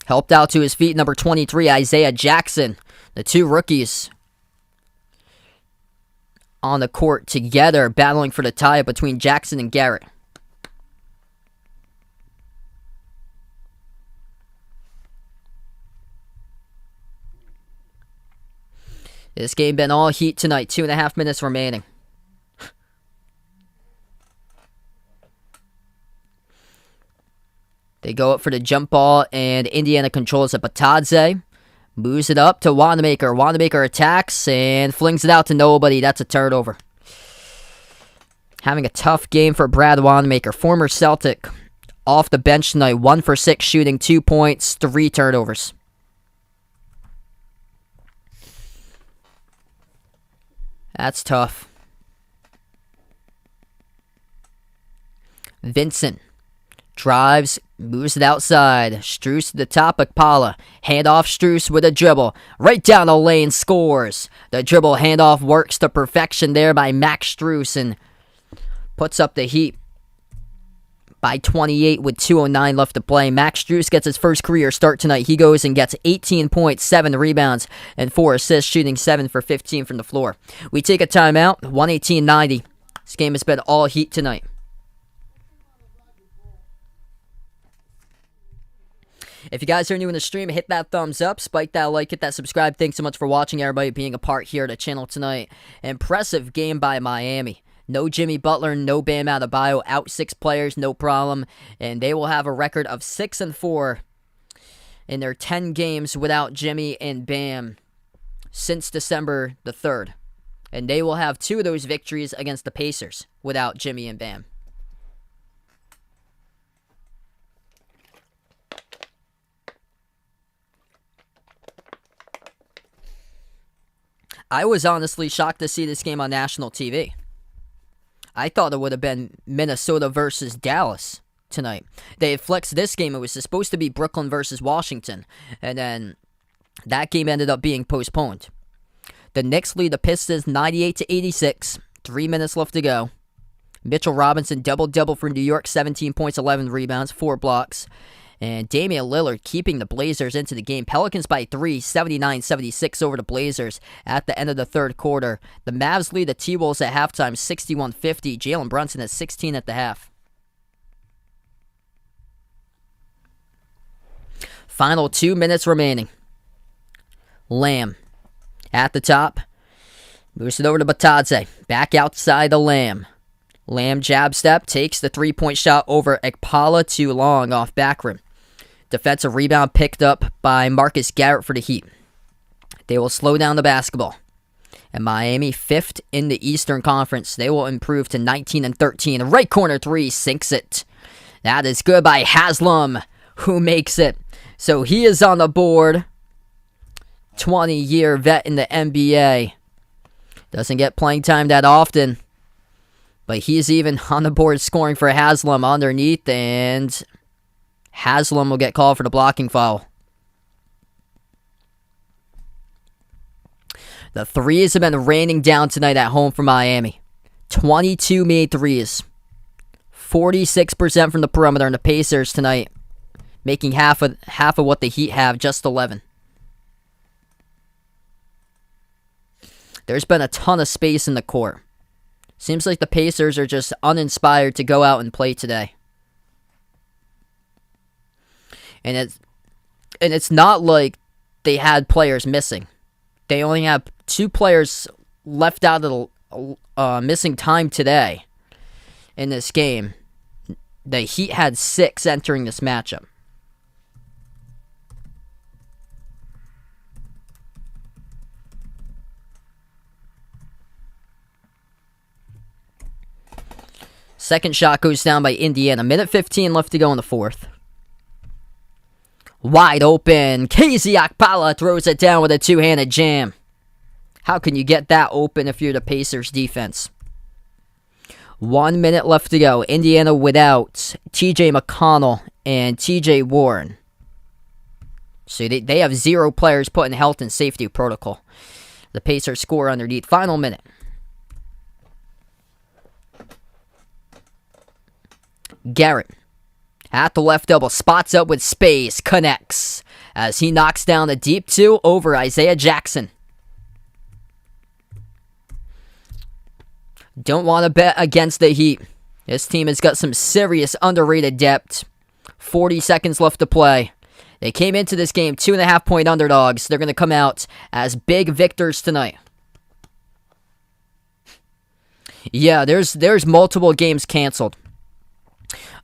Helped out to his feet, number 23, Isaiah Jackson. The two rookies on the court together, battling for the tie-up between Jackson and Garrett. This game been all heat tonight. 2.5 minutes remaining. They go up for the jump ball, and Indiana controls it. Batadze moves it up to Wanamaker. Wanamaker attacks and flings it out to nobody. That's a turnover. Having a tough game for Brad Wanamaker. Former Celtic, off the bench tonight. 1 for 6 shooting, 2 points, 3 turnovers. That's tough. Vincent drives, moves it outside. Strus to the top, Akpala. Handoff Strus with a dribble. Right down the lane, scores. The dribble handoff works to perfection there by Max Strus and puts up the heat by 28 with 2:09 left to play. Max Strus gets his first career start tonight. He goes and gets 18 points, 7 rebounds, and 4 assists, shooting 7 for 15 from the floor. We take a timeout, 118-90. This game has been all heat tonight. If you guys are new in the stream, hit that thumbs up, spike that like, hit that subscribe. Thanks so much for watching, everybody, being a part here at the channel tonight. Impressive game by Miami. No Jimmy Butler, no Bam Adebayo, out 6 players, no problem. And they will have a record of 6-4 in their 10 games without Jimmy and Bam since December the 3rd. And they will have 2 of those victories against the Pacers without Jimmy and Bam. I was honestly shocked to see this game on national TV. I thought it would have been Minnesota versus Dallas tonight. They had flexed this game. It was supposed to be Brooklyn versus Washington. And then that game ended up being postponed. The Knicks lead the Pistons 98-86. 3 minutes left to go. Mitchell Robinson double-double for New York. 17 points, 11 rebounds, 4 blocks. And Damian Lillard keeping the Blazers into the game. Pelicans by 3, 79-76 over the Blazers at the end of the third quarter. The Mavs lead the T-Wolves at halftime, 61-50. Jalen Brunson at 16 at the half. Final 2 minutes remaining. Lamb at the top. Moves it over to Batadze. Back outside the Lamb. Lamb jab step. Takes the three-point shot over Akpala. Too long off back rim. Defensive rebound picked up by Marcus Garrett for the Heat. They will slow down the basketball. And Miami, 5th in the Eastern Conference. They will improve to 19-13. Right corner 3 sinks it. That is good by Haslam, who makes it. So he is on the board. 20-year vet in the NBA. Doesn't get playing time that often. But he's even on the board scoring for Haslam underneath. And Haslam will get called for the blocking foul. The threes have been raining down tonight at home for Miami. 22 made threes. 46% from the perimeter, and the Pacers tonight making half of what the Heat have, just 11. There's been a ton of space in the court. Seems like the Pacers are just uninspired to go out and play today. And it's not like they had players missing. They only have 2 players left out of the missing time today in this game. The Heat had 6 entering this matchup. Second shot goes down by Indiana. Minute 15 left to go in the fourth. Wide open. KZ Okpala throws it down with a two-handed jam. How can you get that open if you're the Pacers defense? 1 minute left to go. Indiana without TJ McConnell and TJ Warren. So they have 0 players put in health and safety protocol. The Pacers score underneath. Final minute. Garrett at the left elbow, spots up with space, connects as he knocks down a deep 2 over Isaiah Jackson. Don't want to bet against the Heat. This team has got some serious underrated depth. 40 seconds left to play. They came into this game 2.5-point underdogs. They're going to come out as big victors tonight. Yeah, there's multiple games canceled.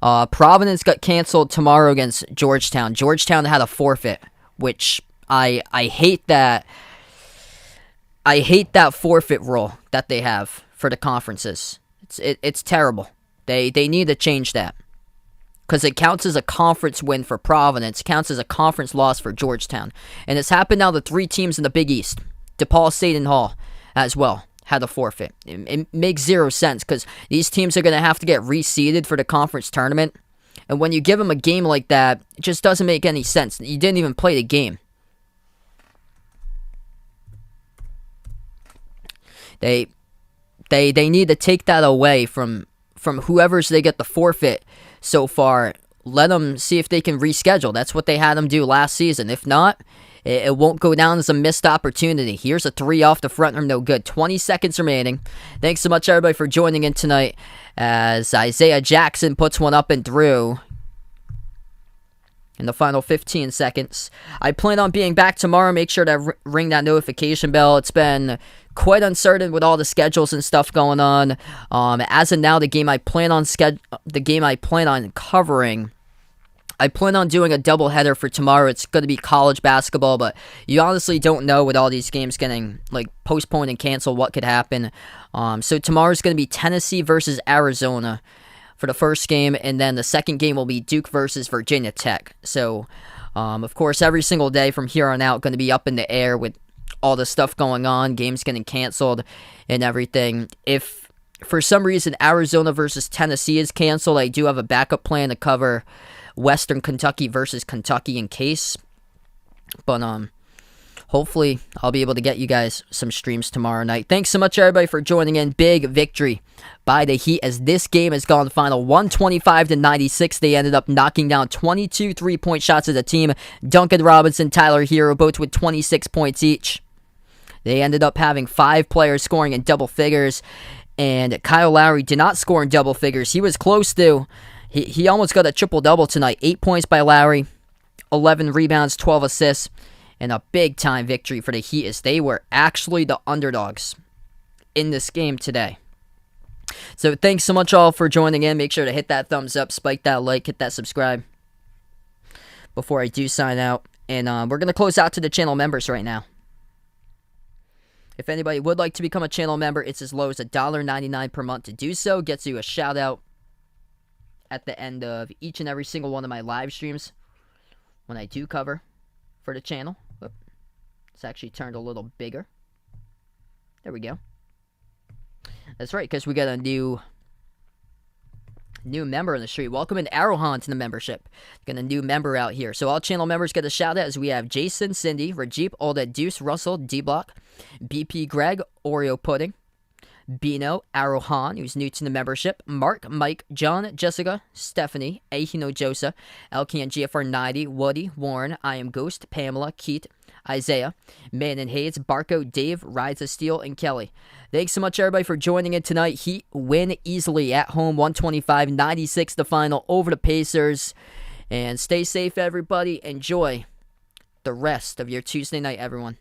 Providence got canceled tomorrow against Georgetown. Georgetown had a forfeit, which I hate that. I hate that forfeit rule that they have for the conferences. It's terrible. They need to change that, because it counts as a conference win for Providence, counts as a conference loss for Georgetown, and it's happened now to 3 teams in the Big East. DePaul State and Hall as well had a forfeit. It makes 0 sense, because these teams are going to have to get reseeded for the conference tournament. And when you give them a game like that, it just doesn't make any sense. You didn't even play the game. They need to take that away from whoever's they get the forfeit so far. Let them see if they can reschedule. That's what they had them do last season. If not, it won't go down as a missed opportunity. Here's a 3 off the front rim, no good. 20 seconds remaining. Thanks so much, everybody, for joining in tonight as Isaiah Jackson puts one up and through in the final 15 seconds. I plan on being back tomorrow. Make sure to ring that notification bell. It's been quite uncertain with all the schedules and stuff going on. As of now, the game I plan on covering, I plan on doing a doubleheader for tomorrow. It's going to be college basketball, but you honestly don't know with all these games getting postponed and canceled what could happen. So tomorrow's going to be Tennessee versus Arizona for the first game, and then the second game will be Duke versus Virginia Tech. So, of course, every single day from here on out going to be up in the air with all the stuff going on, games getting canceled and everything. If for some reason Arizona versus Tennessee is canceled, I do have a backup plan to cover Western Kentucky versus Kentucky in case. But hopefully I'll be able to get you guys some streams tomorrow night. Thanks so much, everybody, for joining in. Big victory by the Heat as this game has gone final 125-96. They ended up knocking down 22 3-point shots as a team. Duncan Robinson, Tyler Hero, both with 26 points each. They ended up having 5 players scoring in double figures, and Kyle Lowry did not score in double figures. He was close to. He almost got a triple-double tonight. 8 points by Lowry, 11 rebounds, 12 assists, and a big-time victory for the Heat as they were actually the underdogs in this game today. So thanks so much all for joining in. Make sure to hit that thumbs up, spike that like, hit that subscribe before I do sign out. And we're going to close out to the channel members right now. If anybody would like to become a channel member, it's as low as $1.99 per month to do so. Gets you a shout-out at the end of each and every single one of my live streams when I do cover for the channel. Whoop. It's actually turned a little bigger. There we go. That's right, because we got a new member in the street. Welcome in Arrowhan to the membership. Got a new member out here. So all channel members get a shout out as we have Jason, Cindy, Rajeep, Alda, Deuce, Russell, D-Block, BP, Greg, Oreo Pudding, Bino, Arrowhan, who's new to the membership, Mark, Mike, John, Jessica, Stephanie, Ahino Josa, Elkian GFR90, Woody, Warren, I Am Ghost, Pamela, Keith, Isaiah, Man and Hayes, Barco, Dave, Rides of Steel, and Kelly. Thanks so much, everybody, for joining in tonight. Heat win easily at home, 125-96 the final over the Pacers. And stay safe, everybody. Enjoy the rest of your Tuesday night, everyone.